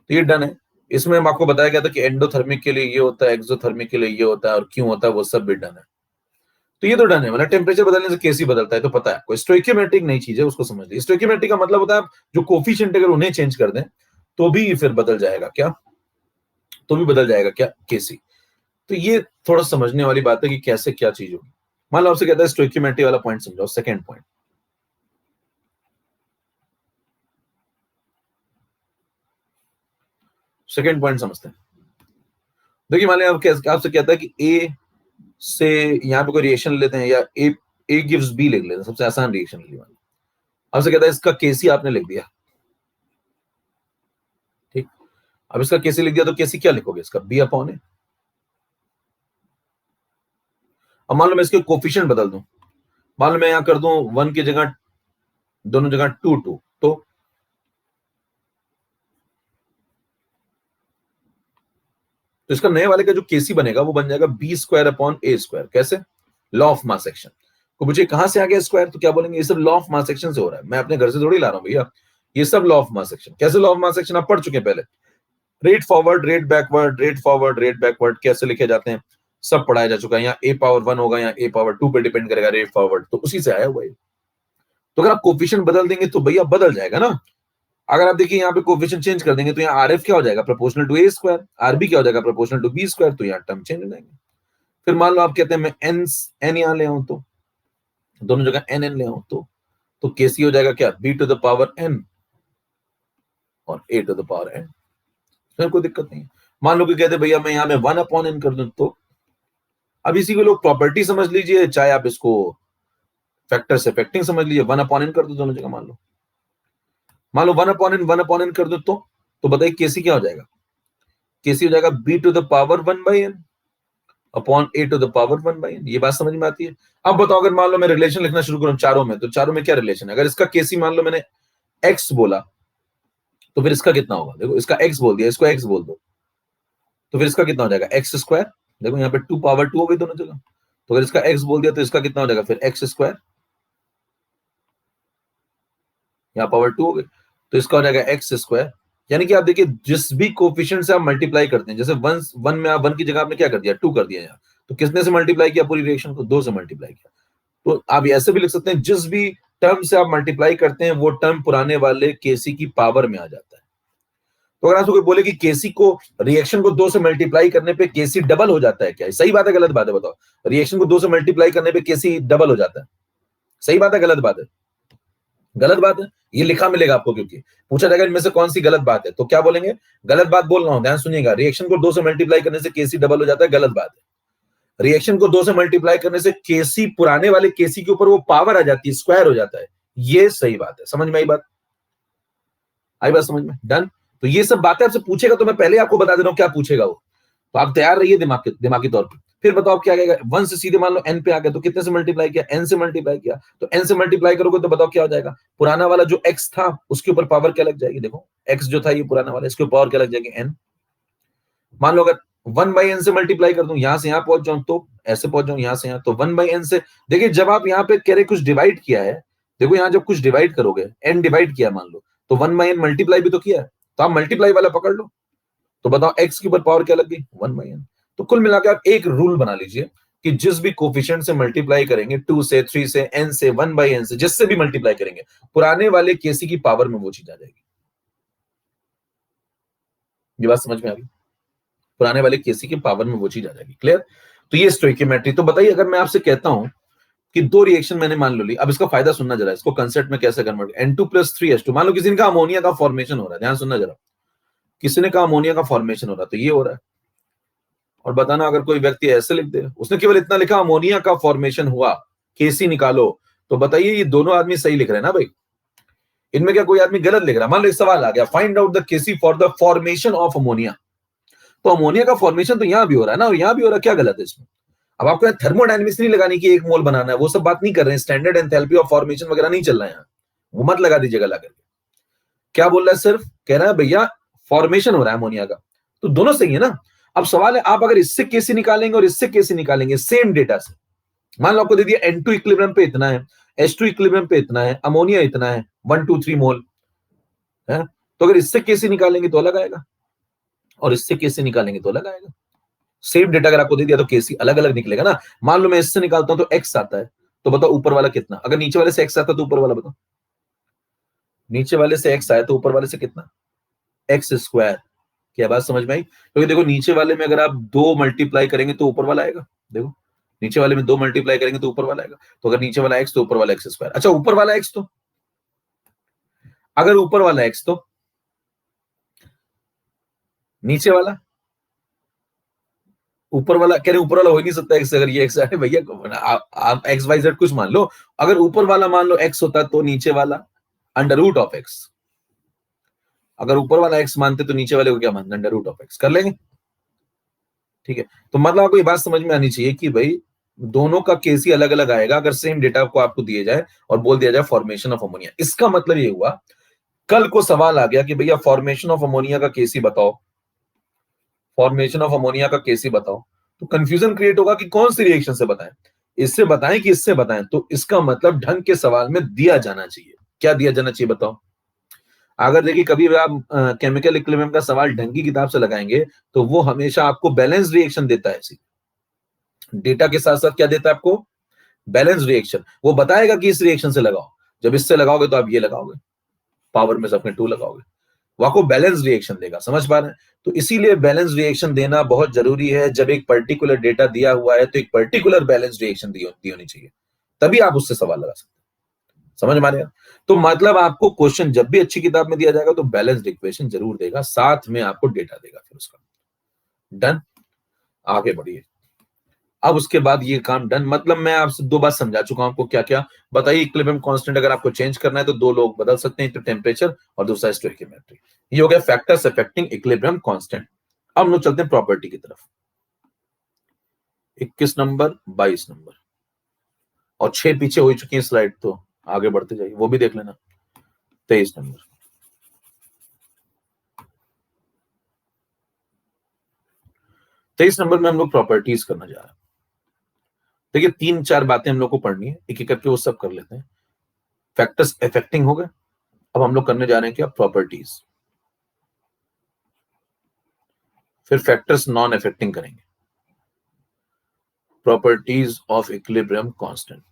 तो ये डन है। इसमें हम आपको बताया गया था कि एंडोथर्मिक के लिए ये होता है, एक्सोथर्मिक के लिए ये होता है, और क्यों होता है वो सब भी डन है। तो ये तो डन है, मतलब टेम्परेचर बदलने से केसी बदलता है तो पता है आपको। स्टोइकियोमेट्रिक नई चीज है, उसको समझ लीजिए। स्टोइकियोमेट्रिक का मतलब होता है जो कोफिशिएंट अगर उन्हें चेंज कर दें तो भी फिर बदल जाएगा क्या, तो भी बदल जाएगा क्या, केसी। तो ये थोड़ा समझने वाली बात है कि कैसे क्या चीज होगी। मान लो आपसे कहता है स्टोइकियोमेट्री वाला पॉइंट समझाओ, सेकंड पॉइंट। सेकंड पॉइंट समझते हैं। देखिए मान लिया आपसे कहता है कि ए से यहाँ पे कोई रिएक्शन लेते हैं, या ए गिव्स बी लिख लेते हैं, सबसे आसान रिएक्शन लिया। आपसे कहता है इसका केसी आपने लिख दिया, ठीक। अब इसका केसी लिख दिया तो केसी क्या लिखोगे, इसका बी अपॉन ए। अब मान लो मैं इसके कोफिशिएंट बदल दूं, मान लो मैं यहां कर दूं 1 की जगह, दोनों जगह 2 2, तो इसका नए वाले का जो केसी बनेगा वो बन जाएगा बी स्क्वायर अपॉन ए स्क्वायर। कैसे, लॉ ऑफ मास एक्शन को मुझे कहां से आ गया स्क्वायर, तो क्या बोलेंगे ये सब लॉ ऑफ मास एक्शन से हो रहा है, मैं अपने घर से थोड़ी ला रहा हूं भैया, ये सब लॉ ऑफ मास एक्शन। कैसे लॉ ऑफ मास एक्शन आप पढ़ चुके हैं पहले, rate forward, rate backward, rate forward, rate backward कैसे लिखे जाते हैं सब पढ़ाया जा चुका है। यहाँ ए पावर 1 होगा, यहाँ ए पावर 2 पे डिपेंड करेगा रेट फॉरवर्ड, तो उसी से आया हुआ है। तो अगर आप कोफिशिएंट बदल देंगे तो भैया बदल जाएगा ना। अगर आप देखिए यहाँ पे कोफिशिएंट चेंज कर देंगे तो यहाँ आर एफ क्या हो जाएगा, proportional to A square, RB क्या हो जाएगा, प्रोपोर्शनल टू बी स्क्वायर, तो यहाँ टर्म चेंज हो जाएंगे। फिर मान लो आप कहते हैं मैं एन यहाँ ले आऊं, तो दोनों जगह एन एन ले आऊं, तो केसी हो जाएगा क्या, B to the power N और A to the power N, फिर कोई दिक्कत नहीं है। मान लो कि कहते भैया मैं यहाँ में 1 अपॉन एन कर दूं, तो अब इसी को लोग प्रॉपर्टी समझ लीजिए, चाहे आप इसको फैक्टर से फैक्टिंग समझ लीजिए, 1 अपॉन एन कर दो दोनों जगह। मान लो 1 अपॉन एन कर दो, तो बताइए केसी क्या हो जाएगा, केसी हो जाएगा B to the power 1 by N upon A to the power 1 by N. ये बात समझ में आती है। अब बताओ अगर मान लो मैं रिलेशन लिखना शुरू करूं चारों में, तो चारों में क्या रिलेशन है, अगर इसका केसी मान लो मैंने एक्स बोला, तो फिर इसका कितना होगा, देखो इसका एक्स बोल दिया, इसको एक्स बोल दो, तो फिर इसका कितना हो जाएगा एक्स स्क्वायर। देखो यहाँ पे 2 पावर 2 हो गई दोनों जगह, तो अगर इसका एक्स बोल दिया तो इसका कितना हो जाएगा फिर एक्स स्क्वायर, यहाँ पावर 2 हो गई, तो इसका हो जाएगा एक्स स्क्वायर। यानी कि आप देखिए जिस भी कोफिशिएंट से आप मल्टीप्लाई करते हैं, जैसे वन में आप 1 की जगह आपने क्या कर दिया, 2 कर दिया यहाँ, तो किसने से मल्टीप्लाई किया, पूरी रिएक्शन को 2 से मल्टीप्लाई किया। तो आप ऐसे भी लिख सकते हैं जिस भी टर्म से आप मल्टीप्लाई करते हैं वो टर्म पुराने वाले केसी की पावर में आ जाता है। तो अगर आपको कोई बोले कि केसी को रिएक्शन को 2 से मल्टीप्लाई करने पे केसी डबल हो जाता है, क्या सही बात है गलत बात है, बताओ। रिएक्शन को 2 से मल्टीप्लाई करने पे केसी डबल हो जाता है, सही बात है गलत बात है, गलत बात है। ये लिखा मिलेगा आपको, क्योंकि पूछा जाएगा इनमें से कौन सी गलत बात है, तो क्या बोलेंगे, गलत बात बोल रहा हूं, ध्यान सुनिएगा। रिएक्शन को 2 से मल्टीप्लाई करने से केसी डबल हो जाता है, गलत बात है। रिएक्शन को 2 से मल्टीप्लाई करने से केसी पुराने वाले केसी के ऊपर वो पावर आ जाती है, स्क्वायर हो जाता है, ये सही बात है। समझ में आई बात, आई बात समझ में, डन। तो ये सब बातें आपसे पूछेगा तो मैं पहले आपको बता दे रहा हूं क्या पूछेगा वो, तो आप तैयार रहिए दिमागी तौर पर। फिर बताओ आप क्या आएगा, 1 से सीधे मान लो n पे आ गया, तो कितने से मल्टीप्लाई किया, n से मल्टीप्लाई किया, तो n से मल्टीप्लाई करोगे तो बताओ क्या हो जाएगा, पुराना वाला जो x था उसके ऊपर पावर क्या लग जाएगी, देखो x जो था ये पुराना वाला, इसके ऊपर पावर क्या लग जाएगी, n। मान लो अगर 1 बाई एन से मल्टीप्लाई कर दूं, यहां से यहां पहुंच जाऊं, तो ऐसे पहुंच जाऊं यहां से यहां, तो 1 बाई एन से, देखिए जब आप यहाँ पे कह रहे कुछ डिवाइड किया है, देखो यहाँ जब कुछ डिवाइड करोगे, n डिवाइड किया मान लो, तो 1 बाई एन मल्टीप्लाई भी तो किया है, तो आप मल्टीप्लाई वाला पकड़ लो, तो बताओ x के ऊपर पावर क्या लग गई, 1 बाई एन। तो कुल मिलाकर आप एक रूल बना लीजिए कि जिस भी कोफिशिएंट से मल्टीप्लाई करेंगे, 2 से, 3 से, n से, 1 बाई एन से, जिससे भी मल्टीप्लाई करेंगे, पुराने वाले केसी की पावर में वो चीज आ जाएगी। ये बात समझ में आ गई, पुराने वाले केसी की पावर में वो चीज आ जाएगी, क्लियर। तो ये स्टोइकियोमेट्री। तो बताइए अगर मैं आपसे कहता हूं कि 2 रिएक्शन मैंने मान लो ली, अब इसका फायदा सुनना जरा, इसको कंसेप्ट में कैसे कन्वर्ट, N2 + 3H2, मान लो किसी का अमोनिया का फॉर्मेशन हो रहा है, ध्यान सुनना जरा, किसी ने कहा अमोनिया का फॉर्मेशन हो रहा है, तो ये हो रहा है। और बताना अगर कोई व्यक्ति ऐसे लिख दे, उसने केवल इतना लिखा अमोनिया का फॉर्मेशन हुआ, केसी निकालो, तो बताइए ये दोनों आदमी सही लिख रहे हैं ना भाई, इनमें क्या कोई आदमी गलत लिख रहा है। मान लो एक सवाल आ गया, find out the Kc for the formation of ammonia, तो अमोनिया का फॉर्मेशन तो यहां भी हो रहा है ना, और यहां भी हो रहा है, क्या गलत है इसमें। अब आपको थर्मोडायनेमिक्स नहीं लगानी कि 1 मोल बनाना है, वो सब बात नहीं कर रहे हैं, स्टैंडर्ड एंथैल्पी ऑफ फॉर्मेशन वगैरह नहीं चल रहा है यहाँ, वो मत लगा दीजिएगा ला करके। क्या बोल रहा है, सिर्फ कह रहा है भैया फॉर्मेशन हो रहा है अमोनिया का, तो दोनों सही है ना। अब सवाल है आप अगर इससे केसी निकालेंगे और इससे केसी निकालेंगे सेम डेटा से, मान लो आपको दे दिया N2 इक्विलिब्रियम पे इतना है, H2 इक्विलिब्रियम पे इतना है, अमोनिया इतना है 1 2 3 मोल है, तो अगर इससे केसी निकालेंगे तो अलग आएगा और इससे केसी निकालेंगे तो अलग आएगा। सेम डेटा अगर आपको दे दिया तो केसी अलग अलग निकलेगा ना। मान लो मैं इससे निकालता हूं तो एक्स आता है, तो बताओ ऊपर वाला कितना। अगर नीचे वाले से एक्स आता है तो ऊपर वाला बताओ। नीचे वाले से एक्स आया तो ऊपर वाले से कितना, एक्स स्क्वायर। क्या बात समझ में आई? क्योंकि देखो नीचे वाले में अगर आप 2 मल्टीप्लाई करेंगे तो ऊपर वाला आएगा। देखो नीचे वाले में 2 मल्टीप्लाई करेंगे तो ऊपर वाला आएगा। तो अगर नीचे वाला एक्स तो ऊपर वाला एक्स स्क्वायर। अच्छा ऊपर वाला एक्स, तो अगर ऊपर वाला एक्स तो नीचे वाला, ऊपर वाला कह रहे ऊपर वाला हो ही नहीं सकता एक्स। अगर ये एक्स है भैया, आप एक्स वाई जेड कुछ मान लो, अगर ऊपर वाला मान लो एक्स होता तो नीचे वाला अंडर रूट ऑफ एक्स। अगर ऊपर वाला एक्स मानते तो नीचे वाले को क्या मानना, अंडर रूट ऑफ एक्स। कर लेंगे, ठीक है। तो मतलब आपको ये बात समझ में आनी चाहिए कि भाई दोनों का केसी अलग अलग आएगा अगर सेम डेटा को आपको दिए जाए और बोल दिया जाए फॉर्मेशन ऑफ अमोनिया। इसका मतलब ये हुआ कल को सवाल आ गया कि भैया फॉर्मेशन ऑफ अमोनिया का केसी बताओ, फॉर्मेशन ऑफ अमोनिया का केसी बताओ, तो कंफ्यूजन क्रिएट होगा कि कौन सी रिएक्शन से बताएं, इससे बताएं कि इससे बताएं। तो इसका मतलब ढंग के सवाल में दिया जाना चाहिए। क्या दिया जाना चाहिए बताओ? अगर देखिए कभी भी आप केमिकल इक्विलिब्रियम का सवाल ढंग की किताब से लगाएंगे तो वो हमेशा आपको बैलेंस रिएक्शन देता है। डेटा के साथ साथ क्या देता है आपको, बैलेंस रिएक्शन। वो बताएगा कि इस रिएक्शन से लगाओ, जब इससे लगाओगे तो आप ये लगाओगे, पावर में से अपने 2 लगाओगे, वो आपको बैलेंस रिएक्शन देगा। समझ पा रहे हैं? तो इसीलिए बैलेंस रिएक्शन देना बहुत जरूरी है। जब एक पर्टिकुलर डेटा दिया हुआ है तो एक पर्टिकुलर बैलेंस रिएक्शन दी होनी चाहिए, तभी आप उससे सवाल लगा सकते हैं। समझ में आ रहा है? तो मतलब आपको क्वेश्चन जब भी अच्छी किताब में दिया जाएगा तो बैलेंस्ड इक्वेशन जरूर देगा, साथ में आपको डेटा देगा फिर उसका। डन, आगे बढ़िए। अब उसके बाद ये काम डन, मतलब मैं आपसे 2 बात समझा चुका हूं आपको क्या क्या। बताइए इक्विलिब्रियम कांस्टेंट अगर आपको चेंज करना है तो 2 लोग बदल सकते हैं, तो टेम्परेचर और दूसरा स्टोइकियोमेट्री। ये हो गया फैक्टर्स अफेक्टिंग इक्विलिब्रियम कांस्टेंट। अब हम लोग चलते हैं प्रॉपर्टी की तरफ। 21 नंबर, 22 नंबर और 6 पीछे हो चुकी है स्लाइड, तो आगे बढ़ते जाइए, वो भी देख लेना। 23 नंबर, 23 नंबर में हम लोग प्रॉपर्टीज करना जा रहे हैं। देखिए 3-4 बातें हम लोग को पढ़नी है, एक एक करके वो सब कर लेते हैं। फैक्टर्स अफेक्टिंग हो गए, अब हम लोग करने जा रहे हैं क्या, प्रॉपर्टीज। फिर फैक्टर्स नॉन अफेक्टिंग करेंगे, properties of equilibrium constant.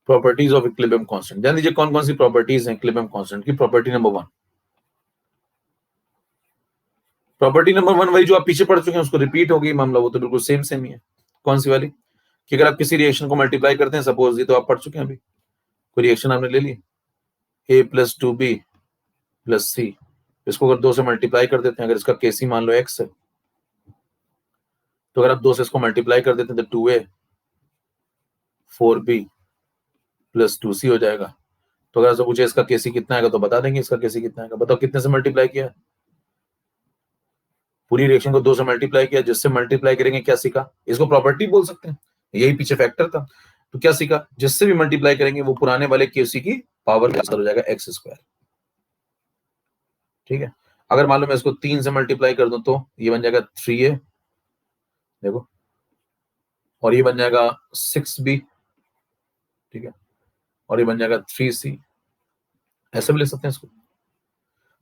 Properties of equilibrium constant, जान लीजिए कौन कौन सी प्रॉपर्टीज हैं इक्विलिब्रियम कांस्टेंट की। प्रॉपर्टी नंबर 1, प्रॉपर्टी नंबर 1 वही जो आप पीछे पढ़ चुके हैं, उसको रिपीट हो गई मामला, वो तो बिल्कुल सेम सेम ही है। कौन सी वाली, कि अगर आप किसी रिएक्शन को मल्टीप्लाई करते हैं, सपोज ये तो आप पढ़ चुके हैं अभी, कोई रिएक्शन आपने ले ली, a + 2b + c, इसको अगर 2 से मल्टीप्लाई कर देते हैं, अगर इसका केसी मान लो x है, तो अगर आप 2 से इसको मल्टीप्लाई कर देते हैं तो 2a 4b + 2c हो जाएगा। तो अगर पूछे इसका केसी कितना आएगा तो बता देंगे इसका केसी कितना आएगा। बताओ कितने से मल्टीप्लाई किया, पूरी रिएक्शन को 2 से मल्टीप्लाई किया, जिससे मल्टीप्लाई करेंगे क्या सीखा, इसको प्रॉपर्टी बोल सकते हैं, यही पीछे फैक्टर था। तो क्या सीखा, जिससे भी मल्टीप्लाई करेंगे वो पुराने वाले केसी की पावर का हो जाएगा x स्क्वायर। ठीक है, अगर मान लो मैं इसको 3 से मल्टीप्लाई कर दूं तो ये बन जाएगा 3a, देखो, और ये बन जाएगा 6b, ठीक है, और ये बन जाएगा 3c, ऐसे भी ले सकते हैं इसको।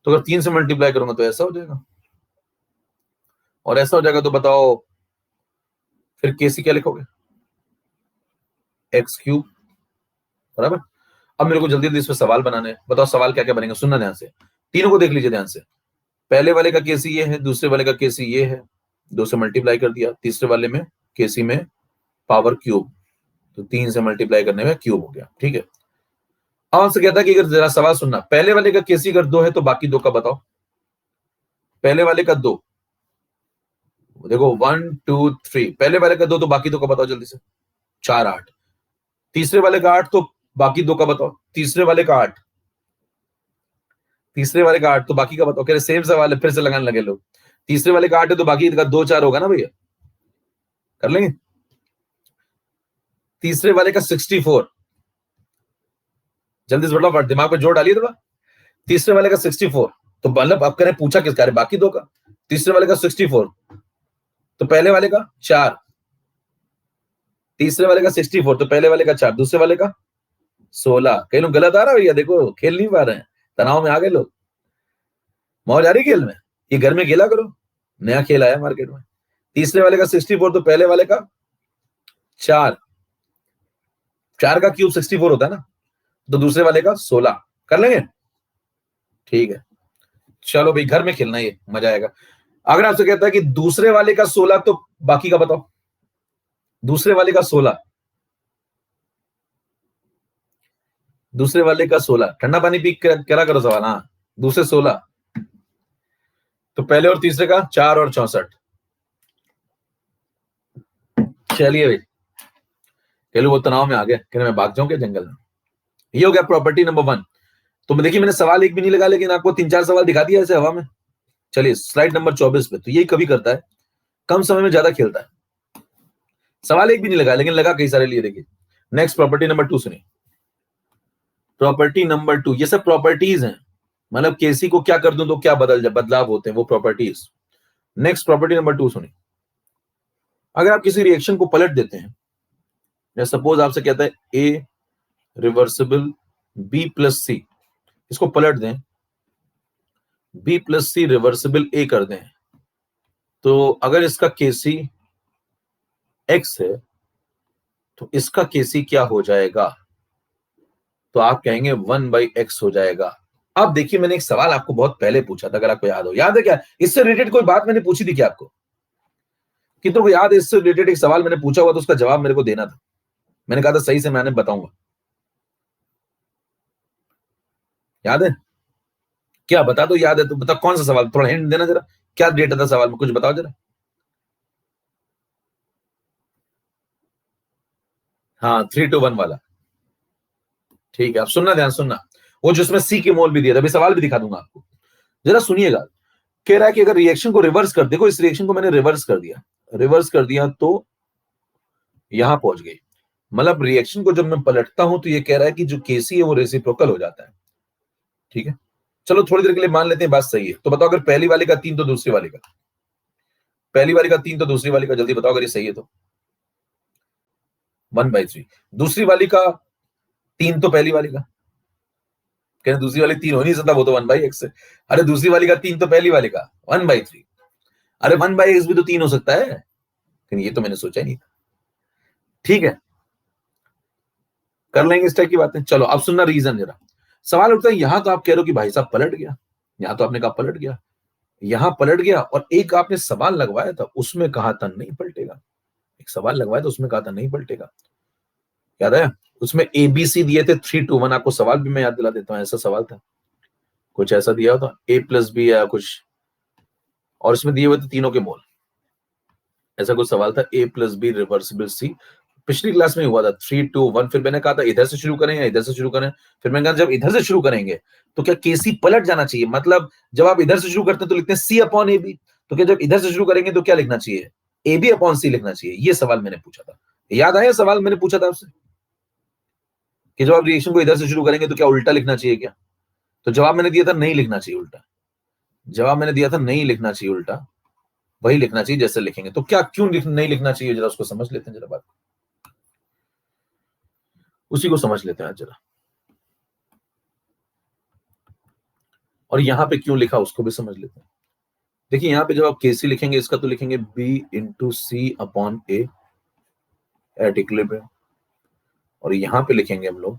तो अगर 3 से मल्टीप्लाई करूंगा तो ऐसा हो जाएगा, और ऐसा हो जाएगा तो बताओ फिर केसी क्या लिखोगे, x3, बराबर। अब मेरे को जल्दी जल्दी इस पर सवाल बनाने हैं, बताओ सवाल क्या क्या बनेंगे, सुनना ध्यान से, तीनों को देख लीजिए ध्यान से। पहले वाले का केसी ये है, दूसरे वाले का केसी ये है, 2 से मल्टीप्लाई कर दिया, तीसरे वाले में केसी में पावर क्यूब, तो 3 से मल्टीप्लाई करने में क्यूब हो गया। ठीक है, अब आपसे कहता है कि अगर जरा सवाल सुनना, पहले वाले का केसी अगर 2 है तो बाकी 2 का बताओ। पहले वाले का 2, देखो 1 2 3, पहले वाले का 2 तो बाकी 2 का बताओ जल्दी से, 4 8। तीसरे वाले का 8 तो बाकी 2 का बताओ, तीसरे वाले का 8, तीसरे वाले का 8 तो बाकी का बताओ। कह रहे सेम सवाल है, फिर से लगाने लगे लोग। तीसरे वाले का 8 है तो बाकी का 2 4 होगा ना भैया, कर लेंगे। तीसरे वाले का 64, जल्दी से फटाफट दिमाग पे जोर डालिए थोड़ा। तीसरे वाले का 64, तो मतलब अब करें पूछा किसका, अरे बाकी 2 का। तीसरे वाले का 64, तो पहले वाले का 4, तीसरे वाले का 64 तो पहले वाले का 4, दूसरे वाले का 16। कई लोग गलत आ रहा है भैया, देखो खेल नहीं पा रहे हैं, तनाव में आ गए लोग। मौज आ रही खेल में, ये घर में खेला करो, नया खेल आया मार्केट में। तीसरे वाले का 64 तो पहले वाले का 4, 4 का क्यूब 64 होता है ना, तो दूसरे वाले का 16 कर लेंगे। ठीक है, चलो भाई घर में खेलना, ये मजा आएगा। अगर आपसे कहता है कि दूसरे वाले का 16 तो बाकी का बताओ, दूसरे वाले का 16, दूसरे वाले का 16, ठंडा पानी पी करा करो सवाल। हाँ, दूसरे 16 तो पहले और तीसरे का 4 और 64। चलिए भाई, चलो वो तनाव में आ गया, कहने मैं भाग जाऊं क्या जंगल में। ये हो गया प्रॉपर्टी नंबर 1। तो देखिए मैंने सवाल एक भी नहीं लगा, लेकिन आपको 3-4 सवाल दिखा दिया ऐसे हवा में। चलिए स्लाइड नंबर 24 पे, तो यही कभी करता है, कम समय में ज्यादा खेलता है। सवाल एक भी नहीं लगा, लेकिन लगा कई सारे लिए। देखिए नेक्स्ट प्रॉपर्टी नंबर 2 सुनिए। प्रॉपर्टी नंबर 2, ये सब प्रॉपर्टीज हैं, मतलब केसी को क्या कर दूं तो क्या बदलाव होते हैं, वो प्रॉपर्टीज। नेक्स्ट प्रॉपर्टी नंबर 2 सुनिए। अगर आप किसी रिएक्शन को पलट देते हैं, या सपोज आपसे कहता है ए रिवर्सिबल बी प्लस सी, इसको पलट दें, बी प्लस सी रिवर्सिबल ए कर दें, तो अगर इसका केसी एक्स है तो इसका केसी क्या हो जाएगा, तो आप कहेंगे 1/x हो जाएगा। अब देखिए मैंने एक सवाल आपको बहुत पहले पूछा था, अगर आपको याद हो, याद है क्या, इससे रिलेटेड कोई बात मैंने पूछी थी क्या आपको, कितनों को याद है इससे रिलेटेड एक सवाल मैंने पूछा हुआ, तो उसका जवाब मेरे को देना था, मैंने कहा था सही से मैंने बताऊंगा, याद है क्या, बता दो याद है तो बता कौन सा सवाल, थोड़ा हिंट देना जरा, क्या डेटा था सवाल में, कुछ बताओ जरा। हाँ 3 to 1 वाला, ठीक है, अब सुनना, ध्यान सुनना, वो जिसमें सी के मोल भी दिया था, अभी सवाल भी दिखा दूंगा आपको, जरा सुनिएगा। कह रहा है कि अगर रिएक्शन को रिवर्स कर, देखो इस रिएक्शन को मैंने रिवर्स कर दिया, रिवर्स कर दिया तो यहां पहुंच गई, मतलब रिएक्शन को जब मैं पलटता हूं तो ये कह रहा है कि जो केसी है वो रेसिप्रोकल हो जाता है। ठीक है, चलो थोड़ी देर के लिए मान लेते हैं बात सही है, तो बताओ अगर पहली वाले का 3 तो दूसरी वाले का, पहली वाली का 3 तो दूसरी वाली का, जल्दी बताओ अगर ये सही है तो। 1/3। दूसरी वाली का 3 तो पहली वाली का, कहने दूसरी वाली 3 हो नहीं सकता, वो तो 1/x है। अरे दूसरी वाली का 3 तो पहली वाली का 1/3, अरे 1/x भी तो 3 हो सकता है, लेकिन ये तो मैंने सोचा ही नहीं था। ठीक है, कर लेंगे इस टाइप की बातें। चलो अब सुनना रीजन जरा, सवाल उठता है, यहां तो आप कह रहे हो कि भाई साहब पलट गया, यहां तो आपने कहा पलट गया, यहां पलट गया, और एक आपने सवाल लगवाया था उसमें कहा था नहीं पलटेगा, एक सवाल लगवाया था उसमें कहा था नहीं पलटेगा, याद है, उसमें एबीसी दिए थे 3 to 1, आपको सवाल भी मैं याद दिला देता हूँ, ऐसा सवाल था, कुछ ऐसा दिया होता A+B या कुछ, और इसमें दिए हुए थे तीनों के मोल, ऐसा कुछ सवाल था, A+B रिवर्सिबल सी, पिछली क्लास में हुआ था 3 to 1। फिर मैंने कहा था इधर से शुरू करें या इधर से शुरू करें, फिर मैंने कहा जब इधर से शुरू करेंगे तो क्या केसी पलट जाना चाहिए, मतलब जब आप इधर से शुरू करते हैं तो लिखते हैं C/AB, तो क्या जब इधर से शुरू करेंगे तो क्या लिखना चाहिए, AB/C लिखना चाहिए, ये सवाल मैंने पूछा था, याद आया सवाल मैंने पूछा था आपसे, कि जब आप रिएक्शन को इधर से शुरू करेंगे तो क्या उल्टा लिखना चाहिए क्या, तो जवाब मैंने दिया था नहीं लिखना चाहिए उल्टा, जवाब मैंने दिया था नहीं लिखना चाहिए उल्टा, वही लिखना चाहिए जैसे लिखेंगे, तो क्या क्यों नहीं लिखना चाहिए, जरा उसको समझ लेते हैं, जरा बात उसी को समझ लेते हैं आज जरा, और यहां पे क्यों लिखा उसको भी समझ लेते हैं। देखिए यहां पे जब आप केसी लिखेंगे, इसका तो लिखेंगे B/C/A एट इक्विलिब्रियम, और यहां पे लिखेंगे हम लोग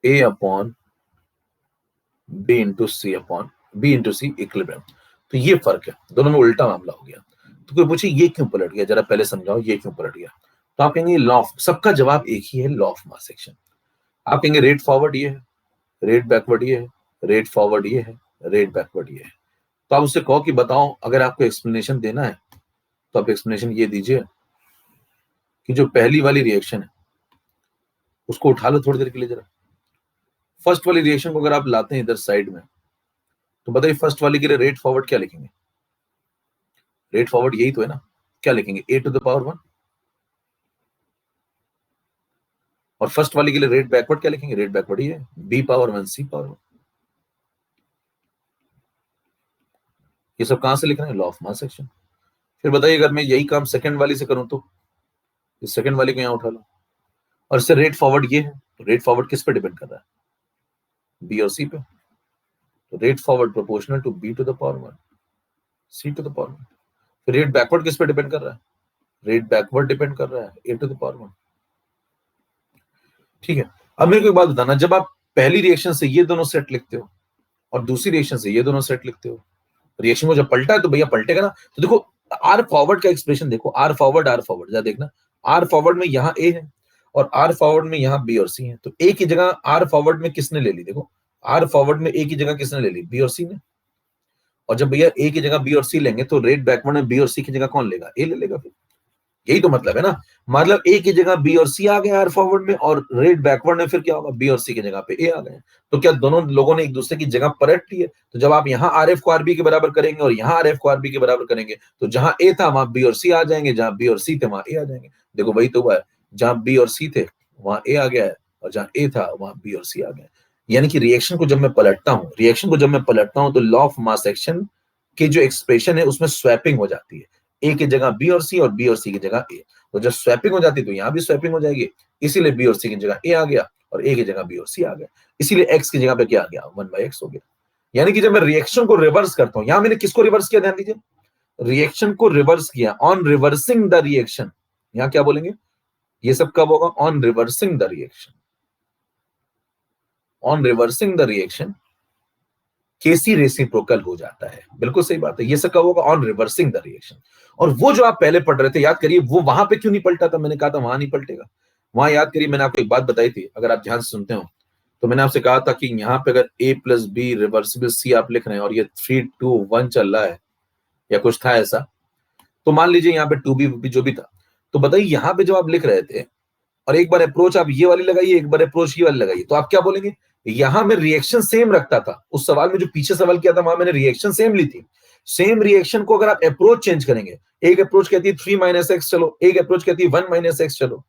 A/B/C इक्विलिब्रियम, तो ये फर्क है, दोनों में उल्टा मामला हो गया। तो कोई पूछे ये क्यों पलट गया, जरा पहले समझाओ ये क्यों पलट गया, तो आप कहेंगे लॉ ऑफ, सबका जवाब एक ही है, लॉ ऑफ मास एक्शन। आप कहेंगे रेट फॉरवर्ड ये है, रेट बैकवर्ड ये है, रेट फॉरवर्ड ये है, रेट बैकवर्ड ये है, तो आप उससे कहो कि बताओ, अगर आपको एक्सप्लेनेशन देना है तो आप एक्सप्लेनेशन ये दीजिए कि जो पहली वाली रिएक्शन है उसको उठा लो थोड़ी देर के लिए जरा, फर्स्ट वाली रिएक्शन को अगर आप लाते हैं इधर साइड में, तो बताइए फर्स्ट वाली के लिए रेट फॉरवर्ड क्या लिखेंगे, रेट फॉरवर्ड यही तो है ना, क्या लिखेंगे A⁻1, और फर्स्ट वाली के लिए रेट बैकवर्ड क्या लिखेंगे, रेट बैकवर्ड ही है B⁻1 C⁻1, ये सब कहां से लिख रहे हैं, लॉ ऑफ मास एक्शन। फिर बताइए अगर मैं यही काम सेकंड वाली से करूं तो, इस सेकंड वाली को यहां उठा लो, और इससे रेट फॉरवर्ड ये है, तो रेट फॉरवर्ड किस पे डिपेंड कर रहा है? बी और सी पे। तो rate forward proportional to B to the power 1 C to the power 1। फिर रेट बैकवर्ड किस पे डिपेंड कर रहा है? रेट बैकवर्ड डिपेंड कर रहा है ए टू द पावर 1। ठीक है, अब मेरे को एक बात बताना, जब आप पहली रिएक्शन से ये दोनों सेट लिखते हो और दूसरी रिएक्शन से ये दोनों सेट लिखते हो, रिएक्शन को जब पलटा है तो भैया पलटेगा ना। तो देखो आर फॉरवर्ड का एक्सप्रेशन देखो, आर फॉरवर्ड जरा देखना, आर फॉरवर्ड में यहाँ ए है और आर फॉरवर्ड में यहाँ बी और सी है। तो ए की जगह आर फॉरवर्ड में किसने ले ली? देखो आर फॉरवर्ड में ए की जगह किसने ले ली? बी और सी ने। और जब भैया ए की जगह बी और सी लेंगे तो रेट बैकवर्ड में बी और सी की जगह कौन लेगा? ए ले लेगा। फिर यही तो मतलब है ना, मतलब ए की जगह बी और सी आ गए आर फॉरवर्ड में, और रेट बैकवर्ड में फिर क्या होगा? बी और सी की जगह पे ए आ गए। तो क्या दोनों लोगों ने एक दूसरे की जगह पलट ली है? तो जब आप यहाँ आर एफ को आरबी के बराबर करेंगे और यहाँ आर एफ को आरबी के बराबर करेंगे तो जहां ए था वहां बी और सी आ जाएंगे, जहां बी और सी थे वहां ए आ जाएंगे। देखो वही तो हुआ है, जहां बी और सी थे वहां ए आ गया है और जहां ए था वहां बी और सी आ गया। यानी कि रिएक्शन को जब मैं पलटता हूं तो लॉ ऑफ मास एक्शन की जो एक्सप्रेशन है उसमें स्वैपिंग हो जाती है, ए की जगह बी और सी और बी और सी की जगह ए। तो जब स्वैपिंग हो जाती है तो यहाँ भी स्वैपिंग हो जाएगी, इसीलिए बी और सी की जगह ए आ गया और ए की जगह बी और सी आ गया, इसीलिए एक्स की जगह पे क्या आ गया? 1/x हो गया। यानी कि जब मैं रिएक्शन को रिवर्स करता हूं, यहां मैंने किसको रिवर्स किया? ध्यान दीजिए, रिएक्शन को रिवर्स किया, ऑन रिवर्सिंग द रिएक्शन। यहां क्या बोलेंगे? ये सब कब होगा? On reversing the reaction. On reversing the reaction Kc reciprocal हो जाता है। बिल्कुल सही बात है, ये सब कब होगा? On reversing the reaction. और वो जो आप पहले पढ़ रहे थे, याद करिए, वो वहां पे क्यों नहीं पलटा था? मैंने कहा था वहां नहीं पलटेगा। वहां याद करिए, मैंने आपको एक बात बताई थी, अगर आप ध्यान से सुनते हो तो मैंने आपसे कहा था कि यहाँ पे अगर a प्लस बी रिवर्सिबल सी आप लिख रहे हैं और ये 3-2-1 चल रहा है या कुछ था ऐसा, तो मान लीजिए यहाँ पे 2b जो भी था, तो बताइए यहाँ पे जब आप लिख रहे थे और एक बार अप्रोच आप ये वाली लगाइए, एक बार अप्रोच ये वाली लगाइए, तो आप क्या बोलेंगे? यहां मैं रिएक्शन सेम रखता था, उस सवाल में जो पीछे सवाल किया था वहां मैंने रिएक्शन सेम ली थी। सेम रिएक्शन को अगर आप अप्रोच चेंज करेंगे, एक अप्रोच कहती है 3-x चलो, एक अप्रोच कहती है 1-x चलो,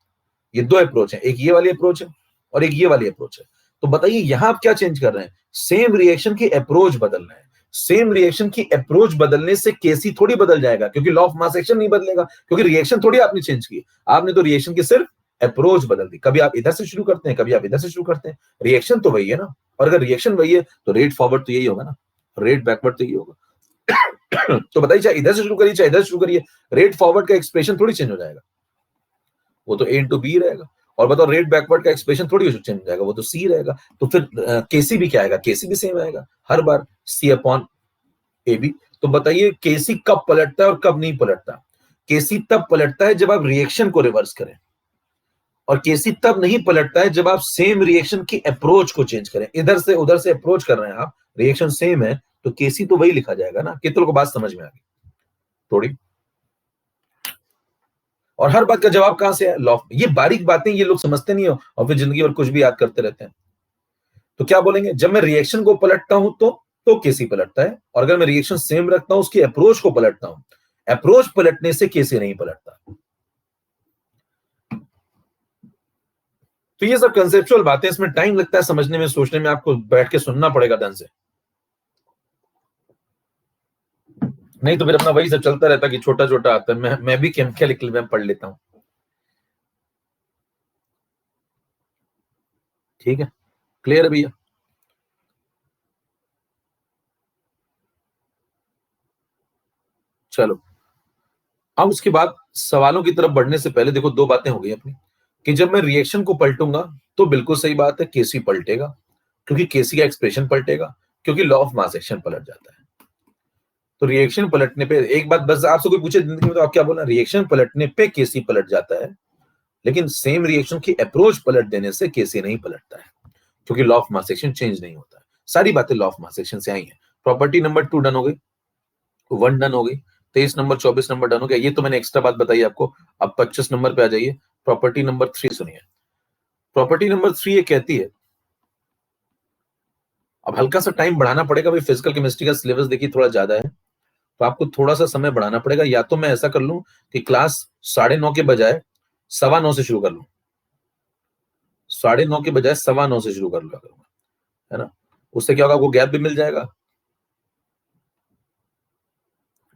ये दो अप्रोच है, एक ये वाली अप्रोच है और एक ये वाली अप्रोच है। तो बताइए यहां आप क्या चेंज कर रहे हैं? सेम रिएक्शन की अप्रोच बदल रहे हैं। सेम रिएक्शन की अप्रोच बदलने से केसी थोड़ी बदल जाएगा, क्योंकि लॉ ऑफ मास एक्शन नहीं बदलेगा, क्योंकि रिएक्शन थोड़ी आपने चेंज की, आपने तो रिएक्शन की सिर्फ अप्रोच बदल दी। कभी आप इधर से शुरू करते हैं, कभी आप इधर से शुरू करते हैं, रिएक्शन तो वही है ना। और अगर रिएक्शन वही है तो रेट फॉरवर्ड तो यही होगा ना, रेट बैकवर्ड तो यही होगा। तो बताइए, चाहे इधर से शुरू करिए चाहे इधर से शुरू करिए, रेट फॉरवर्ड का एक्सप्रेशन थोड़ी चेंज हो जाएगा, वो तो ए इंटू बी रहेगा। और बताओ रेट बैकवर्ड का एक्सप्रेशन थोड़ी चेंज हो जाएगा, वो तो सी रहेगा। तो फिर केसी भी क्या आएगा? केसी भी सेम आएगा हर बार, सी अपॉन ए बी। तो बताइए केसी कब पलटता है और कब नहीं पलटता? केसी तब पलटता है जब आप रिएक्शन को रिवर्स करें, और केसी तब नहीं पलटता है जब आप सेम रिएक्शन की अप्रोच को चेंज करें। इधर से उधर से अप्रोच कर रहे हैं आप, रिएक्शन सेम है, तो केसी तो वही लिखा जाएगा ना। कितनों को बात समझ में आ गई थोड़ी? और हर बात का जवाब कहां से है? लॉ। ये बारीक बातें ये लोग समझते नहीं हो और फिर जिंदगी भर कुछ भी याद करते रहते हैं। तो क्या बोलेंगे? जब मैं रिएक्शन को पलटता हूं तो केसी पलटता है, और अगर मैं रिएक्शन सेम रखता हूं उसकी अप्रोच को पलटता हूं, अप्रोच पलटने से केसी नहीं पलटता। तो ये सब कंसेप्चुअल बातें, इसमें टाइम लगता है समझने में, सोचने में, आपको बैठ के सुनना पड़ेगा ढंग से, नहीं तो फिर अपना वही सब चलता रहता कि छोटा छोटा आता है। मैं भी केमिकल में पढ़ लेता हूं। ठीक है, क्लियर है भैया? चलो, अब उसके बाद सवालों की तरफ बढ़ने से पहले देखो, दो बातें हो गई अपनी, कि जब मैं रिएक्शन को पलटूंगा तो बिल्कुल सही बात है, केसी पलटेगा, क्योंकि केसी का एक्सप्रेशन पलटेगा, क्योंकि लॉ ऑफ मास एक्शन पलट जाता है। तो रिएक्शन पलटने पे एक बात, बस आपसे कोई पूछे जिंदगी में तो आप क्या बोलना? रिएक्शन पलटने पे केसी पलट जाता है, लेकिन सेम रिएक्शन की अप्रोच पलट देने से केसी नहीं पलटता है, क्योंकि law of mass action change नहीं होता है। सारी बातें लॉ ऑफ मास एक्शन से आई हैं। प्रॉपर्टी नंबर 2 डन हो गई, 1 डन हो गई, 23 नंबर 24 नंबर डन हो गया, ये तो मैंने एक्स्ट्रा बात बताई आपको। अब 25 नंबर पे आ जाइए, प्रॉपर्टी नंबर 3 सुनिए। प्रॉपर्टी नंबर 3 ये कहती है, अब हल्का सा टाइम बढ़ाना पड़ेगा भाई, फिजिकल केमिस्ट्री का सिलेबस देखिए थोड़ा ज्यादा है, तो आपको थोड़ा सा समय बढ़ाना पड़ेगा। या तो मैं ऐसा कर लूं कि क्लास 9:30 के बजाय 9:15 से शुरू कर लूं, 9:30 के बजाय 9:15 से शुरू कर लूंगा, है ना? उससे क्या होगा, आपको गैप भी मिल जाएगा।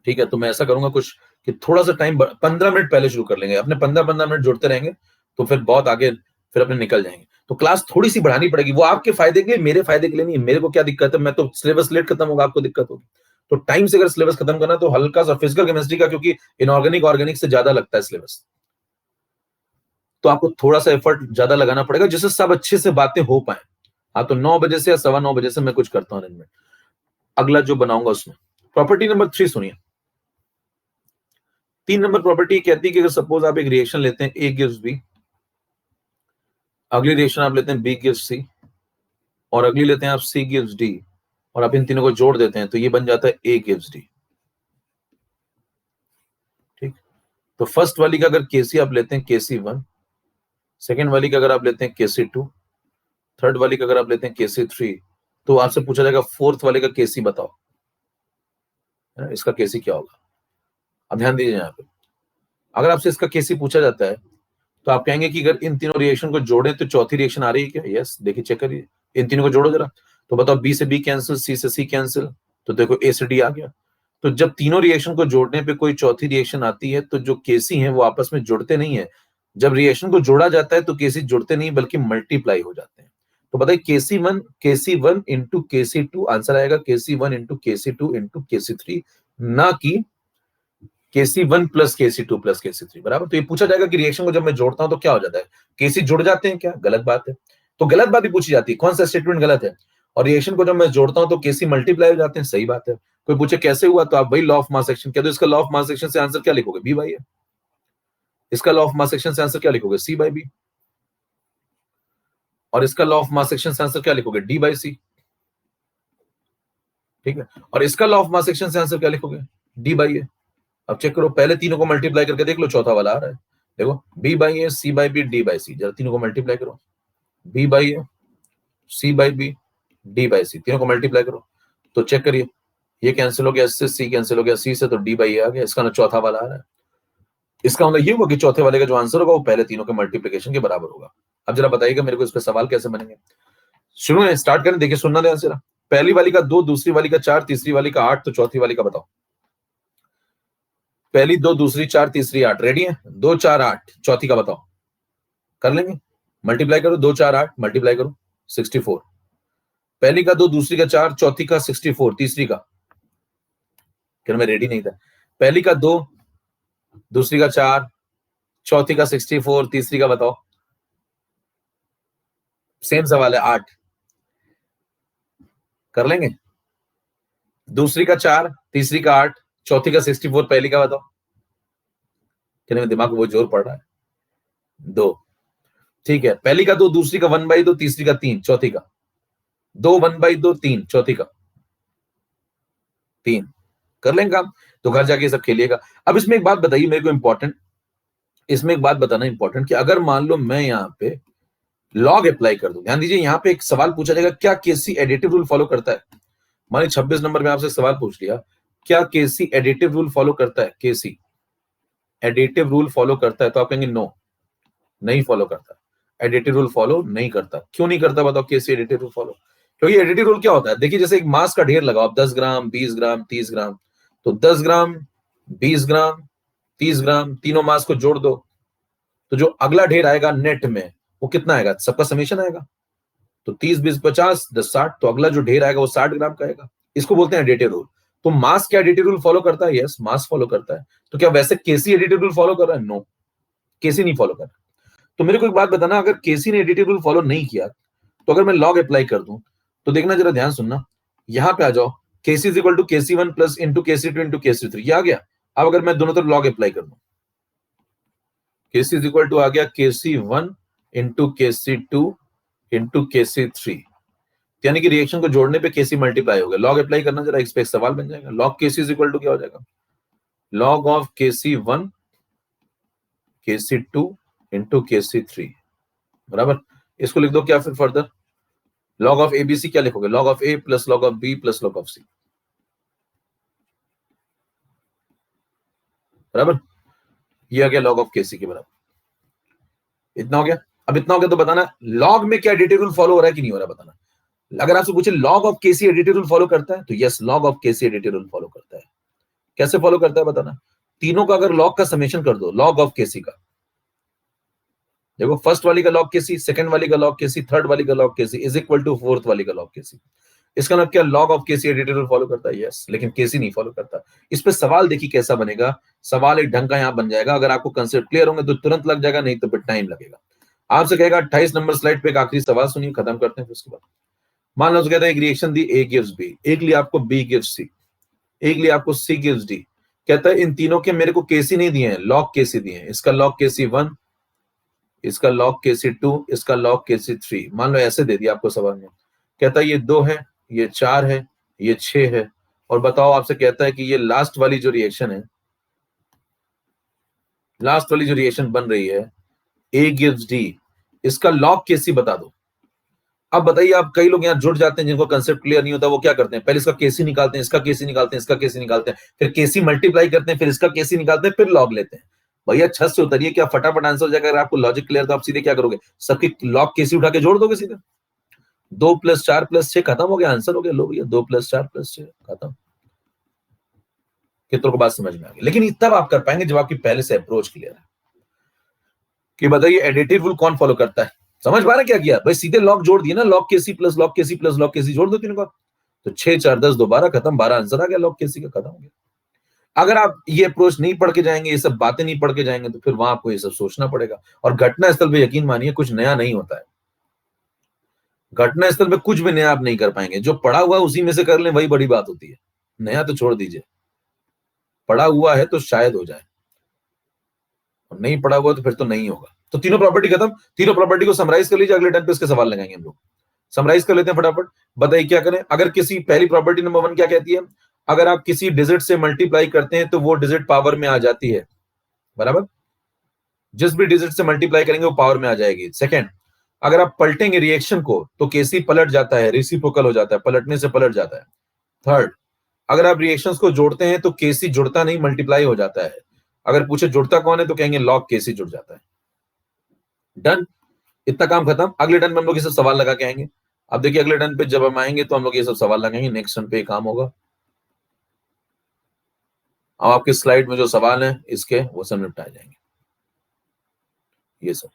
ठीक है, तो मैं ऐसा करूंगा कुछ कि थोड़ा सा टाइम 15 मिनट पहले शुरू कर लेंगे, अपने 15-15 मिनट जुड़ते रहेंगे, तो फिर बहुत आगे फिर अपने निकल जाएंगे। तो क्लास थोड़ी सी बढ़ानी पड़ेगी, वो आपके फायदे के लिए, मेरे फायदे के लिए नहीं। मेरे को क्या दिक्कत है, मैं तो सिलेबस लेट खत्म होगा, आपको दिक्कत होगी। तो टाइम से अगर सिलेबस खत्म करना तो हल्का सा फिजिकल केमिस्ट्री का, क्योंकि इनऑर्गेनिक ऑर्गेनिक से ज्यादा लगता है सिलेबस, तो आपको थोड़ा सा एफर्ट ज्यादा लगाना पड़ेगा जिससे सब अच्छे से बातें हो पाए। हाँ, तो 9 बजे से या 9:15 बजे से मैं कुछ करता हूँ दिन में, अगला जो बनाऊंगा उसमें। प्रॉपर्टी नंबर 3 सुनिए। 3 नंबर प्रॉपर्टी कहती है कि अगर सपोज आप एक रिएक्शन लेते हैं A gives B, अगली रिएक्शन आप लेते हैं B gives C, और अगली लेते हैं आप C gives D, और आप इन तीनों को जोड़ देते हैं तो ये बन जाता है A gives D। ठीक, तो फर्स्ट वाली का अगर KC आप लेते हैं KC1, सेकेंड वाली का अगर आप लेते हैं KC2, थर्ड वाली का अगर आप लेते हैं KC3, तो आपसे पूछा जाएगा फोर्थ वाले का KC बताओ, इसका KC क्या होगा। अब ध्यान दीजिए यहाँ पे, अगर आपसे इसका KC पूछा जाता है तो आप कहेंगे कि अगर इन तीनों रिएक्शन को जोड़े तो चौथी रिएक्शन आ रही है क्या। यस, देखिए चेक करिए, इन तीनों को जोड़ो जरा, तो बताओ B से B कैंसिल, C से C कैंसिल, तो देखो A से D आ गया। तो जब तीनों रिएक्शन को जोड़ने पे कोई चौथी रिएक्शन आती है तो जो KC है वो आपस में जुड़ते नहीं है। जब रिएक्शन को जोड़ा जाता है तो KC जुड़ते नहीं बल्कि मल्टीप्लाई हो जाते हैं। तो बताइए KC1 इंटू KC2, आंसर आएगा KC1 into KC2 into KC3, ना कि KC1 plus KC2 plus KC3 बराबर। तो ये पूछा जाएगा कि रिएक्शन को जब मैं जोड़ता हूं तो क्या हो जाता है, KC जुड़ जाते हैं क्या, गलत बात है। तो गलत बात ही पूछी जाती है, कौन सा स्टेटमेंट गलत है। और रिएक्शन को जब मैं जोड़ता हूं तो KC मल्टीप्लाई हो जाते हैं, सही बात है। कोई पूछे कैसे हुआ तो आप वही लॉ ऑफ मास सेक्शन कह दो, इसका लॉ ऑफ मास सेक्शन से आंसर क्या लिखोगे, B बाई A। इसका लॉ ऑफ मास सेक्शन से आंसर क्या लिखोगे, C बाई B। और इसका लॉ ऑफ मास सेक्शन से आंसर क्या लिखोगे, D बाई C। ठीक है, और इसका लॉ ऑफ मास सेक्शन से आंसर क्या लिखोगे, D बाई A। अब चेक करो, पहले तीनों को मल्टीप्लाई करके देख लो, चौथा वाला आ रहा है, देखो B by A, C by B, D by C। जरा तीनों को मल्टीप्लाई करो, B by A, C by B, D by C, तीनों को मल्टीप्लाई करो तो चेक करिए, ये कैंसिल हो गया, इससे C कैंसिल हो गया, C से तो D बाई A आ गया, इसका ना चौथा वाला आ रहा है। इसका मतलब ये हुआ कि चौथे वाले का जो आंसर होगा वो पहले तीनों के मल्टीप्लिकेशन के बराबर होगा। अब जरा बताइएगा मेरे को इस पे सवाल कैसे बनेंगे। शुरू में स्टार्ट करें, देखिए सुनना ध्यान से। पहली वाली का 2, दूसरी वाली का 4, तीसरी वाली का 8, तो चौथी वाली का बताओ। पहली 2, दूसरी 4, तीसरी 8, रेडी है, 2 4 8, चौथी का बताओ। कर लेंगे, मल्टीप्लाई करो, 2 4 8 मल्टीप्लाई करो 64। पहली का 2, दूसरी का 4, चौथी का 64, तीसरी का, क्या मैं रेडी नहीं था। पहली का 2, दूसरी का 4, चौथी का 64, तीसरी का बताओ। सेम सवाल है, 8 कर लेंगे। दूसरी का 4, तीसरी का 8, चौथी का 64, पहली का बताओ। क्या दिमाग को वो जोर पड़ रहा है, 2। ठीक है, पहली का 2, दूसरी का 1/2, तीसरी का 3, चौथी का 2 1/2 3, चौथी का 3। कर लेंगे काम, तो घर जाके सब खेलिएगा। अब इसमें एक बात बताइए मेरे को इंपॉर्टेंट, इसमें एक बात बताना इंपॉर्टेंट कि अगर मान लो मैं यहाँ पे लॉग अप्लाई कर दूं, ध्यान दीजिए यहाँ पे एक सवाल पूछा जाएगा, क्या केसी एडिटिव रूल फॉलो करता है। माने 26 नंबर में आपसे सवाल पूछ लिया, क्या केसी एडिटिव रूल फॉलो करता है, केसी एडिटिव रूल फॉलो करता है, तो आप कहेंगे नो, नहीं फॉलो करता, एडिटिव रूल फॉलो नहीं करता। क्यों नहीं करता बताओ, केसी एडिटिव रूल फॉलो, क्योंकि एडिटिव रूल क्या होता है, देखिए जैसे एक मास का ढेर लगाओ आप, 10 ग्राम 20 ग्राम 30 ग्राम, तो 10 ग्राम 20 ग्राम 30 ग्राम तीनों मास को जोड़ दो, तो जो अगला ढेर आएगा नेट में वो कितना आएगा, सबका समेशन आएगा, तो 30 20 50 10 60, तो अगला जो ढेर आएगा वो 60 ग्राम का आएगा। इसको बोलते हैं एडिटिव रूल। तो मास क्या एडिटिव रूल फॉलो करता है, यस मास फॉलो करता है। तो क्या वैसे केसी एडिटिव रूल फॉलो कर रहा है, नो केसी नहीं फॉलो कर रहा। तो मेरे को एक बात बताना, अगर केसी ने एडिटिव रूल फॉलो नहीं किया तो अगर मैं लॉग अप्लाई कर दूं तो देखना, जरा ध्यान सुनना, यहां पे आ जाओ, KC is equal to KC1 plus into KC2 into KC3, ये आ गया। अब अगर मैं दोनों तरफ लॉग अप्लाई कर दूं, KC इज इक्वल टू आ गया KC1 into KC2 into KC3, यानी कि रिएक्शन को जोड़ने पे KC मल्टीप्लाई हो गया। लॉग अप्लाई करना, जरा इस पे एक सवाल बन जाएगा, log KC is equal to क्या हो जाएगा, log of KC1 KC2 into KC3 बराबर। इसको लिख दो क्या फिर फर्दर, लॉग ऑफ ABC क्या लिखोगे, log of A plus log of B plus log of C बराबर। ये आ गया लॉग ऑफ KC के बराबर। इतना हो गया। अब इतना हो गया तो बताना लॉग में क्या एडिटिव रूल फॉलो हो रहा है कि नहीं हो रहा है, बताना। अगर आपसे पूछे log of Kc additive rule follow करता है, तो yes log of Kc additive rule follow करता है। कैसे फॉलो करता है बताना, तीनों का अगर लॉग का समेशन कर दो, लॉग ऑफ केसी का, देखो फर्स्ट वाली का लॉग केसी, सेकंड वाली का लॉग केसी, थर्ड वाली का log Kc is equal to fourth वाली का लॉग केसी। इसका मतलब क्या, log of Kc editor follow करता है, यस, लेकिन केसी नहीं फॉलो करता। इस पे सवाल देखिए कैसा बनेगा, सवाल एक ढंग का यहाँ बन जाएगा, अगर आपको कंसेप्ट क्लियर होंगे तो तुरंत लग जाएगा, नहीं तो फिर टाइम लगेगा। आपसे कहेगा 28 नंबर स्लाइड पे एक आखिरी सवाल सुनिए, खत्म करते हैं फिर उसके बाद। मान लो कहता है एक रिएक्शन दी, ए गिव्स बी, एक लिए आपको बी गिव्स सी, एक लिए आपको सी गिव्स डी। कहता है इन तीनों के मेरे को केसी नहीं दिए हैं, लॉग केसी दिए हैं। इसका लॉग केसी 1, इसका लॉग केसी 2, इसका लॉग केसी 3। मान लो ऐसे दे दिया आपको सवाल में। कहता है ये 2 है, ये 4 है, ये 6 है, और बताओ आपसे कहता है कि ये लास्ट वाली जो रिएक्शन है, लास्ट वाली जो रिएक्शन बन रही है ए गिव्स डी, इसका लॉग केसी बता दो। अब बताइए, आप कई लोग यहाँ जुड़ जाते हैं जिनको कंसेप्ट क्लियर नहीं होता, वो क्या करते हैं, पहले इसका केसी निकालते हैं, इसका केसी निकालते हैं, इसका केसी निकालते हैं, फिर केसी मल्टीप्लाई करते हैं, फिर इसका केसी निकालते हैं, फिर लॉग लेते हैं। भैया छत से उतरिए, क्या फटाफट आंसर हो जाएगा। अगर आपको लॉजिक क्लियर तो आप सीधे क्या करोगे, सबकी लॉग केसी उठा के जोड़ दोगे सीधे। 2 + 4 + 6 खत्म हो गया, आंसर हो गया। लो भैया 2 + 4 + 6 खत्म। कितनों को बात समझ में आ गई, लेकिन तब आप कर पाएंगे जब आपकी पहले से अप्रोच क्लियर है। कि बताइए एडिटिव रूल कौन फॉलो करता है, समझ पा रहे क्या किया भाई, सीधे लॉग जोड़ दिए ना, लॉग केसी प्लस लॉग केसी प्लस लॉग केसी जोड़ दो तीनों का, तो 6 4 10 2 12 खत्म, 12 आंसर आ गया लॉग केसी का, खत्म हो गया। अगर आप ये अप्रोच नहीं पढ़ के जाएंगे, ये सब बातें नहीं पढ़ के जाएंगे, तो फिर वहां आपको ये सब सोचना पड़ेगा। और घटना स्थल पे यकीन मानिए कुछ नया नहीं होता है, घटना स्थल पे कुछ भी नया आप नहीं कर पाएंगे। जो पढ़ा हुआ है उसी में से कर लें, वही बड़ी बात होती है, नया तो छोड़ दीजिए। पढ़ा हुआ है तो शायद हो जाए, और नहीं पढ़ा हुआ तो फिर तो नहीं होगा। तो तीनों प्रॉपर्टी खत्म, तीनों प्रॉपर्टी को समराइज कर लीजिए, अगले टाइम पे इसके सवाल लगाएंगे हम लोग। समराइज कर लेते हैं फटाफट, बताइए क्या करें। अगर किसी, पहली प्रॉपर्टी नंबर 1 क्या कहती है, अगर आप किसी डिजिट से मल्टीप्लाई करते हैं तो वो डिजिट पावर में आ जाती है, बराबर, जिस भी डिजिट से मल्टीप्लाई करेंगे वो पावर में आ जाएगी। सेकंड, अगर आप पलटेंगे रिएक्शन को तो केसी पलट जाता है, रेसिप्रोकल हो जाता है, पलटने से पलट जाता है। थर्ड, अगर आप रिएक्शंस को जोड़ते हैं तो केसी जुड़ता नहीं, मल्टीप्लाई हो जाता है। अगर पूछे जुड़ता कौन है तो कहेंगे लॉग केसी जुड़ जाता है। डन, इतना काम खत्म। अगले टर्न में हम लोग ये सब सवाल लगा के आएंगे। अब देखिए अगले टर्न पे जब हम आएंगे तो हम लोग ये सब सवाल लगाएंगे, नेक्स्ट टर्न पे ये काम होगा। अब आपके स्लाइड में जो सवाल है इसके, वो सब निपटाए जाएंगे, ये सब।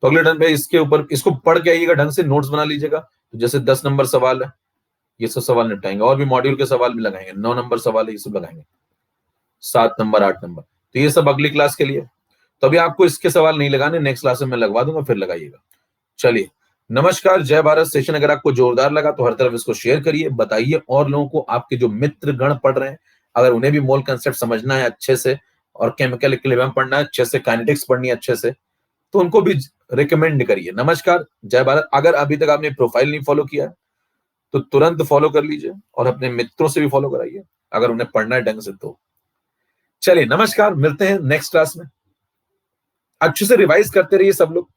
तो अगले टर्न पे इसके ऊपर, इसको पढ़ के आइएगा, ढंग से नोट्स बना लीजिएगा। तो जैसे 10 नंबर सवाल है, ये सब सवाल निपटाएंगे, और भी मॉड्यूल के सवाल भी लगाएंगे। 9 नंबर सवाल है, ये सब लगाएंगे। 7 नंबर, 8 नंबर, तो ये सब अगली क्लास के लिए। तो अभी आपको इसके सवाल नहीं लगाने, नेक्स्ट क्लास में मैं लगवा दूंगा, फिर लगाइएगा। चलिए, नमस्कार, जय भारत। सेशन अगर आपको जोरदार लगा तो हर तरफ इसको शेयर करिए, बताइए और लोगों को, आपके जो मित्र गण पढ़ रहे हैं, अगर उन्हें भी मोल कंसेप्ट समझना है अच्छे से, और केमिकल इक्विलिब्रियम पढ़ना है अच्छे से, काइनेटिक्स पढ़नी है अच्छे से, तो उनको भी रिकमेंड करिए। नमस्कार, जय भारत। अगर अभी तक आपने प्रोफाइल नहीं फॉलो किया तो तुरंत फॉलो कर लीजिए, और अपने मित्रों से भी फॉलो कराइए अगर उन्हें पढ़ना है ढंग से तो। चलिए नमस्कार, मिलते हैं नेक्स्ट क्लास में। अच्छे से रिवाइज करते रहिए सब लोग,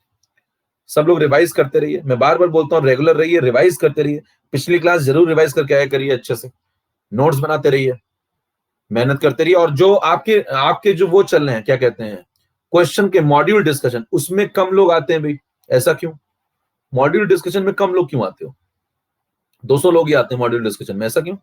सब लोग रिवाइज करते रहिए। मैं बार बार बोलता हूँ, रेगुलर रहिए, रिवाइज करते रहिए। पिछली क्लास जरूर रिवाइज करके आया करिए, अच्छे से नोट्स बनाते रहिए, मेहनत करते रहिए। और जो आपके आपके जो वो चल रहे हैं, क्या कहते हैं, क्वेश्चन के मॉड्यूल डिस्कशन, उसमें कम लोग आते हैं भाई, ऐसा क्यों? मॉड्यूल डिस्कशन में कम लोग क्यों आते हो? 200 लोग ही आते हैं मॉड्यूल डिस्कशन में, ऐसा क्यों?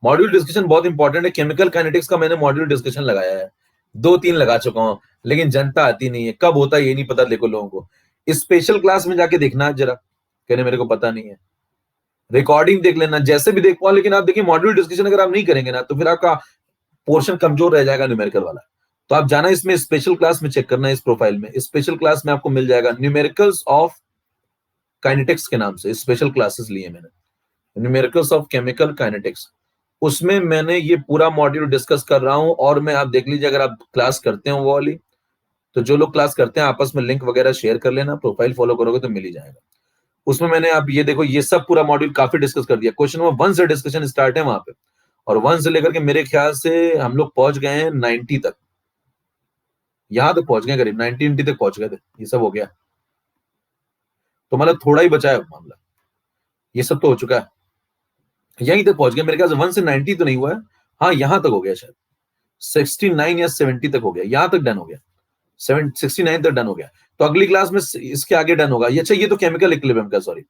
मॉड्यूल डिस्कशन बहुत इंपॉर्टेंट है। केमिकल काइनेटिक्स का मैंने मॉड्यूल डिस्कशन लगाया है, 2-3 लगा चुका हूं, लेकिन जनता आती नहीं है। कब होता है ये नहीं पता, देखो लोगों को। स्पेशल क्लास में जाके देखना जरा, कहने मेरे को पता नहीं है, रिकॉर्डिंग देख लेना, जैसे भी देख पाओ। लेकिन आप देखिए मॉड्यूल डिस्कशन अगर आप नहीं करेंगे ना, तो फिर आपका पोर्शन कमजोर रह जाएगा न्यूमेरिकल वाला। तो आप जाना इसमें स्पेशल क्लास में, चेक करना इस प्रोफाइल में, स्पेशल क्लास में आपको मिल जाएगा न्यूमेरिकल्स ऑफ काइनेटिक्स के नाम से स्पेशल क्लासेस लिए मैंने, न्यूमेरिकल्स ऑफ केमिकल काइनेटिक्स। उसमें मैंने ये पूरा मॉड्यूल डिस्कस कर रहा हूं। और मैं, आप देख लीजिए, अगर आप क्लास करते हो वो वाली, तो जो लोग क्लास करते हैं आपस में लिंक वगैरह शेयर कर लेना, प्रोफाइल फॉलो करोगे तो मिल ही जाएगा। उसमें मैंने, आप ये देखो, ये सब पूरा मॉड्यूल काफी डिस्कस कर दिया। क्वेश्चन नंबर 1 से डिस्कशन स्टार्ट है वहां पे, और 1 से लेकर के मेरे ख्याल से हम लोग पहुंच गए हैं 90 तक, यहां तक पहुंच गए, करीब 90 तक पहुंच गए थे। ये सब हो गया, तो मतलब थोड़ा ही बचा है मामला, ये सब तो हो चुका है, यहीं तक पहुंच गए मेरे ख्याल से। 1 से 90 तो नहीं हुआ है, हाँ यहां तक हो गया, शायद 69 या 70 तक हो गया, यहां तक डन हो गया, 69 तक डन हो गया। तो अगली क्लास में इसके आगे डन होगा ये। अच्छा, ये तो केमिकल इक्विलिब्रियम का, सॉरी,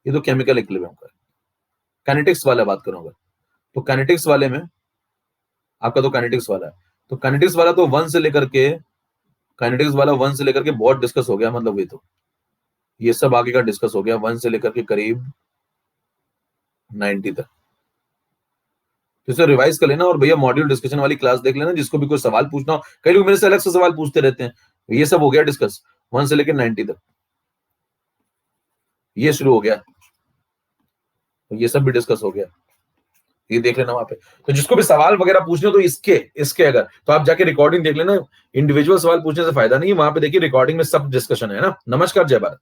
ये तो केमिकल इक्विलिब्रियम का, काइनेटिक्स वाला बात करूंगा। तो काइनेटिक्स वाले में, आपका तो काइनेटिक्स वाला है, तो काइनेटिक्स वाला तो 1 से लेकर के काइनेटिक्स वाला 1 से लेकर के बहुत डिस्कस हो गया, मतलब ये सब आगे का डिस्कस हो गया 1 से लेकर के करीब 90 तक। तो इसे रिवाइज कर लेना और भैया मॉड्यूल डिस्कशन वाली क्लास देख लेना, जिसको भी कोई सवाल पूछना हो। कई लोग मेरे से अलग से सवाल पूछते रहते हैं, ये सब हो गया डिस्कस 1 से लेकर 90 तक, ये शुरू हो गया, ये सब भी डिस्कस हो गया, ये देख लेना वहां पे। तो जिसको भी सवाल वगैरह पूछने हो तो इसके अगर तो आप जाके रिकॉर्डिंग देख लेना, इंडिविजुअल सवाल पूछने से फायदा नहीं है, वहां पे देखिए रिकॉर्डिंग में सब डिस्कशन है ना। नमस्कार, जय भारत।